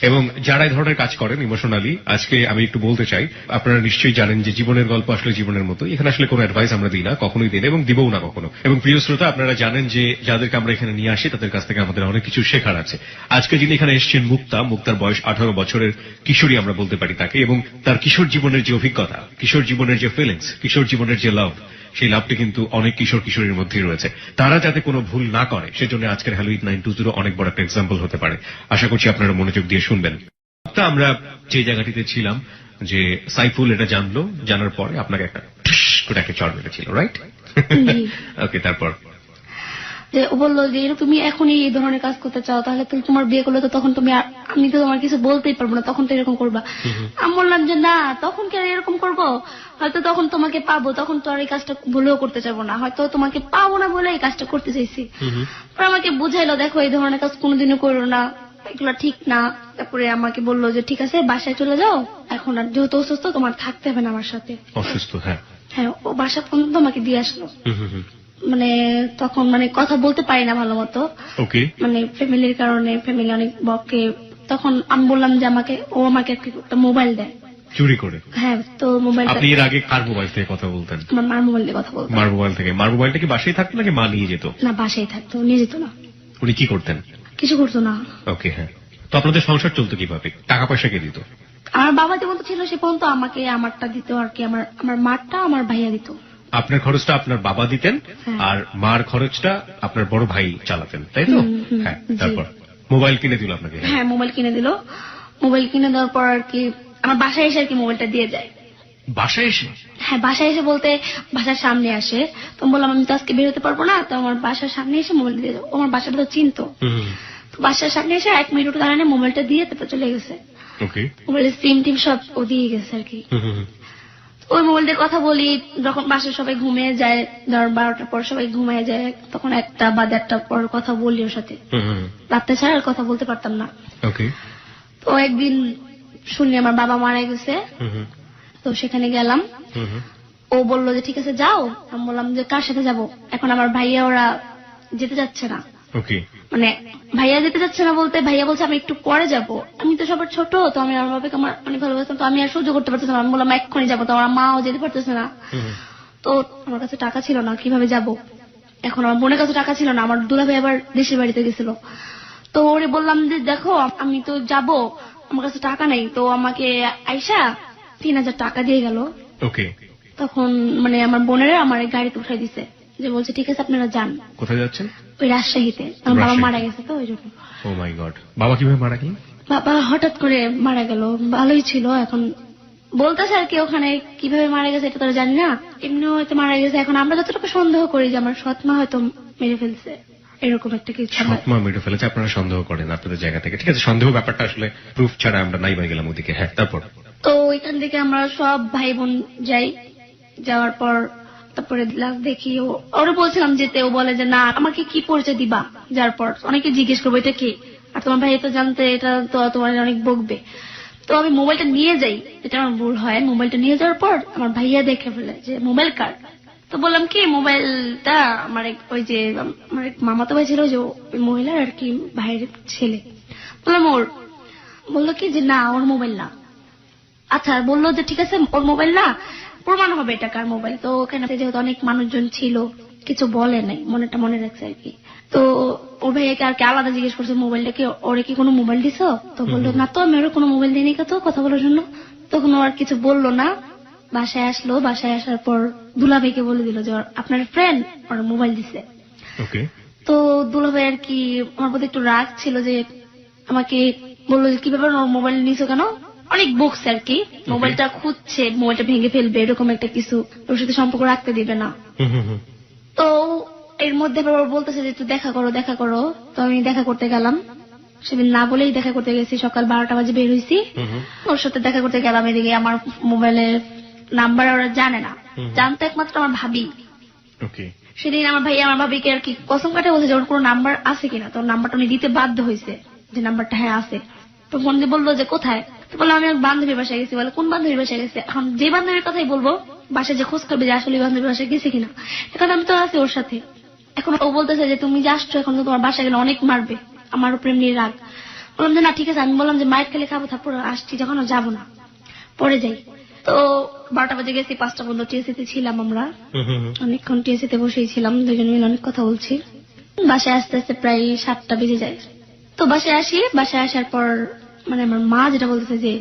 এবং যারা এই ধরনের কাজ করেন ইমোশনালি, আজকে আমি একটু বলতে চাই, আপনারা নিশ্চয়ই জানেন যে জীবনের গল্প আসলে জীবনের মতো, এখানে আসলে কোনো অ্যাডভাইস আমরা দিই না, কখনোই দিই না এবং দিবও না কখনো। এবং প্রিয় শ্রোতা, আপনারা জানেন যে যাদেরকে আমরা এখানে নিয়ে আসি তাদের কাছ থেকে আমাদের অনেক কিছু শেখার আছে। আজকে যিনি এখানে এসেছেন মুক্তার বয়স 18 বছরের কিশোরী আমরা বলতে পারি তাকে, এবং তার কিশোর জীবনের যে অভিজ্ঞতা, কিশোর জীবনের যে ফিলিংস, কিশোর জীবনের যে লাভ, সেই লাভটি কিন্তু অনেক কিশোরীর মধ্যেই রয়েছে। তারা যাতে কোনো ভুল না করে সেজন্য আজকের হ্যালো 920 অনেক বড় একটা এক্সাম্পল হতে পারে। আশা করছি আপনারা মনোযোগ দিয়ে শুনবেন। আমরা যে জায়গাটিতে ছিলাম যে সাইফুল এটা জানলো, জানার পরে আপনাকে একটা করে একটা চড় মেরেছিল, রাইট? ওকে, তারপর যে ও বললো যে তুমি এখনই এই ধরনের কাজ করতে চাও, তাহলে তুমি তোমার বিয়ে করলে তো তখন তুমি আমি তো তোমার কিছু বলতেই পারবো না, তখন তো এরকম করবা। আমি বললাম যে না, তখন কি এরকম করবো, হয়তো তখন তোমাকে পাবো, তখন তো আর এই কাজটা ভুলেও করতে চাবো না, হয়তো তোমাকে পাবো না বলে এই কাজটা করতে চাইছি। আমাকে বুঝাইলো, দেখো এই ধরনের কাজ কোনোদিনও করো না, এগুলো ঠিক না। তারপরে আমাকে বললো যে ঠিক আছে বাসায় চলে যাও, এখন আর যেহেতু অসুস্থ তোমার থাকতে হবে না আমার সাথে। অসুস্থ? হ্যাঁ হ্যাঁ, ও বাসা পর্যন্ত আমাকে দিয়ে আসলো। মানে তখন মানে কথা বলতে পারি না ভালো মতো, মানে ফ্যামিলির কারণে, ফ্যামিলি অনেক বকে। তখন আমি বললাম যে ও আমাকে একটা মোবাইল দেয় চুরি করে। হ্যাঁ, তো মোবাইল। আপনি এর আগে কার মোবাইল থেকে কথা বলতেন? আমার মার মোবাইল দিয়ে কথা বলতেন। মার মোবাইল থেকে? মার মোবাইলটা কি বাসায় থাকতো নাকি মা নিয়ে যেত? না, বাসায় থাকতো, নিয়ে যেত না। উনি কি করতেন? কিছু করতো না। ওকে, হ্যাঁ। তো আপনাদের সংসার চলতো কিভাবে? টাকা পয়সা কে দিত? আমার বাবা যেমন ছিল সে পর্যন্ত আমাকে আমারটা দিত আর কি, আমার মারটা আমার ভাইয়া দিত। আপনার খরচটা আপনার বাবা দিতেন, আর মার খরচটা আপনার বড় ভাই চালাতেন, তাই তো? হ্যাঁ। তারপর মোবাইল কিনে দিল আপনাকে? হ্যাঁ, মোবাইল কিনে দিল। মোবাইল কিনে দেওয়ার পর আর কি আমার বাসায় এসে আর কি মোবাইলটা দিয়ে যায়। বাসায় এসে? হ্যাঁ, বাসায় এসে বলতে বাসার সামনে আসে। তো বললাম আমি তো আজকে বেরোতে পারবো না, তো আমার বাসার সামনে এসে মোবাইল দিয়ে যাও। আমার বাসাটা তো চিনতো, তো বাসার সামনে এসে 1 মিনিট দাঁড়ানে মোবাইলটা দিয়ে তারপর চলে গেছে। মোবাইলের সিম টিম সব ও দিয়ে গেছে আর কি। ওই মোবাইল দিয়ে কথা বলি যখন বাসায় সবাই ঘুমিয়ে যায়, ধর 12টার পর সবাই ঘুমিয়ে যায়, তখন 1টা বা 1:30টার পর কথা বলি ওর সাথে। রাত্রে ছাড়া আর কথা বলতে পারতাম না। তো একদিন শুনি আমার বাবা মারা গেছে, তো সেখানে গেলাম। ও বললো যে ঠিক আছে যাও। আমি বললাম যে কার সাথে যাব? এখন আমার ভাইয়া ওরা যেতে যাচ্ছে না। মানে ভাইয়া যেতে যাচ্ছে না বলতে ভাইয়া বলছে আমি একটু পরে যাব। আমি তো সবার ছোট, তো আমি আমার বাবাকে আমার অনেক ভালোবাসতাম, তো আমি আর সহ্য করতে পারতেছিলাম। আমি বললাম এক্ষুনি যাবো, তো আমার মাও যেতে পারতেছে না। তো আমার কাছে টাকা ছিল না, কিভাবে যাব? এখন আমার বোনের কাছে টাকা ছিল না, আমার দুলাভাই আবার দেশের বাড়িতে গেছিল। তো ওরে বললাম যে দেখো আমি তো যাব, আমার কাছে টাকা নেই। তো আমাকে আইসা 3000 টাকা দিয়ে গেল। তখন মানে আমার বোনেরা আমার গাড়িতে উঠাই দিছে, যে বলছে ঠিক আছে আপনারা যান। কোথায় যাচ্ছেন? ওই রাজশাহীতে। আমার বাবা মারা গেছে তো ওই জন্য। ও মাই গড, বাবা কিভাবে মারা গেল? বাবা হঠাৎ করে মারা গেল, ভালোই ছিল। এখন বলতেছে আর কি ওখানে কিভাবে মারা গেছে এটা তো জানি না, এমনি হয়তো মারা গেছে। এখন আমরা যতটুকু সন্দেহ করি যে আমার সৎ মা হয়তো মেরে ফেলছে, এরকম একটা কিছু। সৎ মা মেরে ফেলেছে আপনারা সন্দেহ করেন আপনাদের জায়গা থেকে? ঠিক আছে, সন্দেহ ব্যাপারটা আসলে প্রুফ ছাড়া আমরা নাই বা গেলাম ওদিকে। হ্যাঁ, তারপর? তো ওইখান থেকে আমরা সব ভাই বোন যাই। যাওয়ার পর তারপরে দেখি ওরা বলছিলাম যেতে, ও বলে যে না আমাকে কি পরিচয় দিবা? যার পর অনেকে জিজ্ঞেস করবো এটা কি, আর তোমার ভাই তো জানতে এটা তো তোমার অনেক বকবে। তো আমি মোবাইলটা নিয়ে যাই, এটা আমার ভুল হয়। মোবাইলটা নিয়ে যাওয়ার পর আমার ভাইয়া দেখে ফেলে যে মোবাইল কার। তো বললাম কি মোবাইলটা আমার ওই যে আমার মামাতো ভাই ছিল, যে ওই মহিলার আর কি ভাইয়ের ছেলে। বললাম ওর। বললো কি যে না ওর মোবাইল না। আচ্ছা, বললো যে ঠিক আছে ওর মোবাইল না, প্রমাণ হবে এটা কার মোবাইল। তো ওখানে যেহেতু অনেক মানুষজন ছিল কিছু বলে নাই, মনেটা মনে রাখছে আর কি। তো ওর ভাইয়াকে আর কি আলাদা জিজ্ঞেস করছে মোবাইলটা কি ওরে কি কোনো মোবাইল দিছো? তো বললো না তো আমি ওর কোনো মোবাইল দিইনি, তো কথা বলার জন্য। তখন ও আর কিছু বললো না। বাসায় আসলো, বাসায় আসার পর দুলাভাইকে বলে দিল যে আপনার ফ্রেন্ড ওর মোবাইল দিছে। তো দুলাভাই আর কি আমার প্রতি একটু রাগ ছিল, যে আমাকে বললো যে কিভাবে মোবাইল নিছো কেন, অনেক বকছে আর কি। মোবাইলটা খুঁজছে, মোবাইলটা ভেঙে ফেলবে এরকম একটা কিছু, ওর সাথে সম্পর্ক রাখতে দিবে না। তো এর মধ্যে বলতেছে যে একটু দেখা করো দেখা করো। তো আমি দেখা করতে গেলাম, সেদিন না বলেই দেখা করতে গেছি। সকাল 12টা বাজে বের হয়েছি, ওর সাথে দেখা করতে গেলাম। এদিকে আমার মোবাইলের নাম্বার ওরা জানে না, জানতো একমাত্র আমার ভাবি। সেদিন আমার ভাই আমার ভাবিকে আর কি কসম কাটে বলছে যে ওর কোনো নাম্বার আছে কিনা। তো নাম্বারটা উনি দিতে বাধ্য হয়েছে, যে নাম্বারটা হ্যাঁ আছে। তো ফোন দিয়ে বললো যে কোথায়? তো বললাম আমি বান্ধবীর বাসায় গেছি। বলে কোন বান্ধবীর বাসায় গেছে? এখন যে বান্ধবীর কথাই বলবো বাসায় যে খোঁজ করবে যে আসলে বান্ধবীর বাসায় গেছে কিনা, এখন আমি তো আছি ওর সাথে। এখন ও বলতেছে যে তুমি যে আসছো এখন তো তোমার বাসায় গেলে অনেক মারবে, আমার উপরে এমনি রাগ। বললাম যে না ঠিক আছে। আমি বললাম যে মায়ের খেলে খাবো, তারপর আসছি যখন যাবো না, পরে যাই। তো 12টা বাজে গেছি, 5টা পর্যন্ত টিএসিতে ছিলাম আমরা। অনেকক্ষণ টিএসিতে বসেই ছিলাম, দুজন মিলে অনেক কথা বলছি। বাসায় আস্তে আস্তে প্রায় 7টা বেজে যায়। তো বাসায় আসি, বাসায় আসার পর মানে আমার মা যেটা বলতেছে যে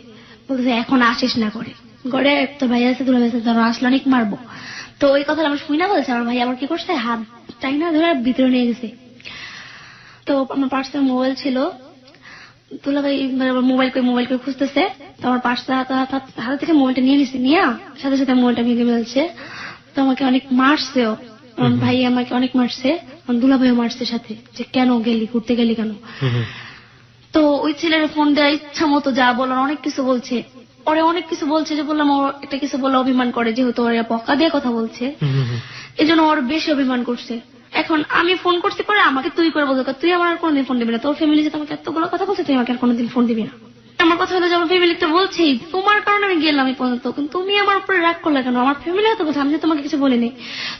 এখন আসিস না করে, ঘরে একটা ভাই আছে দুলা আছে, ধরো আসলে অনেক মারবো। তো ওই কথা আমার শুই না বলছে। আমার ভাই আবার কি করছে, হাত টাই না ধরে ভিতরে নিয়ে গেছে। তো আমার পার্সোনাল মোবাইল ছিল, দুলাভাই মোবাইল করে খুঁজতেছে, তো আমার পাশে হাতে থেকে মোবাইলটা নিয়ে নিছে, নিয়ে সাথে সাথে মোবাইলটা ভেঙে ফেলছে। তো আমাকে অনেক মারছেও, আমার ভাই আমাকে অনেক মারছে, আমার দুলাভাইও মারছে সাথে, যে কেন গেলি, ঘুরতে গেলি কেন। তো ওই ছেলের ফোন দেওয়া ইচ্ছা মতো যা বলার অনেক কিছু বলছে, ওরে অনেক কিছু বলছে, যে বললাম ওর একটা কিছু বলে অভিমান করে, যেহেতু ওরা বকা দিয়ে কথা বলছে, এই জন্য ওর বেশি অভিমান করছে। এখন আমি ফোন করছি পরে আমাকে তুই করে বলতো, তুই আমার আর কোনোদিন ফোন দিবি না, তোর ফ্যামিলি যে তোমাকে এতগুলো কথা বলছে, তুই আমাকে আর কোনোদিন ফোন দিবি না। আমার কথা হলো যে আমার ফ্যামিলি তো বলছেই, তোমার কারণে আমি গেলাম এই পর্যন্ত, কিন্তু তুমি আমার উপরে রাগ করলে কেন, আমার ফ্যামিলি হয়তো কথা, আমি তোমাকে কিছু বলিনি,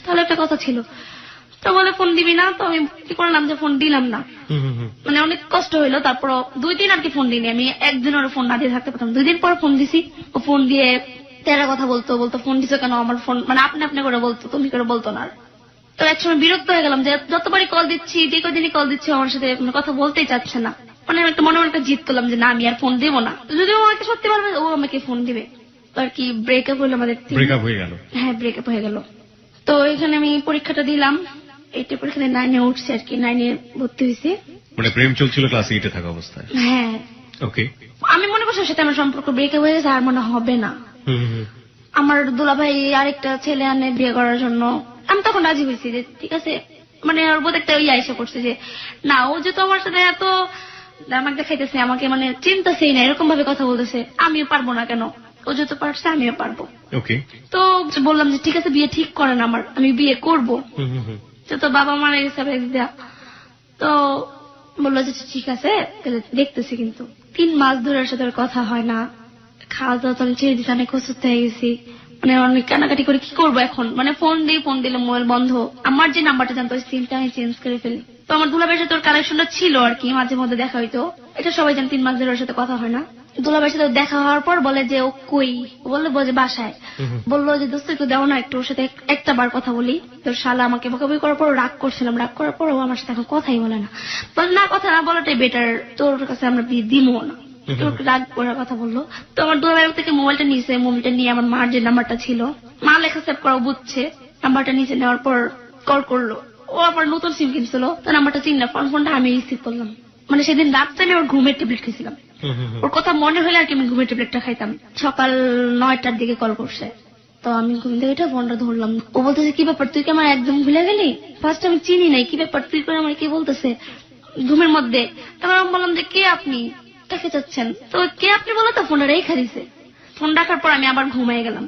তাহলে একটা কথা ছিল। তো বলে ফোন দিবি না, তো আমি কি করলাম যে ফোন দিলাম না, মানে অনেক কষ্ট হইলো। তারপর 2 দিন আর কি ফোন দিইনি, আমি একদিন ওর ফোন না দিয়ে থাকতে পারতাম। 2 দিন পর ফোন দিছি, ও ফোন দিয়ে তেরা কথা বলতো ফোন দিছো কেন, আমার ফোন মানে আপনি করে বলতো, তুমি করে বলতো না। তো একসময় বিরক্ত হয়ে গেলাম যে যতবারই কল দিচ্ছি, যে কদিনই কল দিচ্ছি আমার সাথে কথা বলতেই চাচ্ছে না। মানে আমি একটা মনে একটা জিদ করলাম যে না, আমি আর ফোন দেবো না, যদিও আমাকে সত্যি বলবে ও আমাকে ফোন দিবে। তো আর কি ব্রেকআপ হলো আমাদের। ব্রেকআপ হয়ে গেল? হ্যাঁ, ব্রেকআপ হয়ে গেল। তো এখানে আমি পরীক্ষাটা দিলাম, 8 পরীক্ষাতে 9-এ উঠছি আর কি, 9-এ ভর্তি হয়েছি। মানে প্রেম চলছিল ক্লাস 8-এ থাকা অবস্থায়? হ্যাঁ। ওকে। আমি মনে করছি সাথে আমার সম্পর্ক ব্রেকআপ হয়ে গেছে, আর মনে হবে না। আমার দুলাভাই আরেকটা ছেলে আনে বিয়ে করার জন্য, আমি তখন রাজি হয়েছি যে ঠিক আছে, মানে ওর বোধ একটা ওই আইসা করছে যে না, ও যেহেতু আমার সাথে এত আমাকে দেখাইতেছে, আমাকে মানে চিন্তাছেই না, এরকম ভাবে কথা বলতেছে, আমিও পারবো না কেন, ও যত পারছে আমিও পারবো। ওকে। তো বললাম যে ঠিক আছে, বিয়ে ঠিক করেন আমার, আমি বিয়ে করবো। তো বাবা মারা গেছে দেয়া। তো বললো যে ঠিক আছে তাহলে দেখতেছি, কিন্তু 3 মাস ধরে ওর সাথে কথা হয় না, খাওয়া দাওয়া তো আমি ছেড়ে দিতে অনেক অসুস্থ হয়ে গেছি, মানে অনেক কানাকাটি করে কি করবো এখন, মানে ফোন দিলে মোবাইল বন্ধ, আমার যে নাম্বারটা জানতো ওই সিমটা আমি চেঞ্জ করে ফেলি। তো আমার দুলাভাইয়ের সাথে ওর কানেকশনটা ছিল আর কি, মাঝে মধ্যে দেখা হইতো, এটা সবাই জানে 3 মাস ধরে ওর সাথে কথা হয় না। দুলাভাইয়ের সাথে দেখা হওয়ার পর বলে যে ও কই, বললো যে বাসায়। বললো যে দোস্ত একটু দাও না, একটু ওর সাথে একটা বার কথা বলি। তো শালা আমাকে বকাবকি করার পর রাগ করছিলাম, রাগ করার পর ও আমার সাথে এখন কথাই বলে না, বলে না কথা না বলাটাই বেটার, তোর কাছে আমরা বিয়ে দিবো না, রাগ করার কথা বললো। তো আমার দুলাভাই থেকে মোবাইলটা নিয়েছে, মোবাইলটা নিয়ে আমার মার যে নাম্বারটা ছিল, মা লেখা সেভ করা বুঝছে, নাম্বারটা নিচে নেওয়ার পর কল করলো। ও আবার নতুন সিম কিনছিল, তো নাম্বারটা চিনলাম, ফোনটা আমি রিসিভ করলাম। মানে সেদিন রাত্রে আমি ওর ঘুমের ট্যাবলেট খেয়েছিলাম, ওর কথা মনে হলে আর কি আমি ঘুমের ট্যাবলেটটা খাইতাম। সকাল 9টার দিকে কল করছে, তো আমি ঘুম থেকে উঠে ফোনটা ধরলাম। ও বলতেছে কি ব্যাপার, তুই কি আমার একদম ভুলে গেলি, ফার্স্ট আমি চিনি নাই, কি ব্যাপার তুই করে আমার কি বলতেছে ঘুমের মধ্যে। তারপর আমি বললাম যে কে আপনি, কাকে চাচ্ছেন, তো কে আপনি বলে তো ফোনটা রেখে দিছে। ফোন রাখার পর আমি আবার ঘুমাই গেলাম,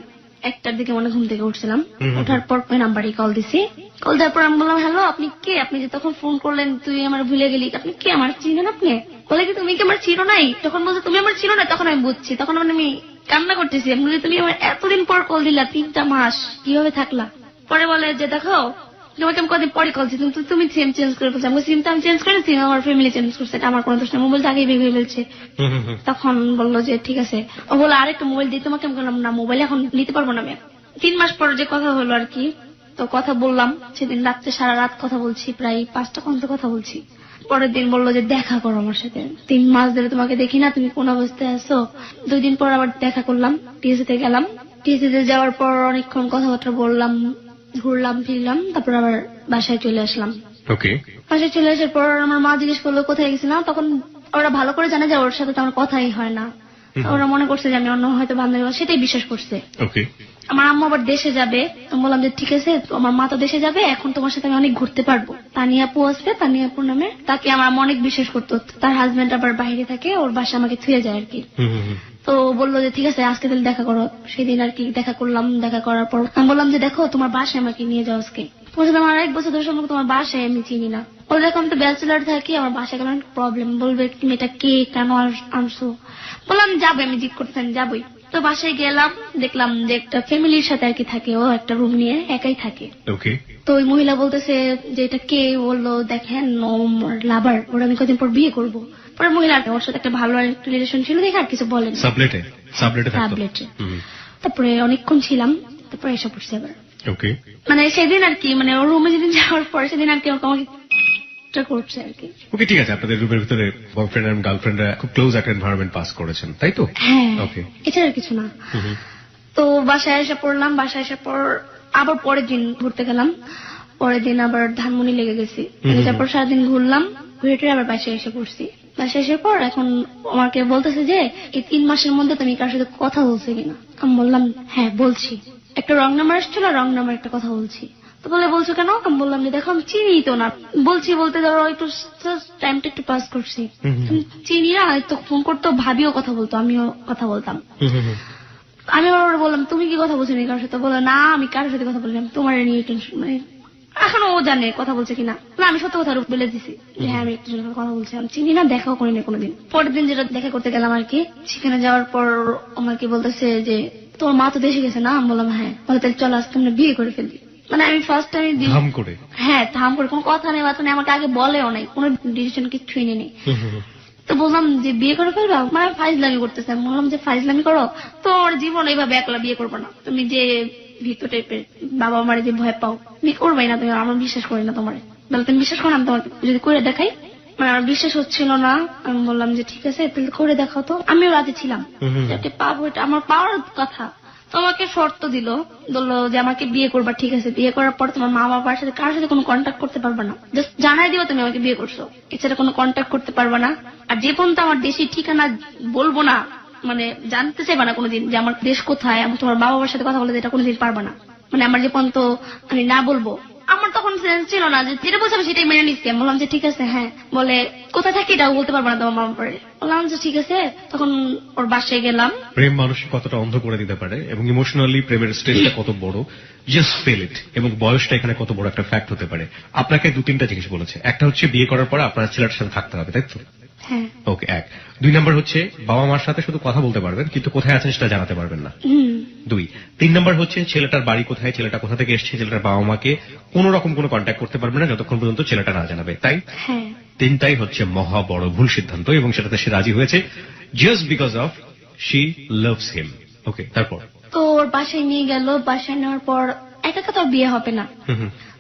1টার দিকে মনে ঘুম থেকে উঠছিলাম। ওঠার পর ওই নাম্বারে কল দিছি, কল দেওয়ার পর আমি বললাম হ্যালো আপনি কে, আপনি যে তখন ফোন করলেন তুই আমার ভুলে গেলি, আপনি কে, আমার চিনেন আপনি? বলে কি তুমি কি আমার চিনো নাই? তখন বলছে তুমি আমার চিনো না, তখন আমি বুঝছি, তখন মানে আমি কান্না করতেছি, আমি বলি তুমি আমার এতদিন পর কল দিলা, 3টা মাস কিভাবে থাকলা? পরে বলে যে দেখো তোমাকে আমি কদিন পরে কল দিচ্ছি, তুমি সিম চেঞ্জ করে ফেলছো। আমি সিমটা আমি চেঞ্জ করেছি, আমার ফ্যামিলি চেঞ্জ করছে, এটা আমার কোনো দোষ নেই, মোবাইলটা আগেই ভেঙে ফেলছে। তখন বললো যে ঠিক আছে, ও বলো আরেকটা মোবাইল দিই তোমাকে। আমি বললাম না, মোবাইল এখন নিতে পারবো না আমি। 3 মাস পর যে কথা হলো আর কি, তো কথা বললাম, সেদিন রাত্রে সারা রাত কথা বলছি, প্রায় 5টা পর্যন্ত কথা বলছি। পরের দিন বললো যে দেখা করো আমার সাথে, 3 মাস ধরে তোমাকে দেখি না, তুমি কোন অবস্থায় আছো। 2 দিন পর আবার দেখা করলাম, টিএসসিতে গেলাম। টিএসসিতে যাওয়ার পর অনেকক্ষণ কথাবার্তা বললাম, ঘুরলাম ফিরলাম, তারপর আবার বাসায় চলে আসলাম। ওকে। বাসায় চলে আসার পর আমার মা জিজ্ঞেস করলো কোথায় গেছিলাম, তখন ওরা ভালো করে জানে যে ওর সাথে তো আমার কথাই হয় না, ওরা মনে করছে যে আমি অন্য হয়তো বান্ধবী, সেটাই বিশ্বাস করছে। ওকে। আমার আম্মু আবার দেশে যাবে, তো বললাম যে ঠিক আছে, আমার মা তো দেশে যাবে, এখন তোমার সাথে আমি অনেক ঘুরতে পারবো। তানিয়া আপু আসবে, তানিয়া আপুর নামে, তাকে আমার অনেক বিশ্বাস করতো, তার হাজবেন্ড আবার বাইরে থাকে, ওর বাসা আমাকে ছুঁয়ে যায় আর কি। তো বললো যে ঠিক আছে আজকে তাহলে দেখা করো। সেদিন আর কি দেখা করলাম, দেখা করার পর আমি বললাম যে দেখো তোমার বাসায় আমাকে নিয়ে যাও আজকে। বলছে আমার 1 বছর ধরে সম্পর্ক, তোমার বাসায় আমি চিনি না। বলে দেখো আমি তো ব্যাচেলার থাকি, আমার বাসায় গেলে অনেক প্রবলেম, বলবে তুমি এটা কে, কেন আনছো। বললাম যাবে, আমি জিজ্ঞেস করতে যাবোই। তো বাসায় গেলাম, দেখলাম যে একটা ফ্যামিলির সাথে আর কি থাকে, ও একটা রুম নিয়ে একাই থাকে। ওকে। তো ওই মহিলা বলতেছে যে এটা কে, বললো দেখেন লাভার, ওরা আমি কদিন পর বিয়ে করবো। পরে মহিলা ওর সাথে একটা ভালো একটা রিলেশন ছিল দেখে আর কিছু বলেন। সাবলেটে তারপরে অনেকক্ষণ ছিলাম, তারপরে এসে পড়ছে আবার। ওকে। মানে সেদিন আর কি, মানে ওর রুমে যেদিন যাওয়ার পর সেদিন আর কি আমাকে করছে আর কি। ওকে, ঠিক আছে, আপনাদের রুমের ভিতরে বয়ফ্রেন্ড আর গার্লফ্রেন্ডরা খুব ক্লোজ একটা এনভায়রনমেন্ট পাস করেছেন, তাই তো? হ্যাঁ। ওকে। এছাড়া কিছু না। তো বাসায় এসে পড়লাম, বাসায় এসে পর আবার পরের দিন ঘুরতে গেলাম, পরের দিন আবার ধানমন্ডি লেগে গেছি, তারপর সারাদিন ঘুরলাম, ঘুরে আবার বাসায় এসে পড়ছি। বাসায় আসার পর এখন আমাকে বলতেছে যে এই 3 মাসের মধ্যে তুমি কার সাথে কথা বলছো কিনা। আমি বললাম হ্যাঁ বলছি, একটা রং নাম্বার আসছিল, রং নাম্বার একটা কথা বলছি। তো বলে বলছো কেন? আমি বললাম যে দেখো আমি চিনি তো না, বলছি বলতে ধরো একটু টাইমটা একটু পাস করছি, চিনি না, তো ফোন করতো, ভাবিও কথা বলতো, আমিও কথা বলতাম। আমি আবার বললাম তুমি কি কথা বলছো কারোর সাথে? বলে না আমি কারোর সাথে কথা বললাম, তোমার নিয়ে টেনশন, মানে এখনো ও জানে কথা বলছে কিনা। না আমি সত্য কথা বলে দিছি যে হ্যাঁ আমি একজনের সাথে কথা বলছি, আমি চিনি না, দেখাও করিনি কোনোদিন। পরের দিন যেটা দেখা করতে গেলাম আর কি, সেখানে যাওয়ার পর আমাকে বলতেছে যে তোমার মা তো দেশে গেছে না? আমি বললাম হ্যাঁ। বলে তাহলে চলো আজকে আমরা বিয়ে করে ফেলি। মানে আমি ফার্স্ট টাইম ধাম করে, হ্যাঁ ধাম করে, কোনো কথা নেই বার্তা নেই, আমাকে আগে বলেও নাই, কোনো ডিসিশন কিছুই নেই। তো বললাম যে বিয়ে করে ফেলবা, মানে ফাইজলামি করতেছে। আমি বললাম যে ফাইজলামি করো তো ওর জীবন এইভাবে একলা বিয়ে করবো না, তুমি যে ভীত টাইপের, বাবা মারে যে ভয় পাও, বিয়ে করবাই না তুমি, আমার বিশ্বাস করি না তোমার। বলে তুমি বিশ্বাস করো, আমি তোমার যদি করে দেখাই। মানে আমার বিশ্বাস হচ্ছিল না। আমি বললাম যে ঠিক আছে তাহলে করে দেখাও। তো আমিও রাজি ছিলাম, পাবো, এটা আমার পাওয়ার কথা। তোমাকে শর্ত দিল, বললো যে আমাকে বিয়ে করবা, ঠিক আছে বিয়ে করার পর তোমার মা বাবার সাথে কারোর সাথে কোনো কন্ট্যাক্ট করতে পারবে না, জাস্ট জানাই দিও তুমি আমাকে বিয়ে করছো, এছাড়া কোনো কন্ট্যাক্ট করতে পারবে না। আর যে পর্যন্ত আমার দেশি ঠিকানা বলবো না, মানে জানতে চাইবা না কোনোদিন যে আমার দেশ কোথায়, আমি তোমার বাবা মার সাথে কথা বলে এটা কোনোদিন পারবা না। মানে আমার যে পর্যন্ত আমি না বলবো, আমার তখন সেন্স ছিল না, যে যেটা বলছে আমি সেটাই মেনে নিচ্ছি। আমি বললাম যে ঠিক আছে হ্যাঁ। বলে কোথায় থাকি এটাও বলতে পারবো না তোমার মামা পরে। বললাম যে ঠিক আছে। তখন ওর বাসায় গেলাম। প্রেম মানুষ কতটা অন্ধ করে দিতে পারে এবং ইমোশনালি প্রেমের স্টেজটা কত বড়, জাস্ট ফিল ইট। এবং বয়সটা এখানে কত বড় একটা ফ্যাক্ট হতে পারে। আপনাকে 2-3টা জিনিস বলেছে, একটা হচ্ছে বিয়ে করার পর আপনার ছেলেটার সাথে থাকতে হবে, তাই তো? হ্যাঁ। ওকে, 1। 2 নাম্বার হচ্ছে বাবা মার সাথে শুধু কথা বলতে পারবেন কিন্তু কোথায় আছেন সেটা জানাতে পারবেন না। 2। 3 নাম্বার হচ্ছে ছেলেটার বাড়ি কোথায়, ছেলেটা কোথা থেকে এসেছে, ছেলেটার বাবা মাকে কোন রকম কোনো কন্ট্যাক্ট করতে পারবেন না যতক্ষণ পর্যন্ত ছেলেটা না জানাবে, তাই? হ্যাঁ। 3টাই হচ্ছে মহা বড় ভুল সিদ্ধান্ত এবং সেটাতে সে রাজি হয়েছে just because of she loves him. Okay, তারপর? তো ওর বাসায় নিয়ে গেল, বাসায় নেওয়ার পর একা একা তো বিয়ে হবে না,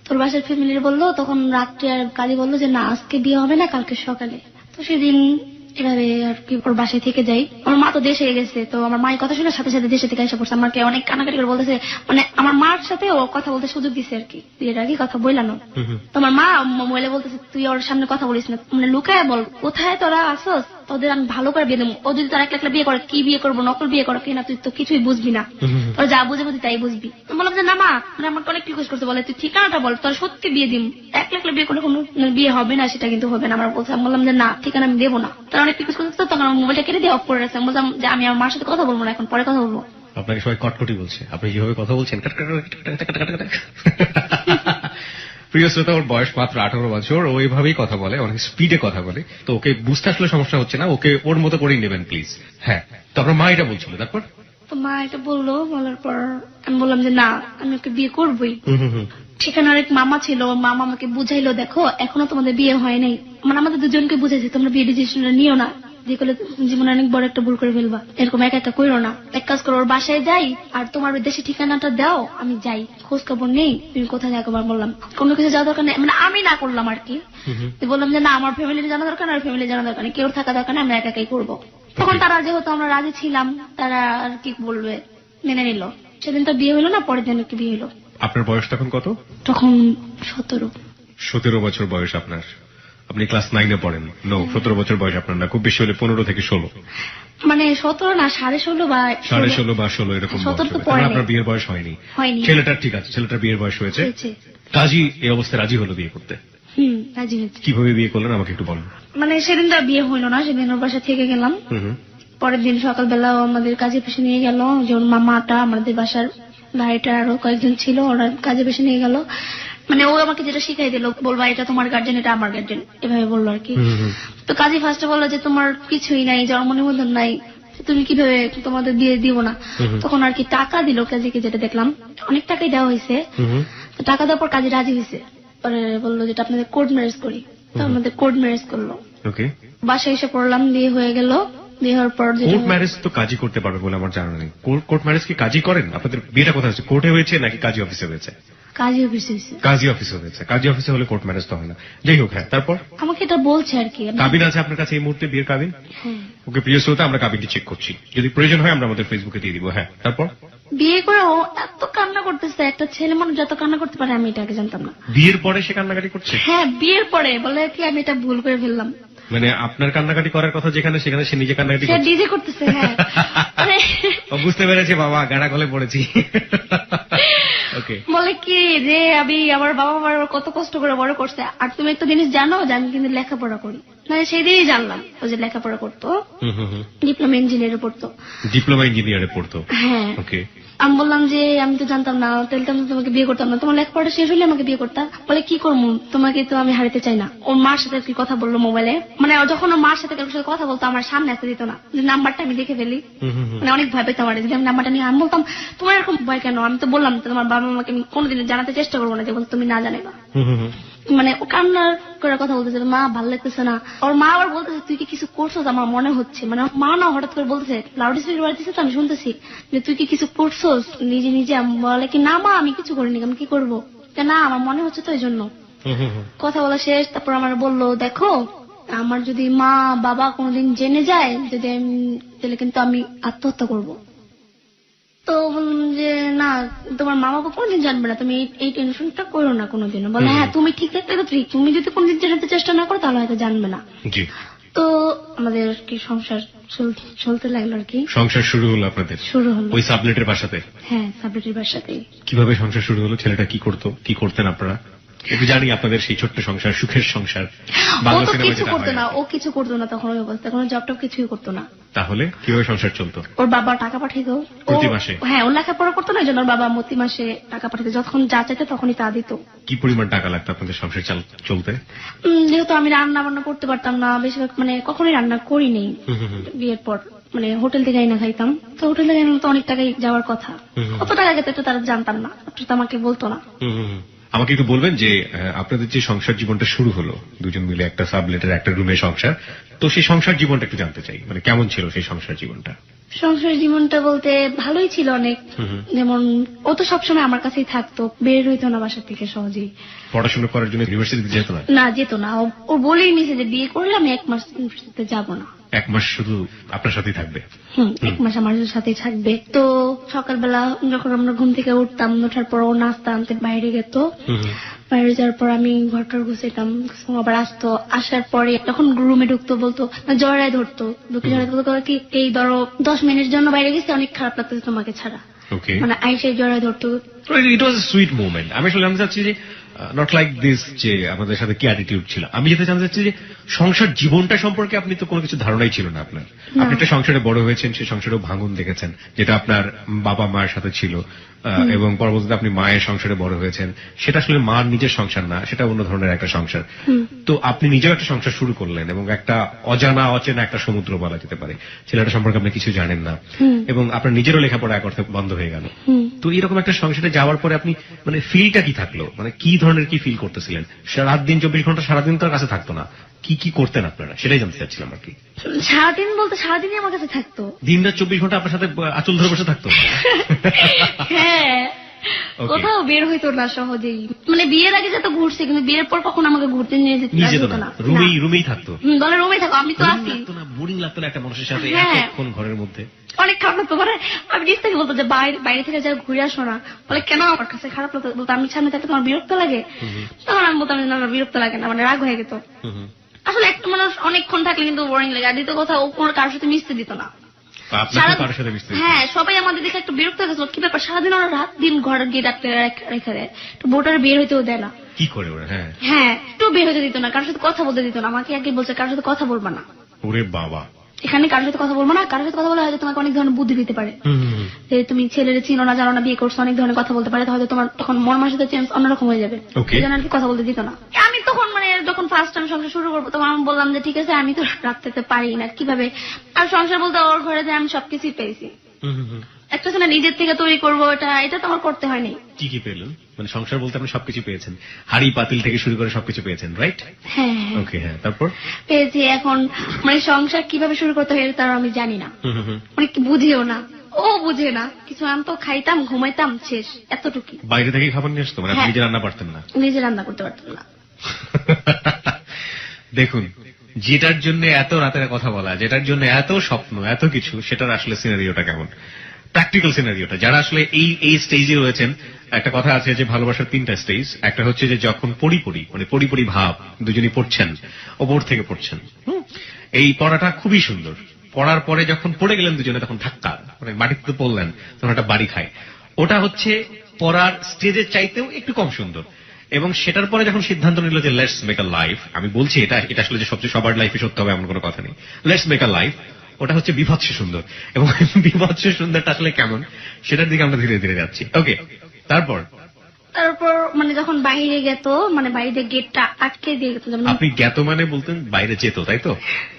তোর বাসার ফ্যামিলির বললো। তখন রাত্রে আর কালি বললো যে না আজকে বিয়ে হবে না, কালকে সকালে। তো সেদিন এভাবে আর কি ওর বাসায় থেকে যাই। আমার মা তো দেশে গেছে, তো আমার মায়ের কথা শুনে সাথে সাথে দেশে থেকে এসে পড়ছে। আমাকে অনেক কানাকাটি করে বলতেছে, মানে আমার মার সাথে ও কথা বলতে সুযোগ দিচ্ছে আর কি, বিয়ের আগে কথা বললানো। তোমার মা মোবাইলে বলতেছে তুই ওর সামনে কথা বলিস না, মানে লুকায় বল কোথায় তোরা আসস, তোদের আমি ভালো করে বিয়ে দেবো। ও যদি তোরা একলা বিয়ে করে, কি বিয়ে করবো, নকল বিয়ে করো কিনা, তুই তো কিছুই বুঝবি না, তোরা যা বুঝে বুঝি তাই বুঝবি। আমি বললাম যে না মা, মানে আমাকে অনেক রিকোয়েস্ট করতে, বলে তুই ঠিকানাটা বল, তোর সত্যি বিয়ে দিম, একলা বিয়ে করলে কোনো বিয়ে হবে না, সেটা কিন্তু হবে না আমার বলছে। আমি বললাম যে না ঠিকানা আমি দেবো না। তারা অনেক রিকোয়েস্ট করতে, তখন আমার মোবাইলটা কেটে দিয়ে অফ করে রাখছে। আমি বললাম যে আমি আমার মার সাথে কথা বলবো না, এখন পরে কথা বলবো। আপনাকে সবাই কটকটি বলছে, আপনি যেভাবে কথা বলছেন। প্রিয় শ্রোতা, ওর বয়স মাত্র 18 বছর, ও এইভাবেই কথা বলে, অনেক স্পিডে কথা বলে। তো ওকে বুঝতে আসলে সমস্যা হচ্ছে না, ওকে ওর মতো করেই নেবেন প্লিজ। হ্যাঁ, তো আপনার মা এটা বলছিল, তারপর? তো মা এটা বললো, বলার পর আমি বললাম যে না আমি ওকে বিয়ে করবোই। সেখানে অনেক মামা ছিল, মামা আমাকে বুঝাইলো দেখো এখনো তোমাদের বিয়ে হয় নাই, মানে আমাদের দুজনকে বুঝাইছে তোমরা বিয়ে ডিসিশনটা নিও না, যে করলে জীবনে অনেক বড় একটা ভুল করে ফেলবা, এরকম একা একা করো না। এক কাজ করো, ওর বাসায় যাই আর তোমার দেশে ঠিকানাটা দাও, আমি যাই, খোঁজ খবর নেই তুমি কোথায় যাও। বললাম কোনো কিছু যাওয়া দরকার নেই, মানে আমি না করলাম আর কি। বললাম যে না আমার ফ্যামিলি জানা দরকার, আর ফ্যামিলি জানা দরকার নেই, কেউ থাকা দরকার নেই, আমরা একা একাই করবো। তখন তারা যেহেতু আমরা রাজি ছিলাম, তারা আর কি বলবে মেনে নিল। সেদিন তো বিয়ে হলো না, পরের দিন কি বিয়ে হলো। আপনার বয়স তখন কত? তখন 17। 17 বছর বয়স আপনার। আপনি ক্লাস 9-এ পড়েন। নো, 17 বছর বয়স আপনার না, খুব বেশি হলে 15 থেকে 16। মানে 17 না, 16.5 বা 16 এরকম। 17 তো পড়ে আপনার বিয়ের বয়স হয়নি। ছেলেটার ঠিক আছে, ছেলেটার বিয়ের বয়স হয়েছে। কাজী এই অবস্থায় রাজি হলো বিয়ে করতে? রাজি হয়েছে। কিভাবে বিয়ে করলেন আমাকে একটু বলুন। মানে সেদিন তো বিয়ে হইলো না, সেদিন ওর বাসা থেকে গেলাম। পরের দিন সকালবেলা আমাদের কাজে পেশে নিয়ে গেল, যেমন মামাটা আমাদের বাসার ভাইটা আরো কয়েকজন ছিল, ওরা কাজে পেশে নিয়ে গেল। মানে ও আমাকে যেটা শিখাই দিল, বলবা এটা তোমার গার্জেন, এটা আমার গার্জেন, এভাবে বললো আর কি। তো কাজী ফার্স্টে বললো যে তোমার কিছুই নাই, জন্ম নিবন্ধন নাই, তুমি কিভাবে তোমাদের দিয়ে দিব না। তখন আর কি টাকা দিল কাজীকে, যেটা দেখলাম অনেক টাকাই দেওয়া হয়েছে। তো টাকা দেওয়ার পর কাজী রাজি হয়েছে, পরে বললো যেটা আপনাদের কোর্ট ম্যারেজ করি। তো আমাদের কোর্ট ম্যারেজ করলো। বাসায় এসে পড়লাম, বিয়ে হয়ে গেল। বিয়ে হওয়ার পর কোর্ট ম্যারেজ তো কাজী করতে পারবে বলে আমার জানা নেই। কোর্ট ম্যারেজ কি কাজী করেন? আপনাদের বিয়েটা কোথায় হয়েছে, কোর্টে হয়েছে নাকি কাজী অফিসে হয়েছে? কাজী অফিসে হয়েছে। কাজী অফিসে হয়েছে, কাজী অফিসে হলে কোর্ট ম্যারেজ তো হয় না। যাই হোক, হ্যাঁ তারপর? আমাকে এটা বলছে আর কি। কাবিন আছে আপনার কাছে এই মুহূর্তে, বিয়ের কাবিন? ওকে প্রিয় শ্রোতা, আমরা কাবিনটি চেক করছি, যদি প্রয়োজন হয় আমরা আমাদের ফেসবুকে দিয়ে দিব। হ্যাঁ তারপর? বিয়ে করে ও এত কান্না করতেছে, একটা ছেলে মানুষ যত কান্না করতে পারে আমি এটা আগে জানতাম না। বিয়ের পরে সে কান্নাকাটি করছে? হ্যাঁ বিয়ের পরে বলে কি আমি এটা ভুল করে ফেললাম। মানে আপনার কান্নাকাটি করার কথা যেখানে সেখানে সে নিজে কান্নাকাটি সে ডিজে করতেছে। হ্যাঁ ও বুঝতে পেরেছে বাবা গাড়া গলে পড়েছি। ওকে, বলে কি যে আমি আমার বাবা মার কত কষ্ট করে বড় করছে, আর তুমি একটা জিনিস জানো যে আমি কিন্তু লেখাপড়া করি। মানে সেই দিনই জানলাম ও যে লেখাপড়া করতো, ডিপ্লোমা ইঞ্জিনিয়ারে পড়তো। ডিপ্লোমা ইঞ্জিনিয়ারে পড়তো? হ্যাঁ। ওকে। আমি বললাম যে আমি তো জানতাম না, তাহলে তো আমি তোমাকে বিয়ে করতাম না, তোমার লেখাপড়া শেষ হলে আমাকে বিয়ে করতাম। বলে কি করবো, তোমাকে তো আমি হারাতে চাই না। ওর মার সাথে কি কথা বললো মোবাইলে, মানে যখন ওর মার সাথে কারোর সাথে কথা বলতো আমার সামনে আসতে দিত না, যে নাম্বারটা আমি দেখে ফেলি। মানে অনেক ভয় পেতাম আর যদি আমি নাম্বারটা নিয়ে, আমি বলতাম তোমার এরকম ভয় কেন, আমি তো বললাম তো তোমার বাবা মাকে আমি কোনোদিন জানাতে চেষ্টা করবো না যে তুমি না জানে না। মানে ও কান্নার করে কথা বলতেছে, মা ভালো লাগতেছে না। ওর মা আবার বলতেছে তুই কি কিছু করছো আমার মনে হচ্ছে, মানে মা না হঠাৎ করে বলতেছে, লাউড স্পিকার বাড়তেছে তো আমি শুনতেছি যে তুই কি কিছু করছো নিজে নিজে। আমি বলে কি না মা আমি কিছু করিনি, আমি কি করবো, না আমার মনে হচ্ছে তো এই জন্য। কথা বলা শেষ, তারপর আমার বললো দেখো আমার যদি মা বাবা কোনোদিন জেনে যায় যদি তাহলে কিন্তু আমি আত্মহত্যা করবো। তো বললাম যে না তোমার মা বাবা কোনোদিন জানবে না, তুমি এই টেনশনটা করো না কোনোদিনও। বলে হ্যাঁ তুমি ঠিক থাকলে তো ঠিক, তুমি যদি কোনোদিন জানাতে চেষ্টা না করো তাহলে হয়তো জানবে না। তো আমাদের কি সংসার চলতে লাগলো আর কি। সংসার শুরু হলো আপনাদের? শুরু হলো ওই সাবলেটের বাসাতে? হ্যাঁ সাবলেটের বাসাতে। কিভাবে সংসার শুরু হলো? ছেলেটা কি করতো, কি করতেন আপনারা? জানি আপনাদের সেই ছোট্ট সংসার, সুখের সংসার। ও তো কিছু করতো না, ও কিছু করতো না তখন ওই অবস্থা, কোনো জব টব কিছুই করতো না। তাহলে কিভাবে সংসার চলতো? ওর বাবা টাকা পাঠাইতো প্রতি মাসে? হ্যাঁ ও লেখাপড়া করতো না, এই জন্য ওর বাবা প্রতি মাসে টাকা পাঠাইতো, যখন যা চাইতো তখনই তা দিত। কি পরিমাণ টাকা লাগতো আপনাদের সংসার চলতে? যেহেতু আমি রান্না বান্না করতে পারতাম না, বেশিরভাগ মানে কখনোই রান্না করিনি বিয়ের পর, মানে হোটেল থেকে না খাইতাম, তো হোটেল থেকে তো অনেক টাকাই যাওয়ার কথা, কত টাকা গেছে তো তারা জানতাম না, তো আমাকে বলতো না। আমাকে একটু বলবেন যে আপনাদের যে সংসার জীবনটা শুরু হলো দুজন মিলে একটা সাবলেটের একটা রুমে সংসার, তো সেই সংসার জীবনটা একটু জানতে চাই, মানে কেমন ছিল সেই সংসার জীবনটা? সংসার জীবনটা বলতে ভালোই ছিল অনেক, যেমন ও তো সবসময় আমার কাছেই থাকতো, বের হইতো না বাসা থেকে সহজেই। পড়াশোনা করার জন্য ইউনিভার্সিটিতে যেত না? না যেত না, ও বলেই নিছে যে বিয়ে করলে আমি 1 মাস ইউনিভার্সিটিতে যাবো না, 1 মাস শুধু আপনার সাথেই থাকবে। 1 মাস আমার সাথেই থাকবে। তো সকালবেলা যখন আমরা ঘুম থেকে উঠতাম, ওঠার পর ও নাস্তা আনতে বাইরে যেত, বাইরে যাওয়ার পর আমি ঘরটার গুছাইতাম, আবার আসতো, আসার পরে যখন রুমে ঢুকতো বলতো জড়ায় ধরতো, জড়ায় ধরতো কি এই ধরো 10 মিনিটের জন্য বাইরে গেছে, অনেক খারাপ লাগতেছে তোমাকে ছাড়া, মানে আইসে জড়ায় ধরতো। ইট ওয়াজ এ সুইট মোমেন্ট। আমি আসলে জানতে চাচ্ছি যে নট লাইক দিস যে আমাদের সাথে কি অ্যাটিটিউড ছিল, আমি যেটা জানতে চাচ্ছি যে সংসার জীবনটা সম্পর্কে আপনি তো কোনো কিছু ধারণাই ছিল না আপনার। আপনি একটা সংসারে বড় হয়েছেন, সেই সংসারেও ভাঙন দেখেছেন যেটা আপনার বাবা মায়ের সাথে ছিল, এবং পরবর্তীতে আপনি মায়ের সংসারে বড় হয়েছেন, সেটা আসলে মার নিজের সংসার না, সেটা অন্য ধরনের একটা সংসার। তো আপনি নিজেও একটা সংসার শুরু করলেন এবং একটা অজানা অচেনা একটা সমুদ্র বলা যেতে পারে, ছেলেটা সম্পর্কে আপনি কিছু জানেন না, এবং আপনার নিজেরও লেখাপড়া এক অর্থে বন্ধ হয়ে গেল। তো এরকম একটা সংসারে যাওয়ার পরে আপনি মানে ফিলটা কি থাকলো, মানে কি ধরনের কি ফিল করতেছিলেন? রাত দিন 24 ঘন্টা সারাদিন তার কাছে থাকতো না, কি কি করতেন আপনারা সেটাই জানতে চাচ্ছিলাম আর কি। সারাদিন বলতে সারাদিনই আমার কাছে থাকতো, দিন রাত 24 ঘন্টা আপনার সাথে আঁচল ধরে বসে থাকতো? হ্যাঁ, কোথাও বের হইতো না সহজেই, মানে বিয়ের আগে যত ঘুরছে কিন্তু বিয়ের পর কখন আমাকে ঘুরতে নিয়ে যেত না, রুমেই থাকতো। বলে রুমেই থাকো, আমি তো আসি না, বোরিং লাগতো না একটা মানুষের সাথে এতক্ষণ ঘরের মধ্যে? অনেক খারাপ লাগতো, মানে আমি নিজ থেকে বলতো যে বাইরে থেকে যা ঘুরে আসো না, বলে কেন আমার কাছে খারাপ লাগতো, বলতো আমি সামনে থাকতে তোমার বিরক্ত লাগে, তখন আমি বলতাম না বিরক্ত লাগে না, মানে রাগ হয়ে যেত। আসলে একটা মানুষ অনেকক্ষণ থাকলে কিন্তু বোরিং লাগে, আর দ্বিতীয় কথা ও কোনো কারোর সাথে মিশতে দিত না। হ্যাঁ, সবাই আমাদের দেখে একটু বিরক্ত হয়ে গেছিল, কি ব্যাপার সারাদিন ওরা রাত দিন ঘরের গিয়ে ডাক্তার রেখে দেয়, বোটার বের হইতেও দেয় না, কি করে ওরা? হ্যাঁ একটু বের হইতে দিত না, কারোর সাথে কথা বলতে দিত না, আমাকে আগে বলছে কারোর সাথে কথা বলবা না। ওরে বাবা, এখানে কারোর সাথে কথা বলবো না, কারোর সাথে কথা বলে হয়তো তোমাকে অনেক ধরনের বুদ্ধি দিতে পারে, যে তুমি ছেলের চিনো না জানো না বিয়ে করছো, অনেক ধরনের কথা বলতে পারে, হয়তো তোমার তখন মন মানসিকতা চেঞ্জ অন্যরকম হয়ে যাবে, এই জন্য আর কি কথা বলতে দিত না। আমি তখন মানে যখন ফার্স্ট টাইম সংসার শুরু করবো তখন আমি বললাম যে ঠিক আছে আমি তো রাখতে পারি না, কিভাবে আর সংসার বলতে ওর ঘরে যে আমি সবকিছুই পেয়েছি, একটা ছেলে নিজের থেকে তৈরি করবো, এটা তো আমার করতে হয়নি। কি কি পেলেন? মানে সংসার বলতে আপনি সবকিছু পেয়েছেন, হাড়ি পাতিল থেকে শুরু করে সবকিছু পেয়েছেন, রাইট? হ্যাঁ ওকে, হ্যাঁ তারপর পেয়েছি। এখন মানে সংসার কিভাবে শুরু করতে হয় তার আমি জানি না, মানে বুঝিও না, ও বুঝে না কিছু, আনতো খাইতাম ঘুমাইতাম শেষ, এতটুকু। বাইরে থেকে খাবার নিয়ে আসতো? মানে আপনি নিজে রান্না পারতেন না? নিজে রান্না করতে পারতাম না। দেখুন, যেটার জন্য এত রাতের কথা বলা, যেটার জন্য এত স্বপ্ন এত কিছু, সেটার আসলে সিনারিওটা কেমন, প্র্যাকটিক্যাল সিনারিওটা, যারা আসলে এই স্টেজে রয়েছেন। একটা কথা আছে যে ভালোবাসার 3টা স্টেজ, একটা হচ্ছে যে যখন পড়ি মানে পড়ি ভাব দুজনই পড়ছেন, ওপর থেকে পড়ছেন, এই পড়াটা খুবই সুন্দর। পড়ার পরে যখন পড়ে গেলেন দুজনে তখন ধাক্কা, মানে মাটিতে পড়লেন, তখন একটা বাড়ি খায়। ওটা হচ্ছে পড়ার স্টেজের চাইতেও একটু কম সুন্দর। এবং সেটার পরে যখন সিদ্ধান্ত নিল যে লেটস মেক আ লাইফ, আমি বলছি এটা আসলে যে সবচেয়ে সবার লাইফে সত্য হবে এমন কোনো কথা নেই, লেটস মেক আ লাইফ, ওটা হচ্ছে বিভৎস সুন্দর। এবং বিভৎস সুন্দরটা আসলে কেমন সেটার দিকে আমরা ধীরে ধীরে যাচ্ছি। ওকে, তারপর মানে যখন বাইরে গেত, মানে বাইরে গেটটা আটকে দিয়ে গেত। আপনি গেত মানে বলতেন বাইরে যেত, তাই তো?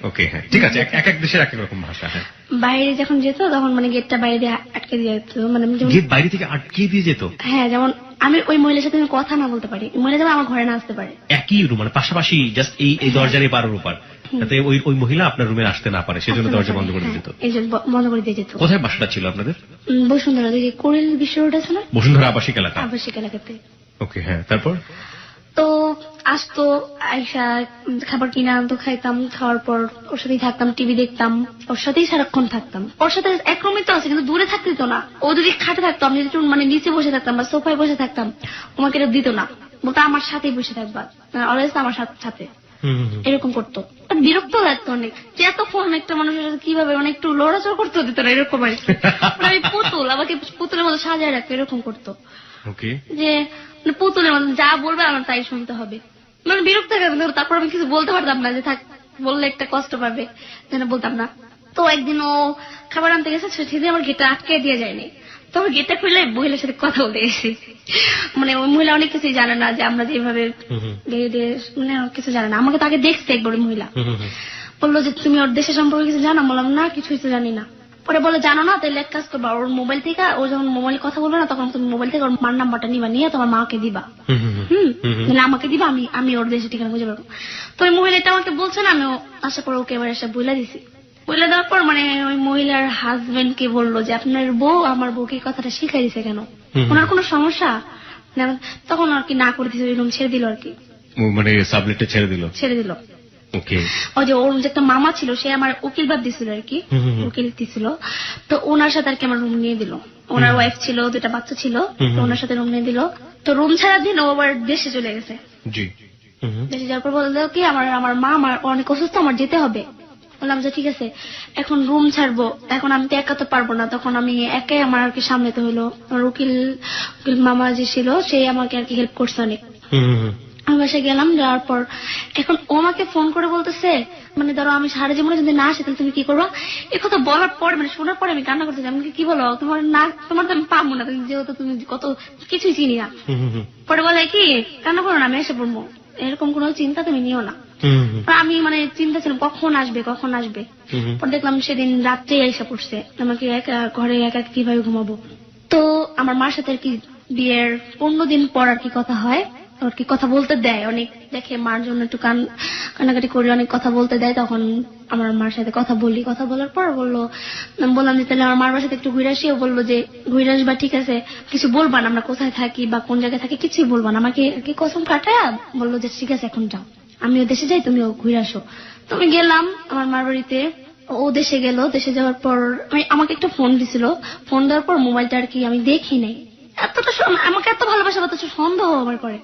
ওকে, হ্যাঁ, ঠিক আছে, এক এক দেশের এক এক রকম ভাষা। হ্যাঁ, বাইরে যখন যেত তখন মানে গেটটা বাইরে দিয়ে আটকে দিয়ে যেত, মানে গেট বাইরে থেকে আটকে দিয়ে যেত। হ্যাঁ, যেমন আমি ওই মহিলার সাথে কথা না বলতে পারি, মহিলা যেমন আমার ঘরে না আসতে পারে। একই রুম, মানে পাশাপাশি, জাস্ট এই দরজার এই পাড়ার উপর, যাতে ওই মহিলা আপনার রুমে আসতে না পারে, সেজন্য দরজা বন্ধ করে দিত। এই জন্য বন্ধ করে দিয়ে যেত। কোথায় বাসাটা ছিল আপনাদের? বসুন্ধরা, যে কোরেল বিশ্ব রোড আছে না, বসুন্ধরা আবাসিক এলাকা। আবাসিক এলাকাতে। ওকে, হ্যাঁ, তারপর তো আসতো, আয়সা খাবার কিনে আনতো, খাইতাম, খাওয়ার পর ওর সাথেই থাকতাম, টিভি দেখতাম, ওর সাথেই সারাক্ষণ থাকতাম। ওর সাথে এক রুমে তো আছে কিন্তু দূরে থাকতে দিত না। ও যদি খাটে থাকতো, আমি যদি মানে নিচে বসে থাকতাম বা সোফায় বসে থাকতাম, আমাকে এটা দিত না, বলতো আমার সাথেই বসে থাকবা, অলওয়েজ আমার সাথে, এরকম করতো। বিরক্ত লাগতো অনেক, যে এত ফোন একটা মানুষের সাথে কিভাবে মানে একটু লড়াচড়া করতে দিত না, এরকম আর কি। আমি পুতুল, আমাকে পুতুলের মতো সাজায় রাখতো, এরকম করতো। যে পুতুলের মতো যা বলবে আমার তাই শুনতে হবে, মানে বিরক্ত হয়ে গেছে। তারপর আমি কিছু বলতে পারতাম না, যে থাক, বললে একটা কষ্ট পাবে, যেন বলতাম না। তো একদিন ও খাবার আনতে গেছে, সেদিন আমার গেটটা আটকে দিয়ে যায়নি। তো আমার গেটটা খুলে মহিলার সাথে কথা বলতে গেছি। মানে ওই মহিলা অনেক কিছুই জানে না, যে আমরা যেভাবে মানে কিছু জানে না। আমাকে তাকে দেখছে একবার মহিলা, বললো যে তুমি ওর দেশের সম্পর্কে কিছু জানো? বললাম না, কিছুই তো জানি না। পরে বলে জানো না, তাহলে এক কাজ করবা, ওর মোবাইল থেকে, ও যখন মোবাইলে কথা বলবে না, তখন তুমি মোবাইল থেকে ওর মার নাম্বারটা নিবা, নিয়ে তোমার মাকে দিবা, আমাকে দিবা, আমি ওর দেশের ঠিকানা বুঝে পারবো। তো ওই মহিলা এটা আমাকে বলছে না, আমি আসার পর ওকে এবার এসে বইলা দিছি। বইলা দেওয়ার পর মানে ওই মহিলার হাজবেন্ড কে বললো যে আপনার বউ আমার বউকে কথাটা শিখাই দিছে কেন, ওনার কোনো সমস্যা? তখন আর কি না করে দিছে, ওই রুম ছেড়ে দিল আর কি, মানে সাবলেটে ছেড়ে দিল। ওই যে ওর যে একটা মামা ছিল, সে আমার উকিল বাদ দিছিল আর কি, উকিল দিছিল। তো ওনার সাথে আর কি আমার রুম নিয়ে দিল। ওনার ওয়াইফ ছিল, দুটা বাচ্চা ছিল, তো ওনার সাথে রুম নিয়ে দিল। তো রুম ছাড়া দিন ও আবার দেশে চলে গেছে। দেশে যাওয়ার পর বললো কি আমার মা আমার অনেক অসুস্থ, আমার যেতে হবে। বললাম যে ঠিক আছে, এখন রুম ছাড়বো, এখন আমি তো একা তো পারবো না, তখন আমি একাই আমার আর কি সামলাতে হলো। উকিল মামা যে ছিল, সে আমাকে আর কি হেল্প করছে অনেক। আমি বাসায় গেলাম, যাওয়ার পর এখন ও আমাকে ফোন করে বলতেছে, মানে ধরো আমি সারা জীবনে যদি না আসি তাহলে তুমি কি করবা? এই কথা বলার পরে, মানে শোনার পরে আমি কান্না করতেছি। আমি কি বলো, তোমার তো আমি পাবো না, যেহেতু তুমি কত কিছুই চিনি না। পরে বলে কি, কান্না করো না, আমি এসে পড়বো, এরকম কোনো চিন্তা তুমি নিও না। আমি মানে চিন্তা ছিলাম কখন আসবে। পরে দেখলাম সেদিন রাত্রে এসে পড়ছে, আমাকে ঘরে একা কিভাবে ঘুমাবো। তো আমার মার সাথে আর কি বিয়ের 15 দিন পর আর কি কথা হয়, আর কি কথা বলতে দেয় অনেক, দেখে মার জন্য একটু কান্নাকাটি করে অনেক কথা বলতে দেয়। তখন আমার মার সাথে কথা বলার পর বললাম যে তাহলে আমার মার বাসাতে একটু ঘুরে আসি। ও বললো যে ঘুরে আসবা, ঠিক আছে, কিছু বলবা না, আমরা কোথায় থাকি বা কোন জায়গায় থাকি কিছুই বলবা না, আমাকে কি কসম কাটায় বললো যে ঠিক আছে এখন যাও, আমিও দেশে যাই, তুমিও ঘুরে আসো। তুমি গেলাম আমার মার বাড়িতে, ও দেশে গেল। দেশে যাওয়ার পর আমাকে একটা ফোন দিছিল, ফোন দেওয়ার পর মোবাইলটা আর কি আমি দেখি নাই। আমাকে এত ভালোবাসা অথচ সন্দেহ আমার করে।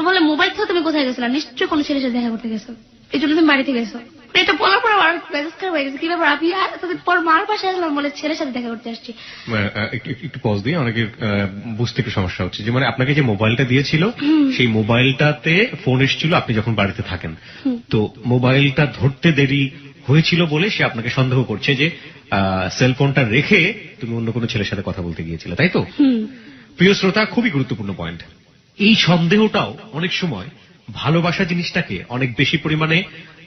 বলে মোবাইল থেকে তুমি কোথায় গেছিলা? নিশ্চয়ই কোনো ছেলের সাথে দেখা করতে গেছো, এই জন্য তুমি বাড়িতে গেছো। এটা বলার পর আমার মেজাজ খারাপ হয়ে গেছে, কি ব্যাপার আমি এতদিন পর মার পাশে আসলাম বলে ছেলের সাথে দেখা করতে আসছি। একটু পজ দিয়ে, অনেকের বুঝতে একটু সমস্যা হচ্ছে, যে মানে আপনাকে যে মোবাইলটা দিয়েছিল, সেই মোবাইলটাতে ফোন এসেছিল আপনি যখন বাড়িতে থাকেন, তো মোবাইলটা ধরতে দেরি হয়েছিল বলে সে আপনাকে সন্দেহ করছে যে সেলফোনটা রেখে তুমি অন্য কোনো ছেলের সাথে কথা বলতে গিয়েছিলে, তাই তো? প্রিয় শ্রোতা, খুবই গুরুত্বপূর্ণ পয়েন্ট। এই সন্দেহটাও অনেক সময় ভালোবাসা জিনিসটাকে অনেক বেশি পরিমাণে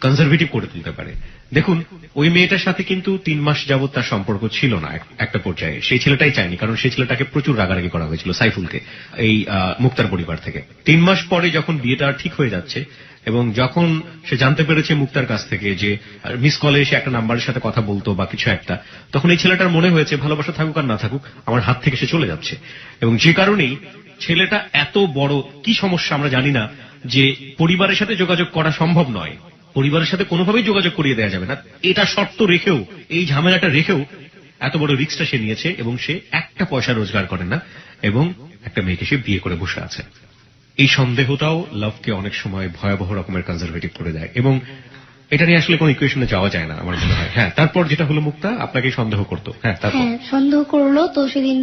কনজারভেটিভ করে তুলতে পারে। দেখুন, ওই মেয়েটার সাথে কিন্তু 3 মাস যাবত তার সম্পর্ক ছিল না। একটা পর্যায়ে সেই ছেলেটাই চায়নি, কারণ সেই ছেলেটাকে প্রচুর রাগারাগি করা হয়েছিল সাইফুলকে, এই মুক্তার পরিবার থেকে। 3 মাস পরে যখন বিয়েটা ঠিক হয়ে যাচ্ছে এবং যখন সে জানতে পেরেছে মুক্তার কাছ থেকে যে মিস কলে এসে একটা নাম্বারের সাথে কথা বলতো বা কিছু একটা, তখন এই ছেলেটার মনে হয়েছে ভালোবাসা থাকুক আর না থাকুক আমার হাত থেকে সে চলে যাচ্ছে। এবং যে কারণেই ছেলেটা এত বড় কি সমস্যা আমরা জানি না, যে পরিবারের সাথে যোগাযোগ করা সম্ভব নয়, পরিবারের সাথে কোনোভাবেই যোগাযোগ করিয়ে দেওয়া যাবে না, এটা শর্ত রেখেও, এই ঝামেলাটা রেখেও এত বড় রিস্কটা সে নিয়েছে এবং সে একটা পয়সা রোজগার করে না এবং একটা মেয়েকে সে বিয়ে করে বসে আছে। এই সন্দেহটাও লাভকে অনেক সময় ভয়াবহ রকমের কনজারভেটিভ করে দেয়। এবং এটা নিয়ে আসলে কোনো ইকুয়েশনে যাওয়া যায় না আমার মনে হয়। হ্যাঁ, তারপর যেটা হলো মুক্তা আপনাকে সন্দেহ করতো। হ্যাঁ, তারপর সন্দেহ করলো। তো সেদিন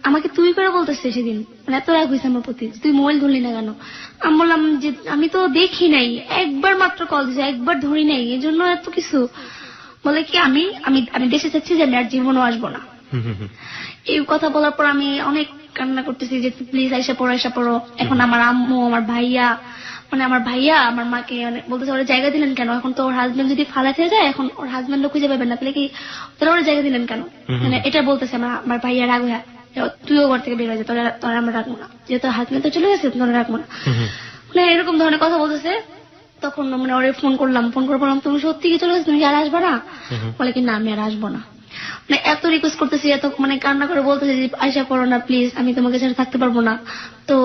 আমাকে তুই করে বলতেছে, সেদিন মানে এত রাগ হয়েছে আমার প্রতি, তুই মোবাইল ধরলি না কেন? আমি বললাম যে আমি তো দেখি নাই, একবার মাত্র কল দিয়েছি, একবার ধরি নাই, এই জন্য এত কিছু। বলে কি আমি আমি আমি দেশে যাচ্ছি, যে আমি আর জীবনও আসবো না। এই কথা বলার পর আমি অনেক কান্না করতেছি যে প্লিজ আইসা পড়ো। এখন আমার আম্মু, আমার ভাইয়া, মানে আমার ভাইয়া আমার মাকে বলতেছে ওরা জায়গা দিলেন কেন? এখন তো ওর হাজবেন্ড যদি ফালাতে যায়, এখন ওর হাজবেন্ড খুঁজে পাবেন না, তাহলে কি তোরা ওরা জায়গা দিলেন কেন? মানে এটা বলতেছে আমার ভাইয়া রাগ হয়ে, তুইও ঘর থেকে বের হয়ে যা, তোরা আমরা রাখবো না, যেহেতু হাজবেন্ড তো চলে গেছে, তোরা রাখবো না। মানে এরকম ধরনের কথা বলতেছে। তখন মানে ওরে ফোন করে বললাম তুমি সত্যি কি চলে গেছো, তুমি কি আর আসবে না? বলে কি না আমি আর আসবো না। মানে এত রিকোয়েস্ট করতেছি, এত মানে কান্না করে বলতেছে যে আইসা পড়ো না প্লিজ, আমি তোমাকে ছাড়া থাকতে পারবো না। তো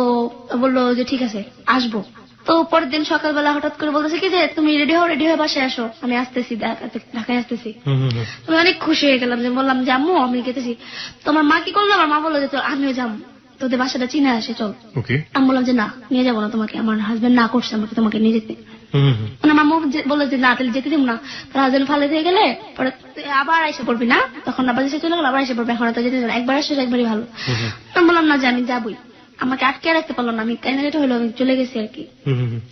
বললো যে ঠিক আছে আসবো। তো পরের দিন সকালবেলা হঠাৎ করে বলতেছে কি যে তুমি রেডি হয়ে বাসায় আসো, আমি আসতেছি, ঢাকায় আসতেছি। আমি অনেক খুশি হয়ে গেলাম, যে বললাম যে আম্মু আমি গেতেছি। তো আমার মা কি করলো, আমার মা বললো যে চল আমিও যাবো, তোদের বাসাটা চিনে আসে চল। আমি বললাম যে না নিয়ে যাবো না তোমাকে, আমার হাজবেন্ড না করছে আমাকে তোমাকে নিয়ে যেতে। মানে আমার মা বললো যে না তাহলে যেতে দিব না, তোর হাজবেন্ড ফালে দিয়ে গেলে পরে আবার এসে পড়বি না, তখন আবার এসে চলে গেল, আবার এসে পড়বে, এখন তো যেতে না, একবার আসলে একবারই ভালো। আমি বললাম না যে আমি যাবই, আমাকে আটকে রাখতে পারলো না, আমি কাইনাটা হলো আমি চলে গেছি আর কি।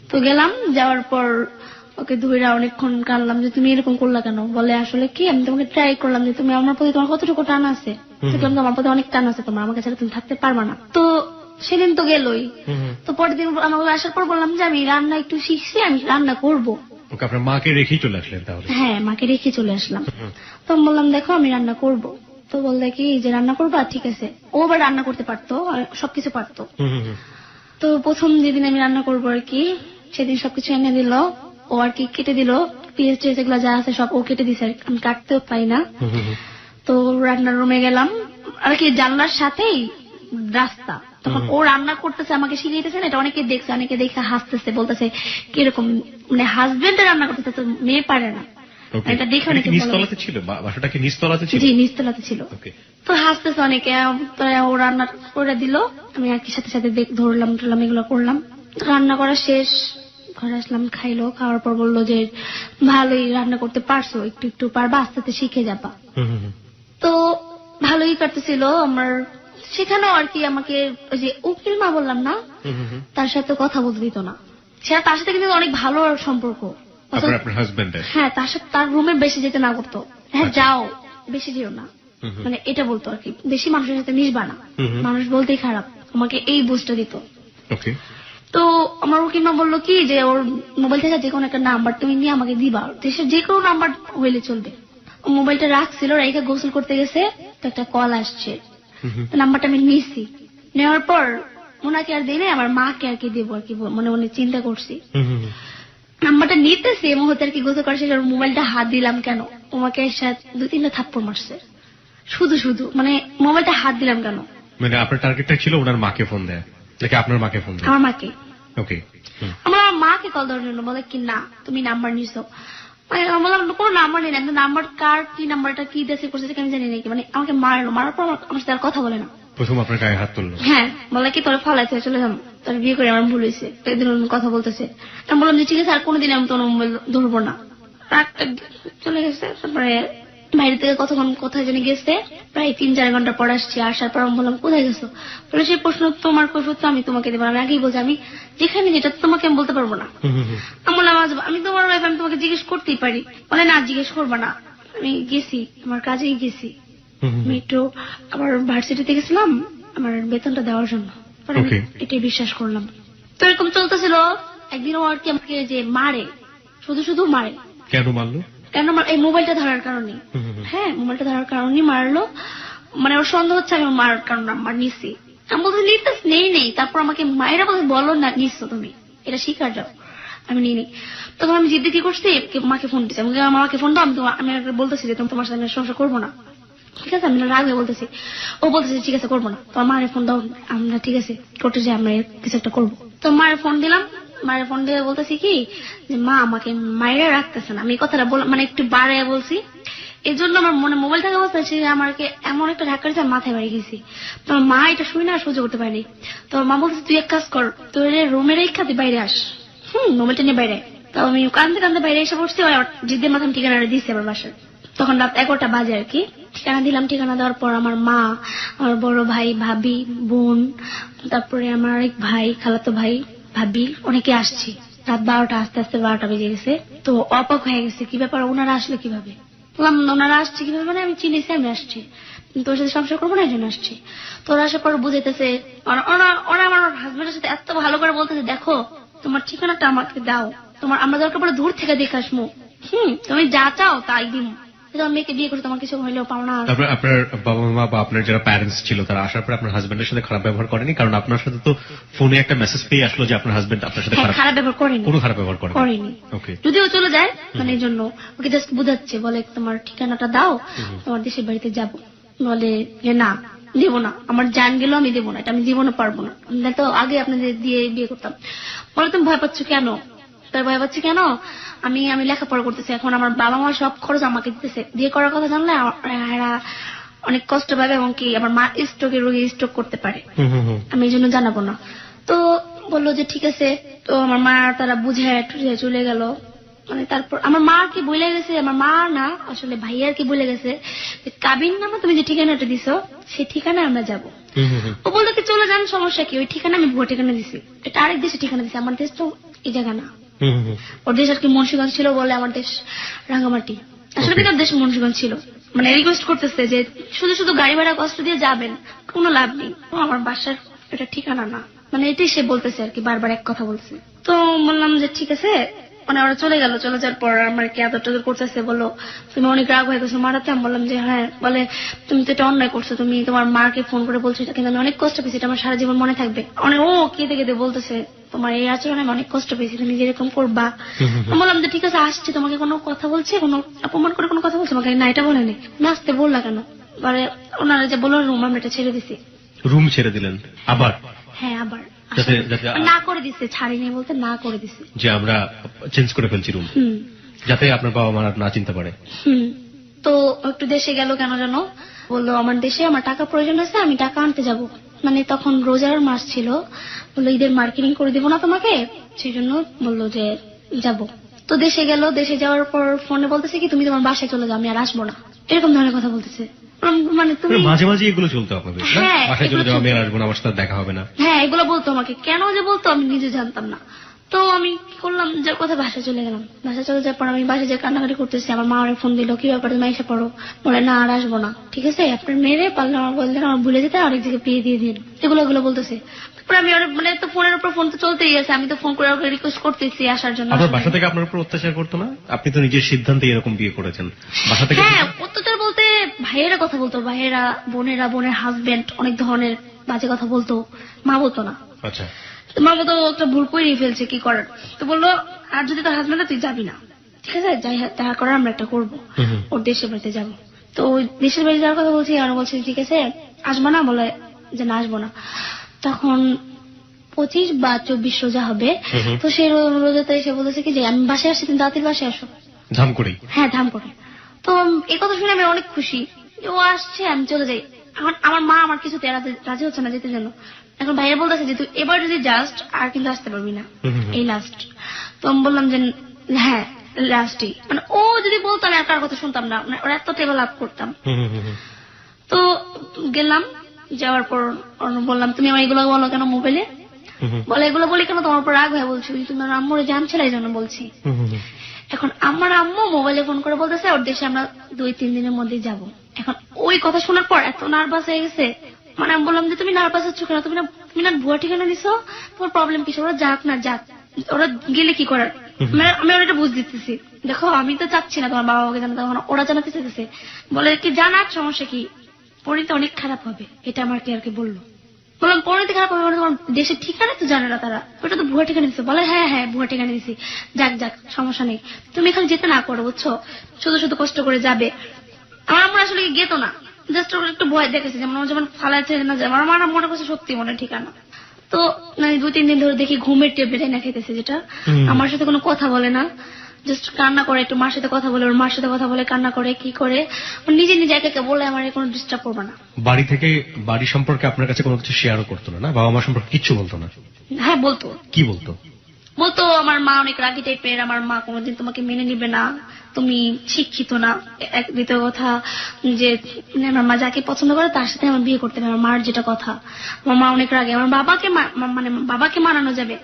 তো গেলাম, যাওয়ার পর ওকে ধুইরা অনেকক্ষণ কানলাম যে তুমি এরকম করলা কেন? বলে আসলে কি আমি তোমাকে ট্রাই করলাম যে তুমি আমার প্রতি তোমার কতটুকু টান আছে, দেখলাম তো আমার প্রতি অনেক টান আছে তোমার, আমাকে ছাড়া তুমি থাকতে পারবা না। তো সেদিন তো গেলই। তো পরের দিন আমাকে আসার পর বললাম যে আমি রান্না একটু শিখছি, আমি রান্না করবো। আপনার মাকে রেখেই চলে আসলেন তাহলে? হ্যাঁ মাকে রেখে চলে আসলাম। তো বললাম দেখো আমি রান্না করবো। তো বললে কি যে রান্না করবা, ঠিক আছে। ও আবার রান্না করতে পারতো, সবকিছু পারতো। তো প্রথম যেদিন আমি রান্না করবো আর কি, সেদিন সবকিছু এনে দিল, ও আর কি কেটে দিল, পেঁয়াজ টেজ এগুলো যা আছে সব ও কেটে দিছে, আমি কাটতেও পাই না। তো রান্নার রুমে গেলাম আর কি, জানলার সাথেই রাস্তা, তখন ও রান্না করতেছে আমাকে শিখিয়েতেছে না, এটা অনেকে দেখছে, অনেকে দেখে হাসতেছে, বলতেছে কিরকম মানে হাজবেন্ড রান্না করতেছে তো মেয়ে পারে না। এটা দেখে অনেকে নিচতলাতে ছিল, বাসাটা কি নিচতলাতে ছিল? জি নিচতলাতে ছিল। তো হাসতেছে অনেকে। ও রান্না করে দিল, আমি আর কি সাথে সাথে ধরলাম এগুলো করলাম। রান্না করা শেষ, ঘরে আসলাম, খাইলো, খাওয়ার পর বললো যে ভালোই রান্না করতে পারছো, একটু একটু পারবা, আস্তে আস্তে শিখে যাবা। তো ভালোই কাটতেছিল আমার। সেখানেও আর কি আমাকে ওই যে উকিল মা বললাম না, তার সাথে কথা বলতে দিত না। সেটা তার সাথে কিন্তু অনেক ভালো সম্পর্ক। হ্যাঁ তার সাথে তার রুমে বেশি যেতে না করতো, হ্যাঁ যাও বেশি যেও না, মানে এটা বলতো আর কি, বেশি মানুষের সাথে মিশবা না, মানুষ বলতেই খারাপ, আমাকে এই বুঝটা দিত। তো আমার উকিল মা বললো কি যে ওর মোবাইল থেকে যে কোনো একটা নাম্বার তুমি নিয়ে আমাকে দিবা, দেশের যে কোনো নাম্বার হইলে চলবে। মোবাইলটা রাখছিল, রেখে গোসল করতে গেছে, তো একটা কল আসছে, নাম্বারটা আমি নিয়েছি। নেওয়ার পর ওনাকে আর দিই নাই, আমার মাকে আর কি দেবো আর কি মনে মনে চিন্তা করছি। নাম্বারটা নিতেছি এই মুহূর্তে আর কি, গোসল করার শেষে মোবাইলটা হাত দিলাম কেন, ওমাকে 2-3টা থাপ্পড় মারছে শুধু মানে মোবাইলটা হাত দিলাম কেন। মানে আপনার টার্গেটটা ছিল ওনার মাকে ফোন দেয় নাকি আপনার মাকে ফোন দেয়? আমার মাকে। ওকে। আমার মাকে কল দেওয়ার জন্য। বলে কি না তুমি নাম্বার নিছো, মানে বললাম কোনো নাম্বার নেই, নাম্বার কার কি নাম্বারটা কি দেশে করছে আমি জানি নাকি, মানে আমাকে মারলো, মারার পর আমার সাথে আর কথা বলে না। প্রথম আপনার গায়ে হাত তুললো? হ্যাঁ, বলে কি তোর ফালাইতে চলে যাম, তোর বিয়ে করে আমার ভুল হয়েছে, একদিন কথা বলতেছে। আমি বললাম যে ঠিক আছে আর কোনোদিন আমি তোর মোবাইল ধরবো না। রাতটা চলে গেছে, তারপরে বাইরে থেকে কতক্ষণ কোথায় জানি গেছে, প্রায় 3-4 ঘন্টা পর আসছি। আসার পর আমি বললাম কোথায় গেছো, বলে সেই প্রশ্ন তোমার কৈফিয়ত আমি তোমাকে দেবো। আমি আগেই বলছি আমি যেখানে যেটা তোমাকে আমি বলতে পারবো না। আমি বললাম আমি তোমার ওয়াইফ, আমি তোমাকে জিজ্ঞেস করতেই পারি। বলে না জিজ্ঞেস করবা না, আমি গেছি আমার কাজেই গেছি, আমি একটু আবার ভার্সিটিতে গেছিলাম আমার বেতনটা দেওয়ার জন্য, এটাই বিশ্বাস করলাম। তো এরকম চলতেছিল। একদিন ও আর কি আমাকে যে মারে, শুধু মারে। কেন মারলো? এই মোবাইলটা ধরার কারণে। হ্যাঁ মোবাইলটা ধরার কারণে মারলো, মানে ওর সন্দেহ হচ্ছে আমি মারার কারণ নাম্বার নিচ্ছি। আমি বলতে নেই। তারপর আমাকে মায়েরা বলতে বলো না নিচ্ছো তুমি, এটা শিকার যাও, আমি নিই নি। তখন আমি জিদ্দি কি করছি, মাকে ফোন দিচ্ছি, আমাকে ফোন দাও, আমি বলতেছি যে তোমার সাথে সংসার করবো না, ঠিক আছে। আমি রাগে বলতেছি, ও বলতেছে ঠিক আছে করবো না, তোমার মায়ের ফোন দাও, আমরা ঠিক আছে করতে যাই, আমরা কিছু একটা করবো। তো মায়ের ফোন দিলাম, মায়ের ফোন দিয়ে বলতেছি কি যে মা আমাকে মায়েরা রাখতেছে না, আমি কথাটা মানে একটু বাড়াইয়া বলছি, এই জন্য আমার মনে মোবাইল থাকা অবস্থায় সে আমাকে এমন একটা ধাক্কা দিয়েছে মাথায় বাড়ি গেছি। তোমার মা এটা শুনে না সহ্য করতে পারেনি। তোমার মা বলছে তুই এক কাজ কর, তোর রুমের রেখা তুই বাইরে আস, মোবাইলটা নিয়ে বাইরে। তো আমি কান্দতে কান্দতে বাইরে এসে পড়ছি, জিদ্দের মাথায় ঠিকানাটা দিচ্ছে আমার বাসার। তখন রাত 11টা বাজে আর কি। ঠিকানা দিলাম, ঠিকানা দেওয়ার পর আমার মা, আমার বড় ভাই, ভাবি, বোন, তারপরে আমার এক ভাই, খালাতো ভাই, ভাবি, অনেকে আসছি। রাত 12টা, আস্তে আস্তে 12টা বেজে গেছে। তো অবাক হয়ে গেছে, কি ব্যাপার, ওনারা আসলে কিভাবে? বললাম ওনারা আসছে কিভাবে মানে আমি চিনেছি, আমি আসছি, তোর সাথে সংসার করবো না, এই জন্য আসছি। তোরা আসার পর বুঝাইতেছে, ওরা আমার হাজবেন্ডের সাথে এত ভালো করে বলতেছে, দেখো তোমার ঠিকানাটা আমাকে দাও, আমরা দরকার পরে দূর থেকে দেখে আসবো, তুমি যা চাও তাই দিন, তোমার মেয়েকে বিয়ে করে তোমার কিছু হইলেও পাও না। আপনার বাবা মা বা আপনার যারা প্যারেন্টস ছিল তারা আসার পর আপনার হাজবেন্ডের সাথে খারাপ ব্যবহার করেনি? কারণ আপনার সাথে তো ফোনে একটা মেসেজ পেয়ে আসলো যে আপনার হাজবেন্ড আপনার সাথে খারাপ ব্যবহার করেনি, কোনো খারাপ ব্যবহার করেনি। যদিও চলে যায়, মানে এই জন্য ওকে জাস্ট বুঝাচ্ছে, বলে তোমার ঠিকানাটা দাও, তোমার দেশের বাড়িতে যাব। বলে যে না, দেবো না, আমার জান গেল আমি দেবো না, এটা আমি জীবনে পারবো না, তো আগে আপনাদের দিয়ে বিয়ে করতাম। বলে তুমি ভয় পাচ্ছ কেন? তার ভয় পাচ্ছি কেন, আমি লেখাপড়া করতেছি, এখন আমার বাবা মা সব খরচ আমাকে দিতেছে, বিয়ে করার কথা জানলে এরা অনেক কষ্ট পাবে, এবং কি আমার মা স্ট্রোকের রোগী, স্ট্রোক করতে পারে, আমি এই জন্য জানাবো না। তো বললো যে ঠিক আছে। তো আমার মা তারা বুঝে চলে গেল। মানে তারপর আমার মা কি বলে গেছে, আমার মা না আসলে ভাইয়ার কি বলে গেছে, কাবিন নামে তুমি যে ঠিকানাটা দিছো সেই ঠিকানায় আমরা যাবো। ও বললো কি চলে যান, সমস্যা কি, ওই ঠিকানা আমি ভুয়া ঠিকানা দিছি, এটা আরেক দেশে ঠিকানা দিছি, আমার দেশ তো এই জায়গা না। ওর দেশ আর কি মুন্সিগঞ্জ ছিল, বলে আমার দেশ রাঙ্গামাটি, আসলে কিন্তু দেশ মুন্সিগঞ্জ ছিল। মানে রিকোয়েস্ট করতেছে যে শুধু শুধু গাড়ি ভাড়া কষ্ট দিয়ে যাবেন, কোনো লাভ নেই, আমার বাসার এটা ঠিকানা না, মানে এটাই সে বলতেছে আর কি, বারবার এক কথা বলছে। তো বললাম যে ঠিক আছে, মানে ওরা চলে গেল। চলে যাওয়ার পর আমার কি আদর টাদর করতেছে, বললো তুমি অনেক রাগ হয়ে গেছো মারাতে। আমি বললাম যে হ্যাঁ। বলে তুমি তো এটা অন্যায় করছো, তুমি তোমার মাকে ফোন করে বলছো এটা, কিন্তু আমি অনেক কষ্ট পেয়েছি, এটা আমার সারা জীবন মনে থাকবে। অনেক ও কেঁদে কেঁদে বলতেছে তোমার এই আচরণে আমি অনেক কষ্ট পেয়েছি, তুমি যেরকম করবা। আমি বললাম যে ঠিক আছে আসছি, তোমাকে কোনো কথা বলছে, কোনো অপমান করে কোনো কথা বলছে আমাকে? না, এটা বলেনি। নাচতে বললা কেন? বলে ওনারা যে বললো রুম, আমরা এটা ছেড়ে দিছি। রুম ছেড়ে দিলেন আবার? হ্যাঁ আবার না করে দিচ্ছে, ছাড়িনি বলতে না করে দিচ্ছে, যে আমরা চেঞ্জ করে ফেলছি রুম, যাতে আপনার বাবা মা না চিনতে পারে। তো একটু দেশে গেল কেন জানো, বললো আমার দেশে আমার টাকা প্রয়োজন আছে, আমি টাকা আনতে যাব। মানে তখন রোজার মাস ছিল, বললো ঈদের মার্কেটিং করে দিব না তোমাকে, সেই জন্য বললো যে যাব। তো দেশে গেল, দেশে যাওয়ার পর ফোনে বলতেছে কি তুমি তোমার বাসায় চলে যাও, আমি আর আসবো না, এরকম ধরনের কথা বলতেছে। মানে তুমি মাঝে মাঝে এগুলো চলতো আপনাদের? বাসায় চলে যাও, আমি আর আসবো না, আমার সাথে দেখা হবে না। হ্যাঁ, এগুলো বলতো আমাকে, কেন যে বলতো আমি নিজে জানতাম না। তো আমি কি করলাম, যার কথা বাসায় চলে গেলাম। বাসায় চলে যাওয়ার পর আমি বাসায় যে কান্নাকাটি করতেছি, আমার মা আমার ফোন দিল, কি ব্যাপার তুমি এসে পড়ো? বলে না আর আসবো না, ঠিক আছে আপনার মেরে পারলে আমার বললেন আমার ভুলে যেতে, আরেক দিকে বিয়ে দিয়ে দিন, এগুলো বলতেছে। তারপরে আমি মানে তো ফোনের উপর ফোন তো চলতেই আছে, আমি তো ফোন করে ওকে রিকোয়েস্ট করতেছি আসার জন্য। আপনার বাসা থেকে আপনার উপর অত্যাচার করতো না? আপনি তো নিজের সিদ্ধান্তে এরকম বিয়ে করেছেন, বাসা থেকে? হ্যাঁ, অত্যাচার বলতে ভাইয়েরা কথা বলতো, ভাইয়েরা, বোনেরা, বোনের হাজবেন্ড অনেক ধরনের বাজে কথা বলতো, মা বলতো না। আচ্ছা। মা তো একটা ভুল করে ফেলছে, কি করার। তো বললো আর যদি তোর হাজবেন্ড তুই যাবি না, ঠিক আছে, যাই দেখা করার আমরা একটা করবো, ওর দেশের বাড়িতে যাবো। তো ওই দেশের বাড়িতে যাওয়ার কথা বলছি, আর বলছি ঠিক আছে আসবো না, বলে যে না আসবো না। তখন 25 বা 24 রোজা হবে, তো সেই রোজাতে এসে বলেছে কি যে আমি বাসায় আসছি, তুমি দাঁতের বাসায় আসো, ধাম করে। হ্যাঁ ধাম করে। তো এই কথা শুনে আমি অনেক খুশি, ও আসছে আমি চলে যাই। আমার মা আমার কিছুতে রাজি হচ্ছে না যেতে জন্য। এখন ভাইয়া বলতেছে যে তুই এবার যদি জাস্ট আর কিন্তু আসতে পারবি না, এই লাস্ট। তো আমি বললাম যে হ্যাঁ লাস্টই, মানে ও যদি বলতো আমি আর কার কথা শুনতাম না, মানে ওরা এত টেবল আপ করতাম। তো গেলাম, যাওয়ার পর বললাম তুমি আমার এগুলো বলো কেন মোবাইলে? বলে এগুলো বলি কেন, তোমার উপর রাগ হয়ে বলছি, তুমি আমার আম্মুরে জানছিল এই জন্য বলছি। এখন আমার আম্মু মোবাইলে ফোন করে বলতেছে ওর দেশে আমরা 2-3 দিনের মধ্যে যাব। এখন ওই কথা শোনার পর এত নার্ভাস হয়ে গেছে, মানে আমি বললাম যে তুমি নার্ভাস হচ্ছ কেন, তুমি না ভুয়া ঠিকানা দিছো, তোমার প্রবলেম কিছু, ওরা যাক না যাক, ওরা গেলে কি করার। মানে আমি ওরা এটা বুঝ দিতেছি, দেখো আমি তো চাচ্ছি না তোমার বাবা মাকে জানাতে, তখন ওরা জানাতে চাইতেছে। বলে কি জানার সমস্যা কি, পরিণতি অনেক খারাপ হবে, এটা আমার কি আর কি বললো। বললাম পরিণতি খারাপ হবে মানে তোমার দেশের ঠিকানা তো জানে না তারা, ওটা তো ভুয়া ঠিকানা দিচ্ছে। বলে হ্যাঁ হ্যাঁ ভুয়া ঠিকানা দিচ্ছি, যাক সমস্যা নেই, তুমি এখানে যেতে না করো বুঝছো, শুধু শুধু কষ্ট করে যাবে। আমার আসলে গেত না, জাস্ট একটু ভয় দেখেছে, যেমন ফালাইছে না যায়, আমার মনে করছে সত্যি মনে ঠিকানা। তো 2-3 দিন ধরে দেখি ঘুমের ট্যাবলেট এনে খেতেছে, যেটা আমার সাথে কোনো কথা বলে না, জাস্ট কান্না করে, একটু মার সাথে কথা বলে, ওর মার সাথে কথা বলে, কান্না করে, কি করে নিজে একে বলে আমার কোনো ডিস্টার্ব করবে না। বাড়ি থেকে বাড়ি সম্পর্কে আপনার কাছে কোনো কিছু শেয়ারও করতো না? বাবা মা সম্পর্কে কিচ্ছু বলতো না? হ্যাঁ বলতো। কি বলতো? বলতো আমার মা অনেক রাগি টাইপের, আমার মা কোনোদিন তোমাকে মেনে নিবে না, তুমি শিক্ষিত না। দ্বিতীয় কথা যে আমার মা যাকে পছন্দ করে তার সাথে আমার বিয়ে করতে হবে, আমার মার যেটা কথা। আমার মা অনেক রাগে, আমার বাবাকে মানানো যাবে,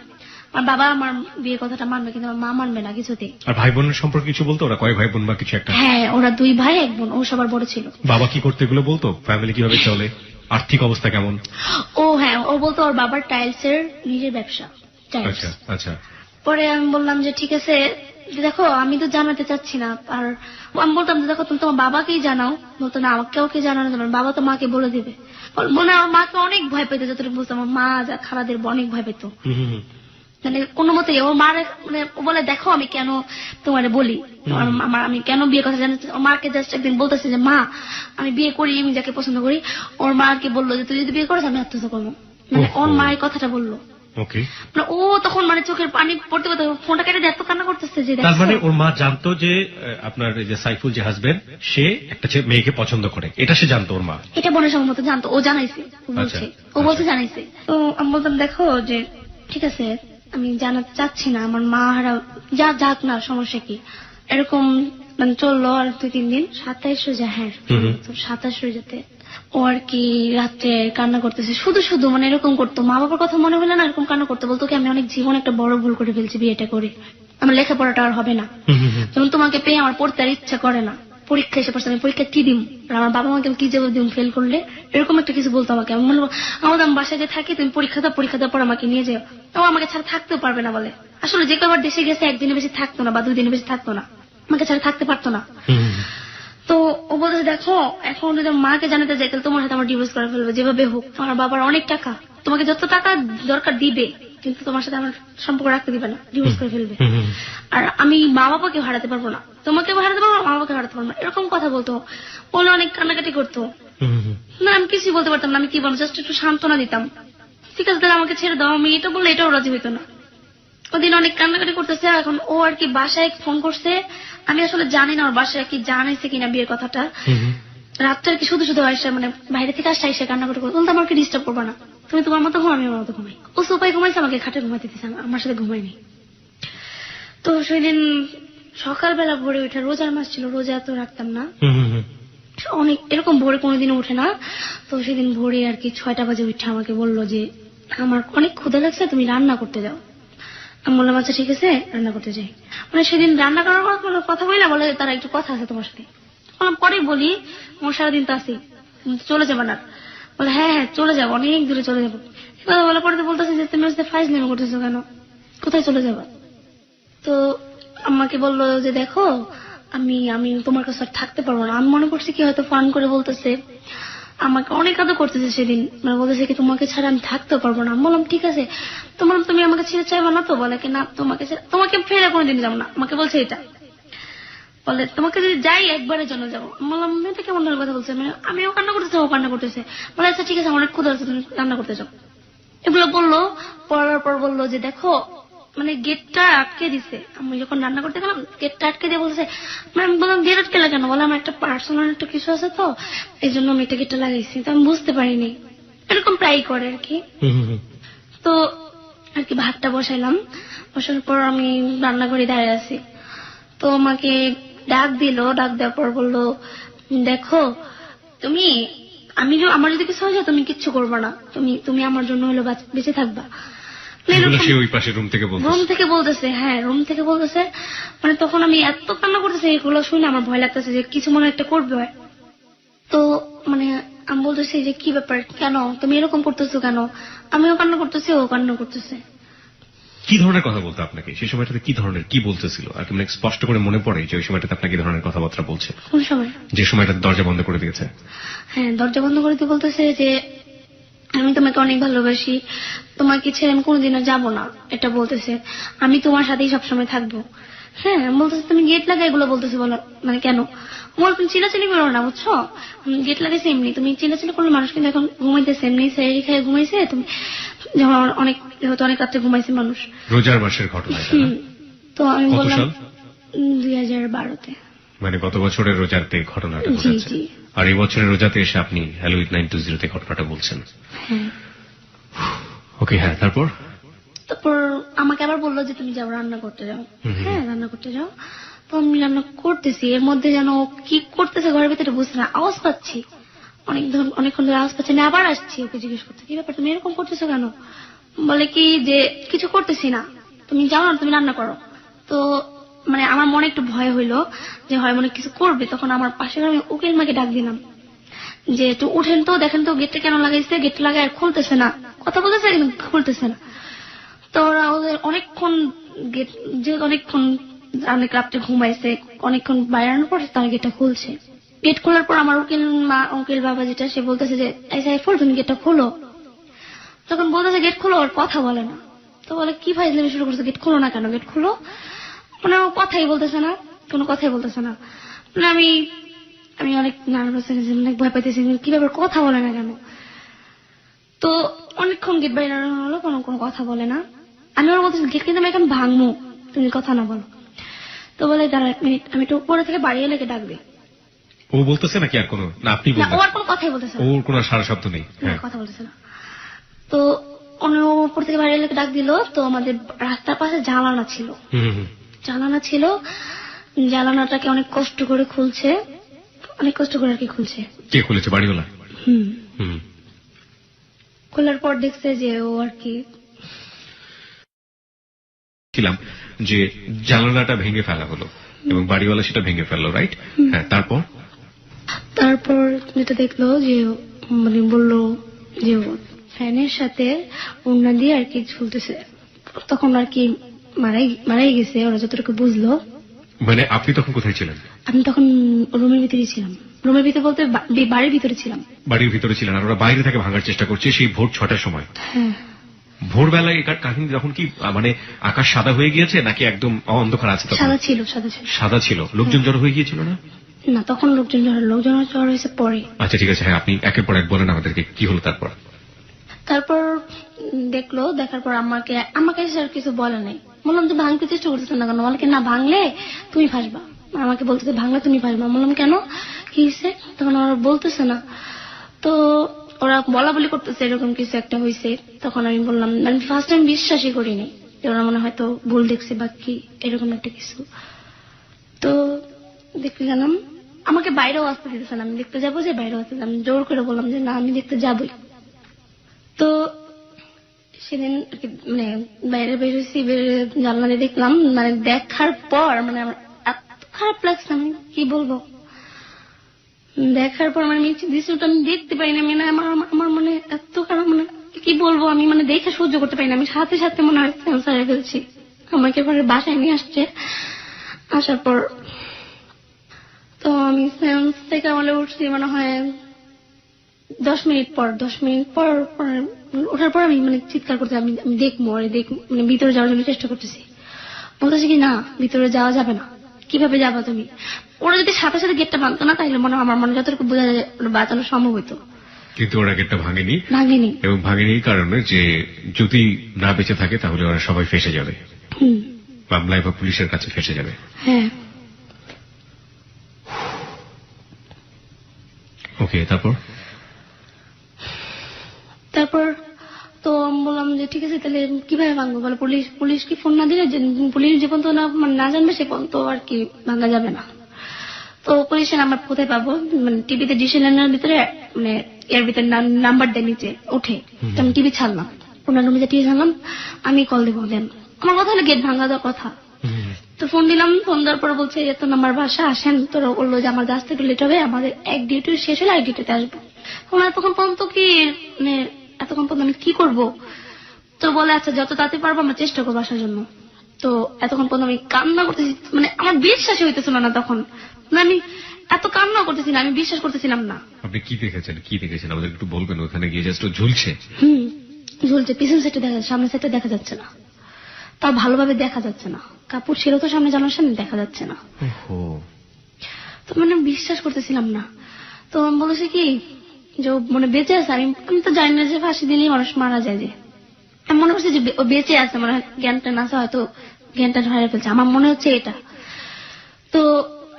আমার বাবা আমার বিয়ে কথাটা মানবে, কিন্তু আমার মা মানবে না কিছুতে। আর ভাই বোনের সম্পর্কে কিছু বলতো? ওরা কয় ভাই বোন বা কিছু একটা? হ্যাঁ, ওরা 2 ভাই 1 বোন, ও সবার বড় ছিল। বাবা কি করতে এগুলো বলতো? ফ্যামিলি কিভাবে চলে, আর্থিক অবস্থা কেমন? ও হ্যাঁ, ও বলতো ওর বাবার টাইলসের নিজের ব্যবসা। আচ্ছা আচ্ছা। পরে আমি বললাম যে ঠিক আছে, দেখো আমি তো জানাতে চাচ্ছি না। আর আমি বলতাম যে দেখো তুমি তোমার বাবাকেই জানাও। বলতো না, আমাকে কাউকে জানানো যাবে না, বাবা তো মাকে বলে দিবে। মনে আমার মাকে অনেক ভয় পেতো, যতটুকু বুঝতাম আমার মা যা খালাদের অনেক ভয় পেতো। মানে কোনো মতে ওর মার মানে ও বলে দেখো আমি কেন তোমার বলি, আমি কেন বিয়ে কথা জানাতে। ওর মাকে জাস্ট একদিন বলতেছে যে মা আমি বিয়ে করি, আমি যাকে পছন্দ করি। ওর মাকে বললো যে তুই যদি বিয়ে করিস আমি আত্মহত্যা করবো। মানে ওর মায়ের কথাটা বললো। মানে ও তখন মানে চোখের পানি পড়তে পড়তে ফোনটা কেটে এত কান্না করতেছে যে। তার মানে ওর মা জানতো যে আপনার যে সাইফুল যে হাজবেন্ড, সে একটা মেয়েকে পছন্দ করে, এটা সে জানতো? ওর মা এটা বোনের সম্মত জানতো, ও জানাইছে, ও বলছে জানাইছে। তো আমি বলতাম দেখো যে ঠিক আছে আমি জানাতে চাচ্ছি না, আমার মা হারা যাক না, সমস্যা কি। এরকম মানে চললো আর 2-3 দিন। 27 রোজা, হ্যাঁ 27 রোজাতে ও আর কি রাত্রে কান্না করতেছে শুধু শুধু, মানে এরকম করতো। মা বাবার কথা মনে হলে না এরকম কান্না করতে বলতো কি আমি অনেক জীবনে একটা বড় ভুল করে ফেলছি, বিয়েটা করে আমার লেখাপড়াটা আর হবে না, যেমন তোমাকে পেয়ে আমার পড়তে আর ইচ্ছা করে না, পরীক্ষা এসে পড়ছে, আমি পরীক্ষা কি দিম, আমার বাবা মাকে কি যাবো দিম ফেল করলে, এরকম একটা কিছু বলতো আমাকে। আমি বলবো আমাদের বাসায় যে থাকি তুমি পরীক্ষা দেওয়ার পর আমাকে নিয়ে যাও। ও আমাকে ছাড়া থাকতেও পারবে না বলে। আসলে যে কবার দেশে গেছে 1 দিনের বেশি থাকতো না বা 2 দিনের বেশি থাকতো না, আমাকে ছাড়া থাকতে পারতো না। তো ও বলতে দেখো এখন যদি মাকে জানাতে যাই তাহলে তোমার সাথে আমার ডিভোর্স করে ফেলবে, যেভাবে হোক। আমার বাবার অনেক টাকা, তোমাকে যত টাকা দরকার দিবে, কিন্তু তোমার সাথে আমার সম্পর্ক রাখতে দিবে না, ডিভোর্স করে ফেলবে। আর আমি মা বাবাকে হারাতে পারবো না, তোমাকে হারাতে পারবো না, মা বাবাকে হারাতে পারবো না, এরকম কথা বলতো। বলে অনেক কান্নাকাটি করতো। না আমি কিছুই বলতে পারতাম না, আমি কি বলবো, জাস্ট একটু সান্ত্বনা দিতাম, ঠিক আছে তাহলে আমাকে ছেড়ে দাও। আমি এটা বললে এটাও রাজি হইতো না। ওদিন অনেক কান্নাকাটি করতেছে। এখন ও আর কি বাসায় ফোন করছে, আমি আসলে জানি না ওর বাসায় কি জানাইছে কিনা বিয়ের কথাটা। রাত্রে আর কি শুধু শুধু আসে, মানে বাইরে থেকে আসছে এসে কান্নাকাটি করতো, বলতো আমাকে ডিস্টার্ব করবা না, তুমি তোমার মতো ঘুম, আমি আমার মতো ঘুমাই। ও সোফায় ঘুমাইছে, আমাকে খাটে ঘুমাইতে দিচ্ছে, আমার সাথে ঘুমাইনি। তো সেদিন সকালবেলা ভোরে উঠে, রোজার মাস ছিল, রোজা তো রাখতাম না, অনেক এরকম ভোরে কোনোদিনও উঠে না। তো সেদিন ভোরে আর কি 6টা বাজে উঠে আমাকে বললো যে আমার অনেক ক্ষুধা লাগছে, তুমি রান্না করতে যাও। আমি বললাম আচ্ছা ঠিক আছে রান্না করতে যাই। মানে সেদিন রান্না করার কথা বলি না, বলে তারা একটু কথা আছে তোমার সাথে। বললাম পরে বলি, আমার সারাদিন তো আছি, চলে যাবো না? বলে হ্যাঁ হ্যাঁ চলে যাবো, অনেক দূরে চলে যাবো। বলে পরে বলতেছে যে তুমি ফাইজ নেমে করতেছো কেন, কোথায় চলে যাবো? তো আমাকে বললো যে দেখো আমি আমি তোমার কাছে আর থাকতে পারবো না। আমি মনে করছি কি হয়তো ফান করে বলতেছে, আমাকে অনেক আদর করতেছে সেদিন, মানে বলতেছে কি তোমাকে ছাড়া আমি থাকতেও পারবো না। আমি বললাম ঠিক আছে, তুমি আমাকে ছেড়ে চাইবো না তো? বলে কি না তোমাকে ফেলে কোনোদিন যাবো না, আমাকে বলছে এটা। বলে তোমাকে যদি যাই একবারের জন্য যাবো। বললাম এটা কেমন ধরনের কথা বলছে, আমিও কান্না করতেছে ও কান্না করতেছে। বলে আচ্ছা ঠিক আছে, অনেক ক্ষুধা হচ্ছে, তুমি রান্না করতে যাও। এগুলো বললো। পড়ার পর বললো যে দেখো মানে গেটটা আটকে দিছে। আমি যখন রান্না করতে গেলাম গেটটা আটকে দিয়ে বলছে, আমি বললাম গেট আটকে কেন? বলে আমার একটা পার্সোনাল একটা কিছু আছে তো এই জন্য আমি এটা গেটটা লাগাইছি। তো আমি বুঝতে পারিনি, এরকম প্রায় করে আর কি। তো আর কি ভাতটা বসাইলাম, বসানোর পর আমি রান্নাঘরে দাঁড়িয়ে আছি। তো আমাকে ডাক দিল, ডাক দেওয়ার পর বললো দেখো আমার যদি কিছু হয়ে যায় তুমি কিচ্ছু করবে না, তুমি আমার জন্য হলো বেঁচে থাকবা। রুম থেকে বলতেছে, হ্যাঁ রুম থেকে বলতেছে। মানে তখন আমি এত কান্না করতেছি, এগুলো শুনে আমার ভয় লাগতেছে যে কিছু মনে একটা করবে হয়। তো মানে আমি বলতেছি যে কি ব্যাপার, কেন তুমি এরকম করতেছো কেন? আমিও কান্না করতেছি, ও কান্না করতেছে। কি ধরনের কথা বলতো আপনাকে সেই সময়টাতে? কি ধরনের কি বলতেছিল আর কি, মানে স্পষ্ট করে মনে পড়ে যে ওই সময়টাতে আপনাকে কি ধরনের কথাবার্তা বলছে? কোন সময়? যে সময়টা দরজা বন্ধ করে দিয়েছে। হ্যাঁ দরজা বন্ধ করে দিয়ে বলতেছে যে আমি তোমাকে অনেক ভালোবাসি, তোমাকে ছেড়ে আমি কোনোদিনও যাবো না, এটা বলতেছে। আমি তোমার সাথেই সবসময় থাকবো। হ্যাঁ বলতেছে তুমি গেট লাগাই, এগুলো বলতেছে। বলো মানে কেন? বল তুমি চিলাচিলি করো না, বুঝছো? গেট লাগাইছে এমনি, তুমি চিলাচিলি করলে মানুষ কিন্তু এখন ঘুমাইতেছে, এমনি সেরি খেয়ে ঘুমাইছে, তুমি যেমন অনেক রাত্রে ঘুমাইছে মানুষ। রোজার মাসের ঘটনা। তো আমি বললাম 2012-তে, মানে গত বছরের রোজাতে ঘটনাটা ঘটেছে। আর এই বছরের রোজাতে এসে আপনি হ্যালোইড 920 ঘটনাটা বলছেন। ওকে হ্যাঁ, তারপর? তো তারপর আমাকে আবার বললো যে তুমি যাও রান্না করতে যাও। হ্যাঁ, রান্না করতে যাও। তো আমি রান্না করতেছি, এর মধ্যে যেন কি করতেছে ঘরের ভিতরে বুঝতে না, আওয়াজ পাচ্ছি অনেকক্ষণ ধরে আওয়াজ পাচ্ছি না। আবার আসছি ওকে জিজ্ঞেস করতে, কি ব্যাপার তুমি এরকম করতেছো কেন? বলে কি যে কিছু করতেছি না, তুমি যাও না, তুমি রান্না করো। তো মানে আমার মনে একটু ভয় হইলো যে হয় মনে কিছু করবে। তখন আমার পাশের আমি উকিল মাকে ডাক দিলাম যে একটু উঠেন তো, দেখেন তো গেটটা কেন লাগাইছে, গেটটা লাগাই আর খুলতেছে না, কথা বলতেছে কিন্তু খুলতেছে না। তো ওরা ওদের অনেকক্ষণ গেট, যেহেতু অনেকক্ষণ অনেক রাত্রে ঘুমাইছে, অনেকক্ষণ বাইরানোর পর তার গেটটা খুলছে। গেট খোলার পর আমার উকিল বাবা যেটা, সে বলতেছে যে এই সাইফুল তুমি গেটটা খোলো। তখন বলতেছে গেট খোলো, আর কথা বলে না। তো বলে কি ফাইজলামি শুরু করছে, গেট খোলো না কেন, গেট খোলো। মানে ও কথাই বলতেছে না, কোনো কথাই বলতেছে না। মানে আমি অনেক নার্ভাস হয়ে গেছি, অনেক ভয় পাইতেছি, কি ব্যাপার কথা বলে না কেন। তো অনেকক্ষণ গেট বাইরে হলো, কোনো কথা বলে না। আমি ওর বলতেছি গেট কিন্তু আমি এখন ভাঙবো, তুমি কথা না বলো। তো বলে দাঁড়া 1 মিনিট, আমি একটু উপরে থেকে বাড়ি এলে ডাকবে। ও বলতেছে নাকি আর কোনো, না আপনি বলতেছেন? ও আর কোনো কথাই বলতেছে না, ওর কোনো সারা শব্দ নেই, কথা বলতেছে না। তো উপর থেকে বাড়ি এলে ডাক দিল। তো আমাদের রাস্তার পাশে জানালা ছিল, জানালাটাকে অনেক কষ্ট করে খুলছে, অনেক কষ্ট করে আর কি খুলছে। কে খুলেছে? বাড়িওয়ালা? খোলার পর দেখছে যে ও আর কি ছিলাম যে জানালাটা ভেঙে ফেলা হলো এবং বাড়িওয়ালা সেটা ভেঙে ফেললো, রাইট? হ্যাঁ, তারপর যেটা দেখলো যে মানে বললো যে ফ্যানের সাথে ওড়না দিয়ে আর কি ঝুলতেছে। তখন আর কি মারাই গেছে ওরা যতটুকু বুঝলো। মানে আপনি তখন কোথায় ছিলেন? আমি তখন রুমের ভিতরে ছিলাম। রুমের ভিতরে বলতে বাড়ির ভিতরে ছিলাম। বাড়ির ভিতরে ছিলেন, আর ওরা বাইরে থেকে ভাঙার চেষ্টা করছে সেই ভোর 6টার সময়? হ্যাঁ। ভোরবেলায় এই কাহিনী যখন কি মানে আকাশ সাদা হয়ে গিয়েছে নাকি একদম অন্ধকার আছে? সাদা ছিল। লোকজন জড়ো হয়ে গিয়েছিল না? না, তখন লোকজন জড়ো হয়েছে পরে। আচ্ছা, ঠিক আছে। হ্যাঁ, আপনি একের পর এক বলেন আমাদেরকে কি হলো তারপর। তারপর দেখলো, দেখার পর আমাকে স্যার কিছু বলে নাই। বললাম যে ভাঙতে চেষ্টা করতেছে না কেন? বলে না ভাঙলে তুমি ফাঁসবা। আমাকে বলতেছে ভাঙলে তুমি ফাঁসবা। বললাম কেন, কি হয়েছে? তখন ওরা বলতেছে না। তো ওরা বলা বলি করতেছে এরকম কিছু একটা হয়েছে। তখন আমি বললাম, আমি ফার্স্ট টাইম বিশ্বাসই করিনি যে ওরা মনে হয়তো ভুল দেখছে বা কি এরকম একটা কিছু। তো দেখতে গেলাম, আমাকে বাইরেও আসতে দিতেছে না। আমি দেখতে যাবো যে বাইরেও আসতে, আমি জোর করে বললাম যে না আমি দেখতে যাবই। তো সেদিন মানে বাইরে বেরোছি, জানলা দিয়ে দেখলাম, মানে দেখার পর মানে আমার এত খারাপ লাগছে, আমি কি বলবো। দেখার পর মানে দৃশ্যটা আমি দেখতে পাই না, মানে আমার মানে এত খারাপ, মানে কি বলবো, আমি মানে দেখে সহ্য করতে পারি না। আমি সাথে সাথে মনে হয় সেন্স হারিয়ে ফেলছি। আমাকে পরে বাসায় নিয়ে আসছে। আসার পর তো আমি সেন্স থেকে আমলে উঠছি মনে হয় 10 মিনিট পর ওঠার পর আমি মানে চিৎকার করতে, আমি দেখবো মানে ভিতরে যাওয়ার জন্য চেষ্টা করতেছি। বলতেছি কি না ভিতরে যাওয়া যাবে না। কিভাবে যাবা তুমি? ওরা যদি সাথে সাথে গেটটা ভাঙতো না তাহলে মনে হয় আমার মনে যতটুকু বোঝা যায় বাঁচানো সম্ভব হইতো। কিন্তু ওরা গেটটা ভাঙেনি। এবং ভাঙেনি এই কারণে যে যদি না বেঁচে থাকে তাহলে ওরা সবাই ফেঁসে যাবে, মামলায় বা পুলিশের কাছে ফেঁসে যাবে। হ্যাঁ। ওকে, তারপর তো বললাম যে ঠিক আছে তাহলে কিভাবে ভাঙবো? বলে পুলিশ কি ফোন না দিলে, পুলিশ যে পর্যন্ত না জানবে সে পর্যন্ত আর কি ভাঙা যাবে না। তো পুলিশের নাম্বার কোথায় পাবো? মানে টিভিতে ডিসি লাইনের ভিতরে মানে এর ভিতরে নাম্বার দেয় নিচে উঠে। আমি টিভি ছাড়লাম, ওনার রুমে টিভি ছাড়লাম, আমি কল দেবো। দেন আমার কথা হলো গেট ভাঙা দেওয়ার কথা। তো ফোন দিলাম, ফোন দেওয়ার পর বলছে এত নাম্বার বাসা আসেন। তোরা বললো যে আমার আসতে একটু লেট হবে, আমাদের এক ডিউটি শেষ হলে এক ডিউটিতে আসবো। ওনার তখন পর্যন্ত কি মানে এতক্ষণ পর্যন্ত আমি কি করবো? তো বলে আচ্ছা যত তাড়াতাড়ি পারবো আমরা চেষ্টা করবো আসার জন্য। তো এতক্ষণ পর্যন্ত আমি কান্না করতেছি, মানে আমার বিশ্বাসই হইতেছিল না। তখন আমি এত কান্না করতেছি না, আমি বিশ্বাস করতেছিলাম না। আপনি কি দেখেছেন আমাদের একটু বলবেন? ওখানে গিয়ে জাস্ট ঝুলছে। ঝুলছে, পিছন সাইডে দেখা যাচ্ছে, সামনে সাইডে দেখা যাচ্ছে না। তাও ভালোভাবে দেখা যাচ্ছে না, কাপড় ছিল তো সামনে, জানার সামনে দেখা যাচ্ছে না। তো মানে বিশ্বাস করতেছিলাম না। তো আমি বলেছি কি যে মানে বেঁচে আছে। আমি তো জানি না যে ফাঁসি দিলেই মানুষ মারা যায়, যে আমি মনে করছি যে ও বেঁচে আছে, মানে জ্ঞানটা না হয়তো জ্ঞানটা হারিয়ে ফেলছে, আমার মনে হচ্ছে এটা। তো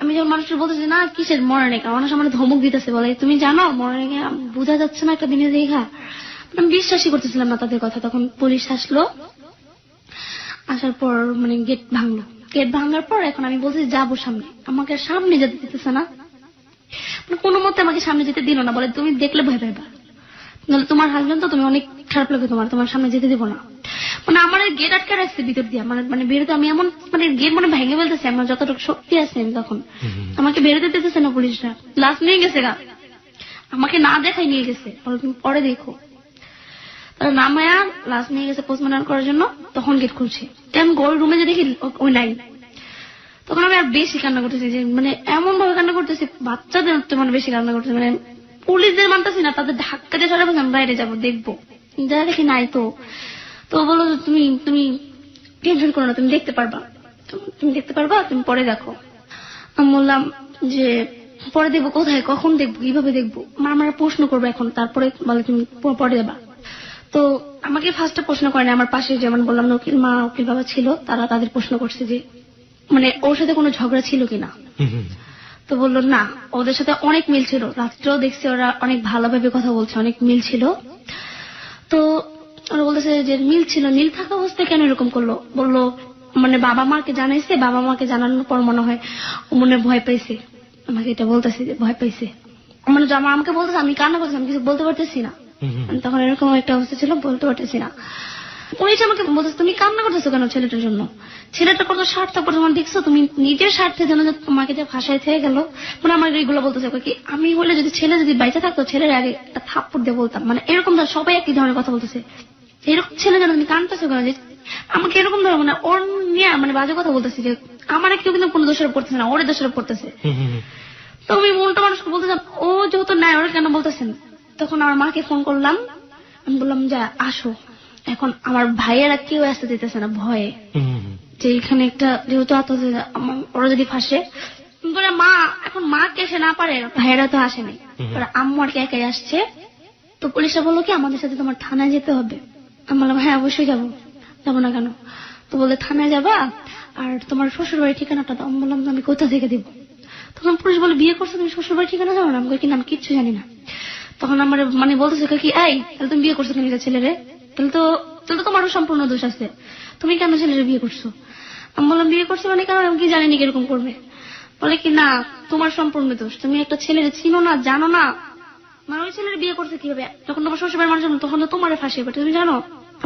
আমি যখন মানুষের বলতেছি না কিসের মরে নেই, মানুষ আমার ধমক দিতেছে, বলে তুমি জানো মরে নেই, বোঝা যাচ্ছে না একটা দিনে দেখা। আমি বিশ্বাসই করতেছিলাম না তাদের কথা। তখন পুলিশ আসলো, আসার পর মানে গেট ভাঙলো, গেট ভাঙার পর এখন আমি বলছি যাবো সামনে, আমাকে সামনে যেতে দিতেছে না, মানে কোনো মতে আমাকে সামনে যেতে দিল না, বলে তুমি দেখলে ভয় পাইবা, নাহলে তোমার হাজবেন্ড তো তুমি অনেক খারাপ লাগে তোমার সামনে যেতে দিব না। মানে আমার গেট আটকে রাখছে ভিতর দিয়ে, মানে বেরোতে আমি এমন মানে গেট মানে ভেঙে ফেলতেছে, আমার যতটুকু শক্তি আছে আমি তখন, আমাকে বেরোতে দিতেছে না পুলিশরা। লাস্ট নিয়ে গেছে গা, আমাকে না দেখাই নিয়ে গেছে, তুমি পরে দেখো। তারা নামায়া লাস্ট নিয়ে গেছে পোস্টমর্টম করার জন্য, তখন গেট খুলছে, আমি গোল রুমে যে দেখি ওই নাই, তখন আমি আর বেশি কান্না করতেছি, যে মানে এমন ভাবে কান্না করতেছি, বাচ্চাদের মানে বেশি কান্না করতেছি, মানে পুলিশদের মানতেছি না, তাদের ধাক্কা দিয়ে সরে আমি বাইরে যাবো দেখবো, যা দেখি নাই। তো বলো তুমি তুমি টেনশন করো না, তুমি দেখতে পারবা, তুমি পরে দেখো। আমি বললাম যে পরে দেখবো কোথায়, কখন দেখবো, কিভাবে দেখবো, আমরা প্রশ্ন করবো এখন, তারপরে বলে তুমি পরে দেবা। তো আমাকে ফার্স্টে প্রশ্ন করে না, আমার পাশে যেমন বললাম না উকিল মা উকিল বাবা ছিল, তারা তাদের প্রশ্ন করছে যে মানে ওর সাথে কোনো ঝগড়া ছিল কিনা। তো বললো না, ওদের সাথে অনেক মিল ছিল, রাত্রেও দেখছি ওরা অনেক ভালোভাবে কথা বলছে, অনেক মিল ছিল। তো ওরা বলতেছে যে মিল ছিল, মিল থাকা অবস্থায় কেন এরকম করলো, বললো মানে বাবা মাকে জানাইছে, বাবা মাকে জানানোর পর মনে হয় ও মনে ভয় পাইছে, আমাকে এটা বলতেছে যে ভয় পাইছে, মানে আমাকে বলতেছে, আমি কান্না করতেছি, আমি কিছু বলতে পারতেছি না, তখন এরকম একটা অবস্থা ছিল, বলতে পারতেছি না। উনি আমাকে বলতেছে তুমি কান্না করতেছো কেন ছেলেটার জন্য, ছেলেটা কত স্বার্থপর তোমার দেখছো, তুমি নিজের স্বার্থে যেন তোমাকে যে ভাষায় থেকে গেল, মানে আমার এইগুলো বলতেছে কি আমি হলে যদি ছেলে যদি বাইচে থাকতো ছেলের আগে একটা থাপ্পড় দিয়ে বলতাম, মানে এরকম সবাই একই ধরনের কথা বলতেছে, এরকম ছেলে যেন তুমি কানতেছো কেন, যে আমাকে এরকম ধরো মানে ওর নিয়ে মানে বাজে কথা বলতেছি, যে আমার কেউ কিন্তু কোনো দোষারোপ করতেছে না, ওর দোষারোপ করতেছে। তো আমি মনটা মানুষকে বলতেছিলাম ও যেহেতু নাই ওরা কেন বলতেছেন। তখন আমার মাকে ফোন করলাম, আমি বললাম যে আসো, এখন আমার ভাইয়েরা কেউ আসতে দিতেছে না ভয়ে, যে এখানে একটা যেহেতু ওরা যদি ফাঁসে বলে মা, এখন মা কে এসে না পারে, ভাইয়েরা তো আসেনি, আম্মু আর কে একাই আসছে। তো পুলিশরা বললো কি আমাদের সাথে তোমার থানায় যেতে হবে। আমি বললাম হ্যাঁ অবশ্যই যাবো না কেন। তো বলে থানায় যাবা, আর তোমার শ্বশুর বাড়ির ঠিকানাটা দাও। আমি বললাম আমি কোথা থেকে দিব। তখন পুলিশ বলে বিয়ে করছো তুমি শ্বশুর বাড়ির ঠিকানা যাবো না, আমি কিনা আমি কিচ্ছু জানি না। তখন আমার মানে বলতেছে কি এই তাহলে তুমি বিয়ে করছো কেন ছেলেরে, তাহলে তো তোমারও সম্পূর্ণ দোষ আছে, তুমি কেন ছেলেরে বিয়ে করছো। আমি বললাম বিয়ে করছো মানে কেন, আমি কি জানিনি কিরকম করবে। বলে কি না তোমার সম্পূর্ণ দোষ, তুমি একটা ছেলের চিনো না জানো না, মানে ওই ছেলের বিয়ে করছে কিভাবে, যখন তোমার শ্বশুর বাড়ির মানুষ তখন তো তোমার ফাঁসিয়ে তুমি জানো।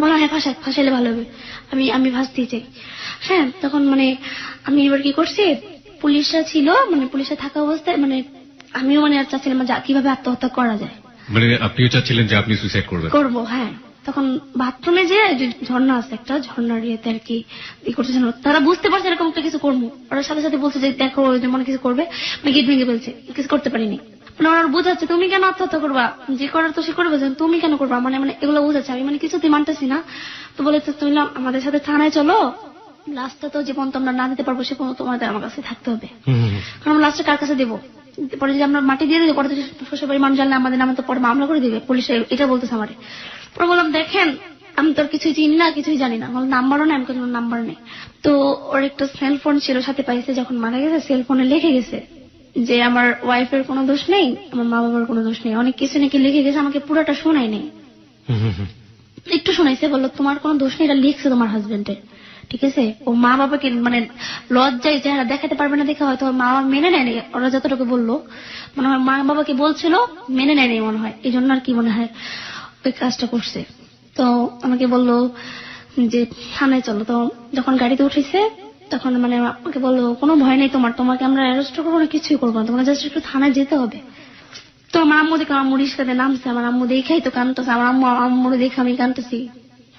বলো হ্যাঁ ফাঁসাইলে ভালো হবে, আমি ফাঁসতেই চাই। হ্যাঁ তখন মানে আমি এবার কি করছি, পুলিশরা ছিল, মানে পুলিশরা থাকা অবস্থায় মানে আমিও মানে চাচ্ছিলাম কিভাবে আত্মহত্যা করা যায়, মানে আপনিও চাচ্ছিলেন যে আপনি সুইসাইড করবো। হ্যাঁ তখন বাথরুমে যে ঝর্ণা আছে একটা, ঝর্ণার ইয়েতে আর কি করতেছে, তারা বুঝতে পারছে এরকম একটা কিছু করবো, ওরা সাথে সাথে বলছে যে দেখো মনে কিছু করবে, মানে গেট ভেঙে ফেলছে, কিছু করতে পারিনি। মানে ওরা বুঝাচ্ছে তুমি কেন আত্মহত্যা করবা, যে করার তো সে করবে, তুমি কেন করবা, মানে এগুলো বুঝাচ্ছে। আমি মানে কিছুতেই মানতেছি না। তো বলেছে তুমি আমাদের সাথে থানায় চলো, লাস্টটা তো জীবন তোমরা না দিতে পারবো সে তোমাদের আমার কাছে থাকতে হবে, কারণ লাস্টটা কার কাছে দেবো, পরে যদি আমরা মাটি দিয়ে দিই পরে শ্বশুর বাড়ির মানুষ জানলে আমাদের নামে তো পরে মামলা করে দিবে পুলিশ, এটা বলতেছে আমারে। পরে বললাম দেখেন আমি তোর কিছুই চিনি না কিছুই জানি না, বল নাম্বারও নেই, আমি কোনো নাম্বার নেই। তো ওর একটা সেলফোন ছিল সাথে পাইছে, যখন মারা গেছে সেলফোনে লিখে গেছে যে আমার ওয়াইফের কোনো দোষ নেই, আমার মা বাবার কোনো দোষ নেই, অনেক কিছু নাকি লিখে গেছে, আমাকে পুরোটা শোনাই নেই, একটু শোনাইছে, বললো তোমার কোনো দোষ নেই, এটা লিখছে তোমার হাজবেন্ডের, ঠিক আছে। ও মা বাবাকে মানে লজ্জায় চেহারা দেখাতে পারবে না দেখে হয়তো মা বাবা মেনে নেয়নি, ওরা যতটুকু বললো মানে আমার মা বাবাকে বলছিল মেনে নেয়নি মনে হয়, এই জন্য আর কি মনে হয় ওই কাজটা করছে। তো আমাকে বললো যে থানায় চলো। তো যখন গাড়িতে উঠেছে তখন মানে আমাকে বললো কোনো ভয় নেই তোমাকে আমরা অ্যারেস্ট করবো না, কিছুই করবো না, তোমাকে জাস্ট একটু থানায় যেতে হবে। তো আমার আম্মু দেখে আমার মুড়ির সাথে নামছে, আমার আম্মু দেখাই তো কানতেছে, আমার আম্মুর দেখে আমি কানতেছি।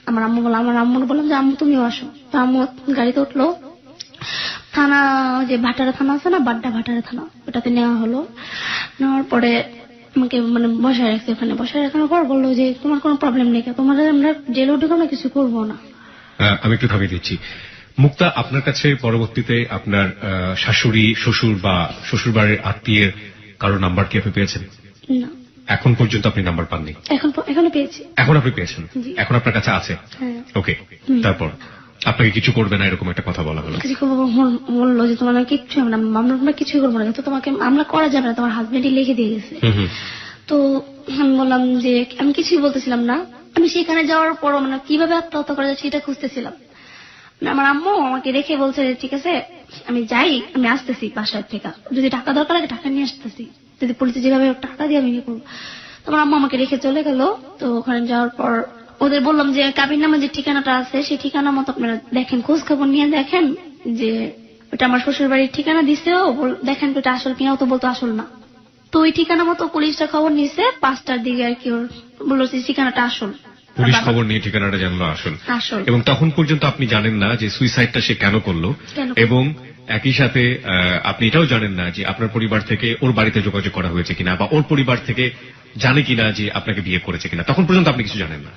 আমার আম্মুর বললাম যে আম্মু তুমিও আসো। তো আম্মু গাড়িতে উঠলো, থানা যে ভাটারা থানা আছে না, ভাটারা থানা, ওটাতে নেওয়া হলো। নেওয়ার পরে আমাকে মানে বসায় রাখছে, ওখানে বসায় রাখানোর পর বললো যে তোমার কোনো প্রবলেম নেই, তোমার আমরা জেলে উঠে আমরা কিছু করবো না। আমি একটু থামিয়ে দিচ্ছি। মুক্তা, আপনার কাছে পরবর্তীতে আপনার শাশুড়ি শ্বশুর বা শ্বশুরবাড়ির আত্মীয়ের কারো নাম্বার কি আপনি পেয়েছেন? না, এখন পর্যন্ত আপনি নাম্বার পাননি? এখনো পেয়েছি। এখন আপনি পেয়েছেন, এখন আপনার কাছে আছে? ওকে, তারপর আপনাকে কিছু করবে না এরকম একটা কথা বলা হলো? বললো যে তোমার কিচ্ছু হবে না, আমরা কিছুই করবো না, যেহেতু তোমাকে মামলা করা যাবে না, তোমার হাজবেন্ডই লিখে দিয়ে গেছে। তো আমি বললাম যে আমি কিছুই বলতেছিলাম না, আমি সেখানে যাওয়ার পর মানে কিভাবে আত্মহত্যা করা যায় সেটা খুঁজতেছিলাম। আমার আম্মু আমাকে রেখে বলছে যে ঠিক আছে আমি যাই, আমি আসতেছি বাসায় থেকে, যদি টাকা দরকার লাগে টাকা নিয়ে আসতেছি, যদি পুলিশে যেভাবে টাকা দিয়ে আমি ইয়ে করবো। তোমার আম্মু আমাকে রেখে চলে গেল। তো ওখানে যাওয়ার পর ওদের বললাম যে কাবির নামে যে ঠিকানাটা আছে সেই ঠিকানা মতো আপনারা দেখেন, খোঁজ খবর নিয়ে দেখেন যে ওটা আমার শ্বশুর বাড়ির ঠিকানা দিছেও, দেখেন ওটা আসল কিনা। তো বলতো আসল না। তো ওই ঠিকানা মতো পুলিশটা খবর নিছে 5টার দিকে আর কি, ওর বললো যে ঠিকানাটা আসল। পুলিশ খবর নিয়ে ঠিকানাটা জানলো আসল। এবং তখন পর্যন্ত আপনি জানেন না যে সুইসাইডটা সে কেন করলো, এবং একই সাথে আপনি এটাও জানেন না যে আপনার পরিবার থেকে ওর বাড়িতে যোগাযোগ করা হয়েছে কিনা, বা ওর পরিবার থেকে জানে কিনা যে আপনাকে বিয়ে করেছে কিনা, তখন পর্যন্ত আপনি কিছু জানেন না।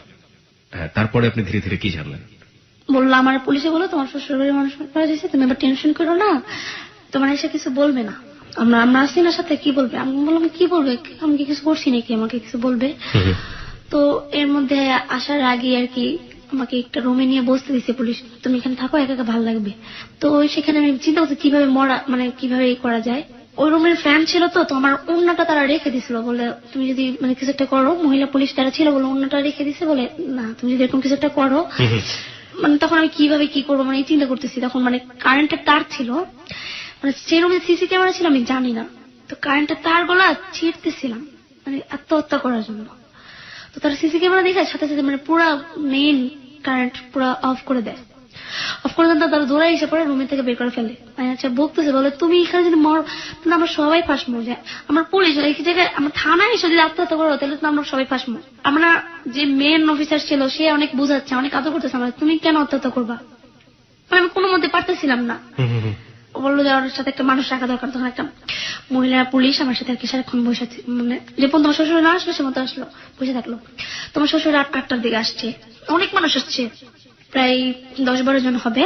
তারপরে আপনি ধীরে ধীরে কি জানলেন? বললো আমার পুলিশে বলো তোমার শ্বশুর বাড়ির মানুষ করা যাচ্ছে, তুমি এবার টেনশন করো না, তোমার এসে কিছু বলবে না, আমরা আসছি না সাথে, কি বলবে? আমি বললাম কি বলবে, আমি কি কিছু করছি নাকি আমাকে কিছু বলবে? তো এর মধ্যে আসার আগে আর কি আমাকে একটা রুমে নিয়ে বসতে দিচ্ছে পুলিশ, তুমি এখানে থাকো, একা একা ভালো লাগবে। তো সেখানে আমি চিন্তা করছি কিভাবে মরা, মানে কিভাবে করা যায়। ওই রুমের ফ্যান ছিল, তো আমার ওড়নাটা তারা রেখে দিছিল, বলে তুমি যদি মানে কিছু একটা করো, মহিলা পুলিশ তারা ছিল বলে ওড়নাটা রেখে দিছে, বলে না তুমি যদি এরকম কিছু একটা করো, মানে তখন আমি কিভাবে কি করবো মানে চিন্তা করতেছি। তখন মানে কারেন্টের তার ছিল, মানে সেই রুমে সিসি ক্যামেরা ছিল আমি জানি না, তো কারেন্টের তার গুলা ছিঁড়তেছিলাম মানে আত্মহত্যা করার জন্য। তো তারা সিসি ক্যামেরা দেখে সাথে সাথে মানে পুরা মেইন কারেন্ট পুরা অফ করে দেয়। অফ করে দেন, তারা দৌড়াই এসে পরে রুমে থেকে বের করে ফেলে। আচ্ছা বকতেছে, বলে তুমি এখানে যদি মর তাহলে আমরা সবাই ফাঁসমো, যে আমার পুলিশ এই জায়গায় আমার থানায় এসে যদি আত্মহত্যা করো তাহলে তো আমরা সবাই ফাঁসমো। আমরা যে মেন অফিসার ছিল সে অনেক বুঝাচ্ছে, অনেক আদর করতেছে, আমরা তুমি কেন আত্মহত্যা করবা, মানে আমি কোনো মধ্যে পারতেছিলাম না। বললো যে ওর সাথে একটা মানুষ রাখা দরকার। তখন একটা মহিলা পুলিশ আমার সাথে আর কি সারাক্ষণ বসে, মানে যে তোমার শ্বশুর না আসলো সে মতো আসলো, বসে থাকলো। তোমার শ্বশুর 8টার দিকে আসছে, অনেক মানুষ আসছে, প্রায় 10-12 জন হবে।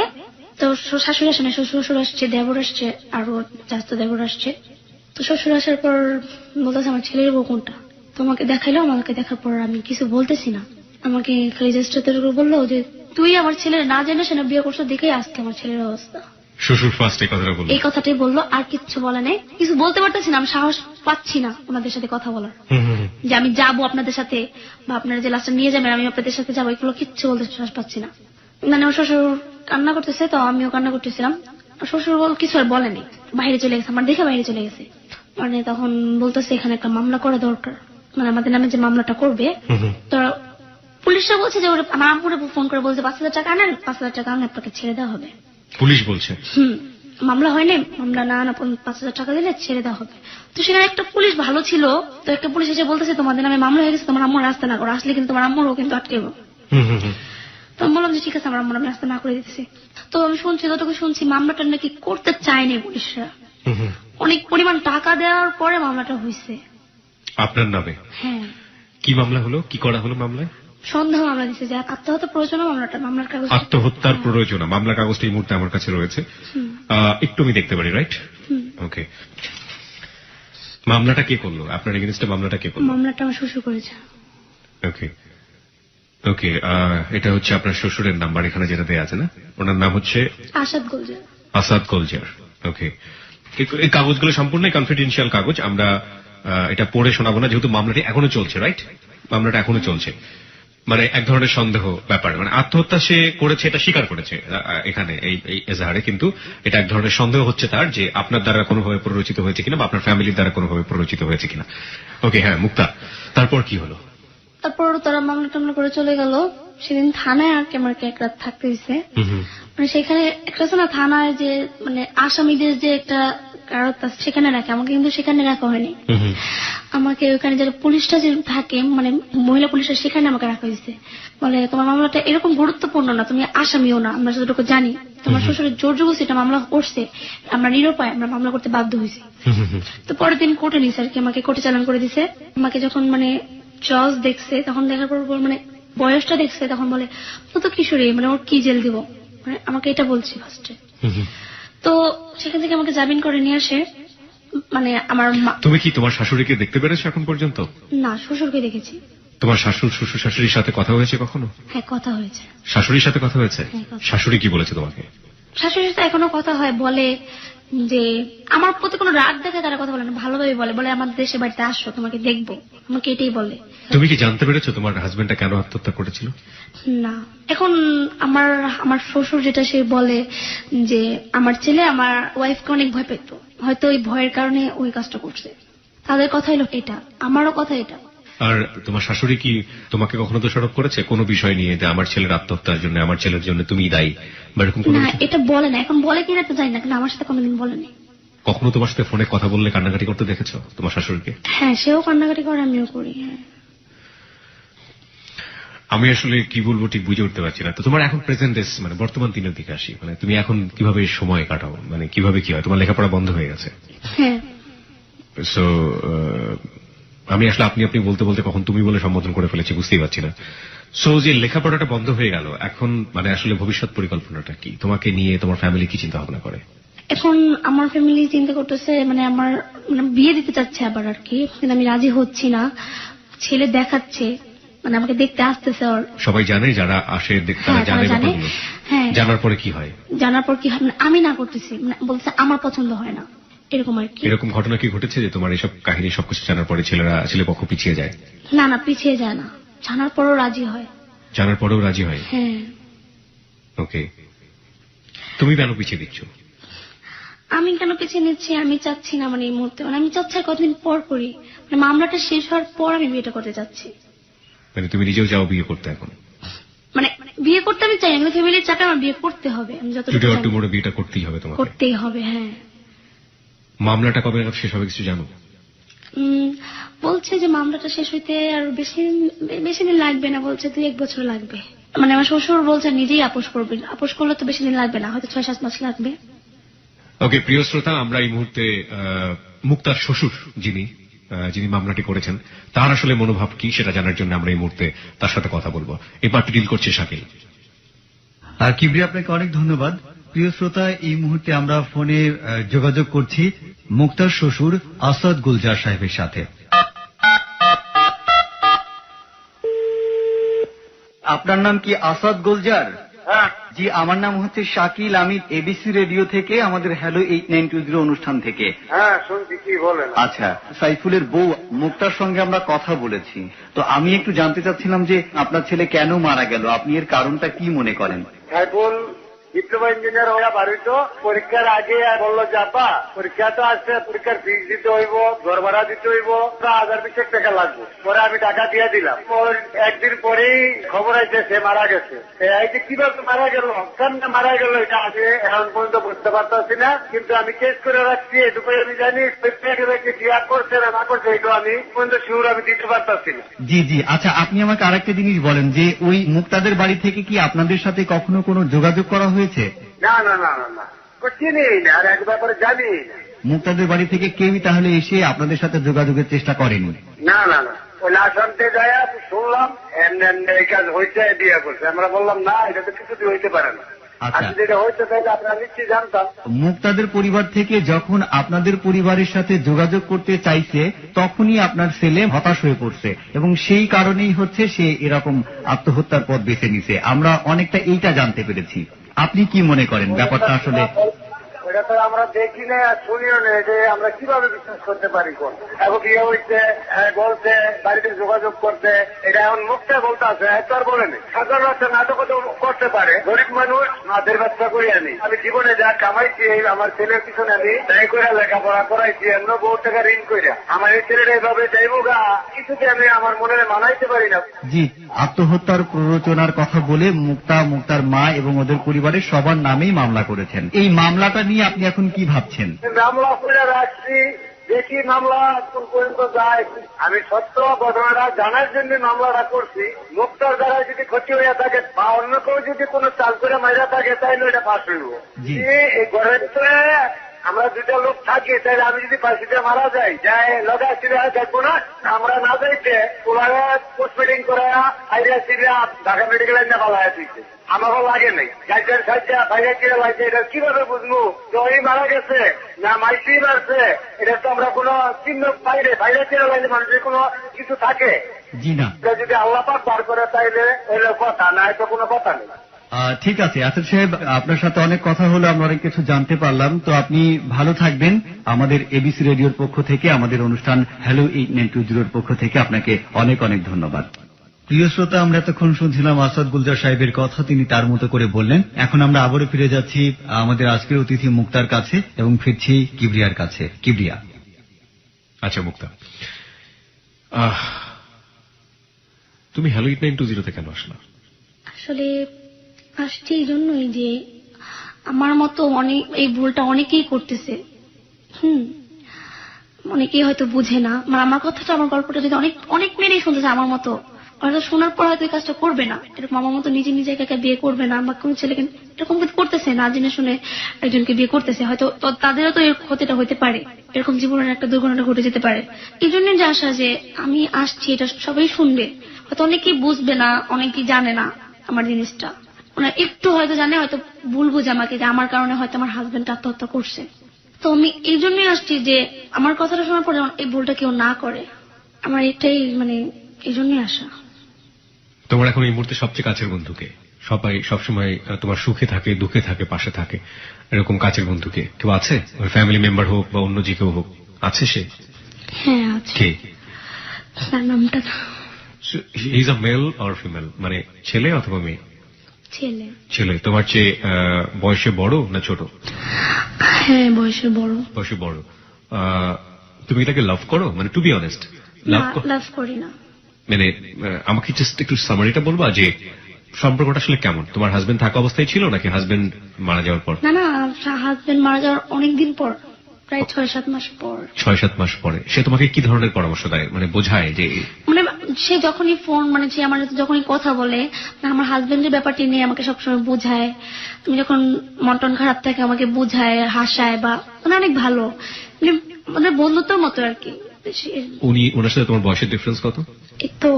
তো শাশুড়ি আসে না, শ্বশুর আসছে, দেবর আসছে, আরো চাচাতো দেবর আসছে। তো শ্বশুর আসার পর বলতেছে আমার ছেলের বউ কোনটা, তোমাকে দেখাইলো। আমাকে দেখার পর আমি কিছু বলতেছি না, আমাকে খালি জাস্ট বললো যে তুই আমার ছেলের না জেনে সে না বিয়ে করছো, দেখেই আজকে আমার ছেলের অবস্থা। শ্বশুর ফার্স্ট এই কথাটাই বললো, আর কিচ্ছু বলে নাই। কিছু বলতে পারতেছি না, আমি সাহস পাচ্ছি না ওনাদের সাথে কথা বলার, যে আমি যাবো আপনাদের সাথে বা আপনারা যে লাস্টে নিয়ে যাবেন আমি আপনাদের সাথে যাবো, এগুলো কিচ্ছু বলতে সাহস পাচ্ছি না। মানে আমার শ্বশুর কান্না করতেছে, তো আমিও কান্না করতেছিলাম। শ্বশুর কিছু আর বলেনি, বাইরে চলে গেছে, আমার দেখে বাইরে চলে গেছে। মানে তখন বলতেছে এখানে একটা মামলা করা দরকার, মানে আমাদের নামে যে মামলাটা করবে। তো পুলিশরা বলছে যে আমার আম্মুরে ফোন করে বলছে 5,000 টাকা আনেন, 5,000 টাকা আনলে আপনাকে ছেড়ে দেওয়া হবে। পুলিশ বলছে মামলা হয় নাই, মামলা না 5,000 টাকা দিলে ছেড়ে দেওয়া হবে। তো সেখানে একটা পুলিশ ভালো ছিল, তো একটা পুলিশ এসে বলতেছে তোমাদের নামে মামলা হয়ে গেছে, তোমার আম্মুর রাস্তা না করো, আসলে কিন্তু তোমার আম্মুরও কিন্তু আটকেব। তো আমি বললাম যে ঠিক আছে আমার আম্মুর আমি রাস্তা না করে দিতেছি। তো আমি শুনছি, যতটুকু শুনছি মামলাটা নাকি করতে চায়নি পুলিশরা, অনেক পরিমাণ টাকা দেওয়ার পরে মামলাটা হয়েছে আপনার নামে। হ্যাঁ। কি মামলা হলো, কি করা হলো মামলায়? সন্দেহ মামলা দিচ্ছে যে আত্মহত্যা প্ররোচনা মামলাটা, মামলার কাগজ আত্মহত্যার প্ররোচনা মামলার কাগজটা এই মুহূর্তে আমার কাছে রয়েছে, একটু আমি দেখতে পারি, রাইট? ওকে। মামলাটা কে করলো আপনার এগেইনস্টে? মামলাটা কে করলো? মামলাটা আমার শ্বশুর করেছে। ওকে ওকে। এটা হচ্ছে আপনার শ্বশুরের নাম্বার এখানে যেটা দেয়া আছে না? ওনার নাম হচ্ছে আসাদ গোলজার। আসাদ গোলজার। ওকে। এই কাগজগুলো সম্পূর্ণ কনফিডেন্সিয়াল কাগজ, আমরা এটা পড়ে শোনাবো না, যেহেতু মামলাটি এখনো চলছে, রাইট? মামলাটা এখনো চলছে, মানে এক ধরনের সন্দেহ ব্যাপার, মানে আত্মহত্যা সে করেছে এটা স্বীকার করেছে এখানে এই এজাহারে, কিন্তু এটা এক ধরনের সন্দেহ হচ্ছে তার যে আপনার দ্বারা কোনোভাবে প্ররোচিত হয়েছে কিনা বা আপনার ফ্যামিলির দ্বারা কোনোভাবে প্ররোচিত হয়েছে কিনা। ওকে, হ্যাঁ মুক্তা, তারপর কি হলো? তারপর তারা মামলা টামলা করে চলে গেল। সেদিন থানায় আর কি আমাকে এক রাত থাকতে দিছে, মানে সেখানে একটা আছে না থানায় যে মানে আসামিদের যে একটা কারতা সেখানে রাখে, আমাকে কিন্তু সেখানে রাখা হয়নি। আমাকে ওখানে যারা পুলিশটা যে থাকে মানে মহিলা পুলিশরা সেখানে আমাকে রাখা হয়েছে। বলে তোমার মামলাটা এরকম গুরুত্বপূর্ণ না, তুমি আসামিও না, আমরা যতটুকু জানি তোমার শ্বশুরের জোর জবরদস্তি এটা মামলা করছে, আমরা নিরুপায়, আমরা মামলা করতে বাধ্য হয়েছি। তো পরের দিন কোর্টে নিছে আর কি, আমাকে কোর্টে চালান করে দিছে। আমাকে যখন মানে জজ দেখছে তখন দেখার পর মানে বয়সটা দেখছে, তখন বলে ও তো কিশোরী, মানে ওর কি জেল দিব, মানে আমাকে এটা বলছি ফার্স্টে। তো সেখান থেকে আমাকে জামিন করে নিয়ে আসে। মানে আমার তুমি কি তোমার শাশুড়িকে দেখতে পেরেছো এখন পর্যন্ত? না, শ্বশুরকে দেখেছি। তোমার শ্বশুর শাশুড়ির সাথে কথা হয়েছে কখনো? হ্যাঁ কথা হয়েছে। শাশুড়ির সাথে কথা হয়েছে? শাশুড়ি কি বলেছে তোমাকে? শাশুড়ির সাথে এখনো কথা হয়, বলে যে আমার প্রতি কোনো রাগ দেখে তারা কথা বলে না, ভালোভাবে বলে, বলে আমাদের দেশে বাড়িতে আসো, তোমাকে দেখবো, আমাকে এটাই বলে। তুমি কি জানতে পেরেছো তোমার হাজবেন্ডটা কেন আত্মহত্যা করেছিল? না, এখন আমার শ্বশুর যেটা সে বলে যে আমার ছেলে আমার ওয়াইফকে অনেক ভয় পেত, হয়তো ওই ভয়ের কারণে ওই কাজটা করছে। তাদের কথা হলো এটা, আমারও কথা এটা। আর তোমার শাশুড়ি কি তোমাকে কখনো দোষারোপ করেছে কোনো বিষয় নিয়ে, যে আমার ছেলের আত্মহত্যার জন্য, আমার ছেলের জন্য তুমি দায়ী বা এরকম কোনো? না, এটা বলে না, এখন বলে কিনা তো জানি না, কিন্তু আমার সাথে কোনোদিন বলেনি। কখনো তোমার সাথে ফোনে কথা বললে কান্নাকাটি করতে দেখেছো তোমার শাশুড়িকে? হ্যাঁ, সেও কান্নাকাটি করে, আমিও করি। হ্যাঁ, আমি আসলে কি বলবো ঠিক বুঝে উঠতে পারছি না। তো তোমার এখন প্রেজেন্ট ডেস, মানে বর্তমান দিনের দিকে আসি, মানে তুমি এখন কিভাবে সময় কাটাও, মানে কিভাবে কি হয়? তোমার লেখাপড়া বন্ধ হয়ে গেছে। হ্যাঁ। সো আমি আসলে আপনি বলতে বলতে কখন তুমি বলে সম্বোধন করে ফেলেছি বুঝতেই পারছি না। সো যে লেখাপড়াটা বন্ধ হয়ে গেল, এখন মানে আসলে ভবিষ্যৎ পরিকল্পনাটা কি? তোমাকে নিয়ে তোমার ফ্যামিলি কি চিন্তা ভাবনা করে? এখন আমার ফ্যামিলি চিন্তা করতেছে, মানে আমার বিয়ে দিতে চাচ্ছে আবার আর কি, কিন্তু আমি রাজি হচ্ছি না। ছেলে দেখাচ্ছে, মানে আমাকে দেখতে আসতেছে। সবাই জানে, যারা আসে দেখতে জানে ব্যাপারগুলো? হ্যাঁ। জানার পরে কি হয়? জানার পর কি হয়, আমি না করতেছি, বলছে আমার পছন্দ হয় না, এরকম আর কি। এরকম ঘটনা কি ঘটেছে যে তোমার এইসব কাহিনী সবকিছু জানার পরে ছেলে পক্ষ পিছিয়ে যায়? না না, পিছিয়ে যায় না, জানার পরও রাজি হয়। জানার পরেও রাজি হয়? হ্যাঁ। ওকে, তুমি কেন পিছিয়ে দিচ্ছ? আমি কেন পিছিয়ে নিচ্ছি, আমি চাচ্ছি না, মানে এই মুহূর্তে, মানে আমি চাচ্ছি কতদিন পর করি, মানে মামলাটা শেষ হওয়ার পর আমি বিয়েটা করতে চাচ্ছি। মানে তুমি নিজেও যাও বিয়ে করতে এখন? মানে বিয়ে করতে আমি চাই, আমি ফ্যামিলির চাপে আমার বিয়ে করতে হবে, আমি যতটুকু বিয়েটা করতেই হবে তোমাকে? করতেই হবে, হ্যাঁ। মামলাটা কবে শেষ হবে কিছু জানো? বলছে যে মামলাটা শেষ হইতে আর বেশি দিন লাগবে না, বলছে 2-1 বছর লাগবে। মানে আমার শ্বশুর বলছে নিজেই আপোষ করবে, আপোষ করলে তো বেশি দিন লাগবে না, হয়তো 6-7 মাস লাগবে। ওকে, প্রিয় শ্রোতা, আমরা এই মুহূর্তে মুক্তার শ্বশুর যিনি মামলাটি করেছেন তার আসলে মনোভাব কি সেটা জানার জন্য আমরা এই মুহূর্তে তার সাথে কথা বলবো। এই পার্টি ডিল করছে শাকিল। কিবরিয়া, আপনাকে অনেক ধন্যবাদ। প্রিয় শ্রোতা, এই মুহূর্তে আমরা ফোনে যোগাযোগ করছি মুক্তার শ্বশুর আসাদ গুলজার সাহেবের সাথে। আপনার নাম কি আসাদ গুলজার? হ্যাঁ জি, আমার নাম হচ্ছে শাকিল, আমি এবিসি রেডিও থেকে, আমাদের হ্যালো 8920 অনুষ্ঠান থেকে। হ্যাঁ, শুনছি, কি বলেন? আচ্ছা, সাইফুলের বউ মুক্তার সঙ্গে আমরা কথা বলেছি, তো আমি একটু জানতে চাচ্ছিলাম যে আপনার ছেলে কেন মারা গেল, আপনি এর কারণটা কি মনে করেন? সাইফুল ডিপ্লোমা ইঞ্জিনিয়ার হয়ে বাড়িত, পরীক্ষার আগে বললো যে আপা পরীক্ষা তো আসছে, পরীক্ষার ফিস দিতে হইব, ঘর ভাড়া দিতে হইব, 1020 টাকা লাগবে। পরে আমি টাকা দিয়ে দিলাম। একদিন পরেই খবর আছে সে মারা গেছে। এই যে কিভাবে মারা গেল, কেমনে মারা গেল, এটা আগে এখন পর্যন্ত বুঝতে পারতেছি না, কিন্তু আমি কেস করে রাখছি, এটুকু আমি জানি। বিয়া করছে না না করছে এটা আমি পর্যন্ত শিওর আমি দিতে পারতেছি না। জি জি, আচ্ছা, আপনি আমাকে আরেকটা জিনিস বলেন যে ওই মুক্তাদের বাড়ি থেকে কি আপনাদের সাথে কখনো কোনো যোগাযোগ করা হয়েছে? না না না না না, চিনি না, আর এক ব্যাপারে জানি না। মুক্তাদের বাড়ি থেকে কেউই তাহলে এসে আপনাদের সাথে যোগাযোগের চেষ্টা করেনি? না না না, ওই লাশ আনতে যায় শুনলাম এই কাজ হয়েছে, বিয়ে করছে। আমরা বললাম না, এটা তো কিছুদিন হইতে পারে না। আচ্ছা, যেটা হয়েছে তাহলে আপনারা নিশ্চয়ই জানতাম। মুক্তাদের পরিবার থেকে যখন আপনাদের পরিবারের সাথে যোগাযোগ করতে চাইছে তখনই আপনার ছেলে হতাশ হয়ে পড়ছে, এবং সেই কারণেই হচ্ছে সে এরকম আত্মহত্যার পথ বেছে নিছে। আমরা অনেকটা এইটা জানতে পেরেছি। আপনি কি মনে করেন ব্যাপারটা আসলে? ওটা তো আমরা দেখি না আর শুনিও না, যে আমরা কিভাবে বিশ্বাস করতে পারি? কোন এখন বিয়ে হয়েছে, বলছে বাড়িতে যোগাযোগ করতে, এটা এখন মুখটা বলতে আছে, এত আর বলেনি। সাধারণ বাচ্চা নাটক করতে পারে, গরিব মানুষ মাদের ব্যবসা করি আমি জীবনে যা কামাইছি আমার ছেলের পিছনে আমি তাই করে লেখাপড়া করাইছি, এমন বহু টাকা ঋণ করে আমার এই ছেলেটা এভাবে যাইব গা, কিছুতে আমি আমার মনে মানাইতে পারি না। জি, আত্মহত্যার প্ররোচনার কথা বলে মুক্তার মা এবং ওদের পরিবারের সবার নামেই মামলা করেছেন। এই মামলাটা নিয়ে আপনি এখন কি ভাবছেন? মামলা করে রাখছি, দেখি মামলা কোন পর্যন্ত যায়। আমি সত্য ঘটনাটা জানার জন্য মামলাটা করছি। মুক্তার দ্বারা যদি ক্ষতি হইয়া থাকে বা অন্য কেউ যদি কোনো চাল করে মাইরা থাকে তাইলে এটা পাশ হইব। এই ঘরের ভিতরে আমরা 2টা লোক থাকি, তাহলে আমি যদি ফাঁসিতে মারা যাই লগা ছিল দেখবো না, আমরা না যাইতে ওরা পোস্টমেটিং করে আইডিয়া ছিল ঢাকা মেডিকেল লাইনে পালাইয়া দিচ্ছে। আমারও লাগে নাই, গাইডের সাইডটা বাইরে কিনে লাগছে, এটা কিভাবে বুঝবো যে ওই মারা গেছে না মাইসি মারছে? এটা তো আমরা কোনো চিহ্ন বাইরে কিনে লাইনে মানুষের কোনো কিছু থাকে? জি না, যদি আল্লাহ পাক বার করে তাইলে হইলে কথা, না তো কোনো কথা নেই। ঠিক আছে আসিফ সাহেব, আপনার সাথে অনেক কথা হলো, আমরা অনেক কিছু জানতে পারলাম। তো আপনি ভালো থাকবেন। আমাদের এবিসি রেডিওর পক্ষ থেকে, আমাদের অনুষ্ঠান হ্যালো 8920 পক্ষ থেকে আপনাকে অনেক অনেক ধন্যবাদ। প্রিয় শ্রোতা, আমরা এতক্ষণ শুনছিলাম আসাদ গুলজার সাহেবের কথা, তিনি তার মতো করে বললেন। এখন আমরা আবারও ফিরে যাচ্ছি আমাদের আজকের অতিথি মুক্তার কাছে এবং ফিরছি কিবরিয়ার কাছে। কিবরিয়া। আচ্ছা মুক্তা, তুমি হ্যালো 8920 কেন আসলা? আসলে আসছি এই জন্যই যে আমার মতো অনেক এই ভুলটা অনেকেই করতেছে। অনেকেই হয়তো বুঝে না। আমার কথাটা, আমার গল্পটা যদি অনেক অনেক মেয়েই শুনতেছে আমার মতো, হয়তো শোনার পর হয়তো এই কাজটা করবে না, এরকম আমার মতো নিজে নিজে একা বিয়ে করবে না, বা কোন ছেলেকে এরকম করতেছে না জেনে শুনে একজনকে বিয়ে করতেছে, হয়তো তাদেরও তো এর ক্ষতিটা হতে পারে, এরকম জীবনের একটা দুর্ঘটনা ঘটে যেতে পারে। এই জন্য যে আশা যে আমি আসছি, এটা সবাই শুনবে, হয়তো অনেকেই বুঝবে না, অনেকেই জানে না আমার জিনিসটা, ওনার একটু হয়তো জানে, হয়তো ভুল বুঝে আমাকে যে আমার কারণে হয়তো আমার হাজবেন্ড আত্মহত্যা করছে। তো আমি এই জন্যই আসছি যে আমার কথাটা শোনার পরে এই ভুলটা কেউ না করে, আমার এটাই এই জন্যই আসা। তোমার এখন এই মুহূর্তে সবচেয়ে কাছের বন্ধুকে, সবাই সবসময় তোমার সুখে থাকে দুঃখে থাকে পাশে থাকে, এরকম কাছের বন্ধুকে কেউ আছে? ফ্যামিলি মেম্বার হোক বা অন্য যে কেউ হোক, আছে সে? হ্যাঁ আছে। কে? তার নামটা is a male or female, মানে ছেলে অথবা মেয়ে? ছেলে। ছেলে। তোমার চেয়ে বয়সে বড় না ছোট? হ্যাঁ বয়সে বড়। বয়সে বড়। তুমি এটাকে লাভ করো? মানে টু বি অনেস্ট, লাভ করি না। মানে আমাকে জাস্ট একটু সামারিটা বলবা যে সম্পর্কটা আসলে কেমন? তোমার হাজবেন্ড থাকা অবস্থায় ছিল নাকি হাজবেন্ড মারা যাওয়ার পর? না না, হাজবেন্ড মারা যাওয়ার অনেকদিন পর, প্রায় 6-7 মাস পর। 6-7 মাস পরে সে তোমাকে কি ধরনের পরামর্শ দেয়, মানে বোঝায় যে? সে যখনই ফোন, সে আমার সাথে যখনই কথা বলে, আমার হাজবেন্ডের ব্যাপারটি নিয়ে আমাকে সবসময় বোঝায়। তুমি যখন মন টন খারাপ থাকে আমাকে বোঝায়, হাসায়, বা অনেক ভালো, বন্ধুত্বর মতো আর কি। ওনার সাথে তোমার বয়সের ডিফারেন্স কত? এই তো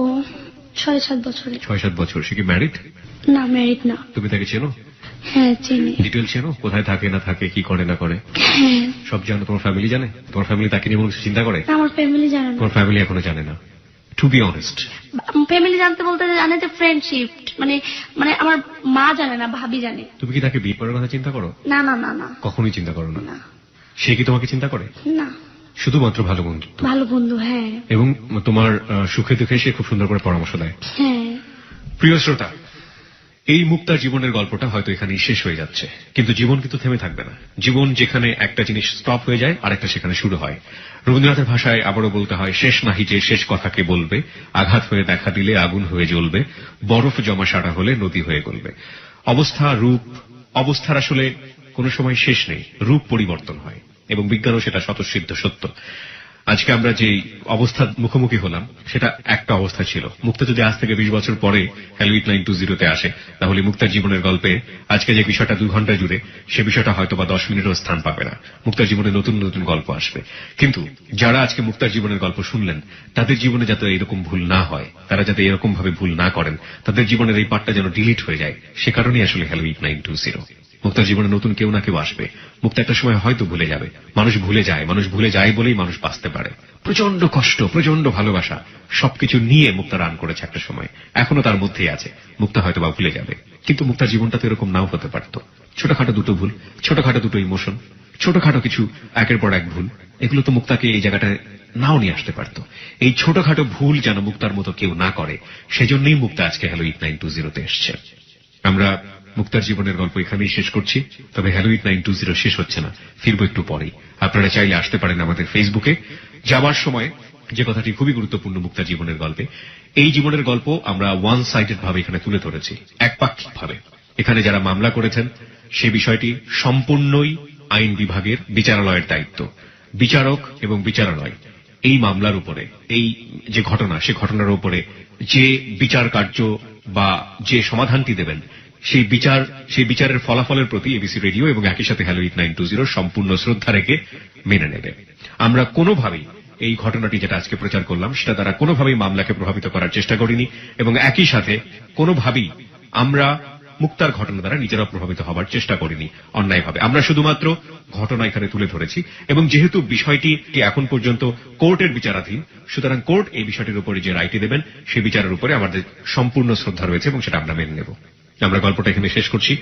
6-7 বছরের। 6-7 বছর। সে কি ম্যারিড? না, ম্যারিড না। তুমি তাকে চেনো? হ্যাঁ চিনি। ডিটেল চেনো? কোথায় থাকে না থাকে, কি করে না করে? হ্যাঁ সব জানো? তোমার ফ্যামিলি জানে? তোমার ফ্যামিলি তাকে নিয়ে চিন্তা করে? আমার ফ্যামিলি জানে না। তোমার ফ্যামিলি এখনো জানে না? টু বি অনেস্ট, ফ্যামিলি জানতে বলতে জানে যে ফ্রেন্ডশিপ, আমার মা জানে না, ভাবি জানে। তুমি কি তাকে বিয়ে করার কথা চিন্তা করো? না না না না, কখনোই চিন্তা করো না। সে কি তোমাকে চিন্তা করে? না, শুধুমাত্র ভালো বন্ধু। ভালো বন্ধু, হ্যাঁ। এবং তোমার সুখে দুঃখে সে খুব সুন্দর করে পরামর্শ দেয়। হ্যাঁ। প্রিয় শ্রোতা, এই মুক্তার জীবনের গল্পটা হয়তো এখানেই শেষ হয়ে যাচ্ছে, কিন্তু জীবন কিন্তু থেমে থাকবে না। জীবন যেখানে একটা জিনিস স্টপ হয়ে যায়, আরেকটা সেখানে শুরু হয়। রবীন্দ্রনাথের ভাষায় আবারও বলতে হয়, শেষ নাহি যে শেষ কথাকে বলবে, আঘাত হয়ে দেখা দিলে আগুন হয়ে জ্বলবে, বরফ জমা সারা হলে নদী হয়ে গলবে। অবস্থা, রূপ, অবস্থার আসলে কোনো সময় শেষ নেই, রূপ পরিবর্তন হয় এবং বিজ্ঞানও সেটা স্বতঃসিদ্ধ সত্য। আজকে আমরা যে অবস্থার মুখোমুখি হলাম সেটা একটা অবস্থা ছিল। মুক্তা যদি আজ থেকে 20 বছর পরে হ্যালো 8920 আসে, তাহলে মুক্তার জীবনের গল্পে আজকে যে বিষয়টা 2 ঘন্টা জুড়ে, সে বিষয়টা হয়তো বা 10 মিনিটও স্থান পাবে না। মুক্তার জীবনে নতুন নতুন গল্প আসবে। কিন্তু যারা আজকে মুক্তার জীবনের গল্প শুনলেন, তাদের জীবনে যাতে এরকম ভুল না হয়, তারা যাতে এরকম ভাবে ভুল না করেন, তাদের জীবনের এই পার্টটা যেন ডিলিট হয়ে যায়, সে কারণেই আসলে হ্যালো 8920। মুক্তার জীবনে নতুন কেউ না কেউ আসবে। মুক্তা একটা সময় হয়তো ভুলে যাবে। মানুষ ভুলে যায় বলেই মানুষ বাঁচতে পারে। প্রচন্ড কষ্ট, প্রচন্ড ভালোবাসা, সবকিছু নিয়ে মুক্তা রান করেছে একটা সময়, এখনো তার মধ্যেই আছে। মুক্তা হয়তো বা ভুলে যাবে, কিন্তু মুক্তার জীবনটা তো এরকম নাও হতে পারত। ছোটখাটো দুটো ভুল, ছোটখাটো দুটো ইমোশন, ছোটখাটো কিছু একের পর এক ভুল, এগুলো তো মুক্তাকে এই জায়গাটায় নাও নিয়ে আসতে পারত। এই ছোটখাটো ভুল যেন মুক্তার মতো কেউ না করে, সেজন্যই মুক্তা আজকে হ্যালো 8920 এসছে। আমরা মুক্তার জীবনের গল্প এখানেই শেষ করছি, তবে হ্যালো 8920 শেষ হচ্ছে না, ফিরবো একটু পরেই। আপনারা চাইলে আসতে পারেন আমাদের ফেসবুকে। যাবার সময় যে কথাটি খুবই গুরুত্বপূর্ণ মুক্তার জীবনের গল্পে, এই জীবনের গল্প আমরা ওয়ান সাইডেড ভাবে এখানে তুলে ধরেছি, একপাক্ষিক ভাবে। এখানে যারা মামলা করেছেন সে বিষয়টি সম্পূর্ণই আইন বিভাগের, বিচারালয়ের দায়িত্ব। বিচারক এবং বিচারালয় এই মামলার উপরে, এই যে ঘটনা, সে ঘটনার উপরে যে বিচার কার্য বা যে সমাধানটি দেবেন, সেই বিচারের ফলাফলের প্রতি এবিসি রেডিও এবং একই সাথে হ্যালো 8920 সম্পূর্ণ শ্রদ্ধা রেখে মেনে নেবে। আমরা কোনোভাবেই এই ঘটনাটি যেটা আজকে প্রচার করলাম সেটা দ্বারা কোনোভাবেই মামলাকে প্রভাবিত করার চেষ্টা করিনি, এবং একই সাথে কোনোভাবেই আমরা মুক্তার ঘটনা দ্বারা নিজেরা প্রভাবিত হবার চেষ্টা করিনি অন্যায়ভাবে। আমরা শুধুমাত্র ঘটনা এখানে তুলে ধরেছি, এবং যেহেতু বিষয়টি এখন পর্যন্ত কোর্টের বিচারাধীন, সুতরাং কোর্ট এই বিষয়টির উপরে যে রায়টি দেবেন সেই বিচারের উপরে আমাদের সম্পূর্ণ শ্রদ্ধা রয়েছে এবং সেটা আমরা মেনে নেব। আমরা গল্পটা এখানে শেষ করছি।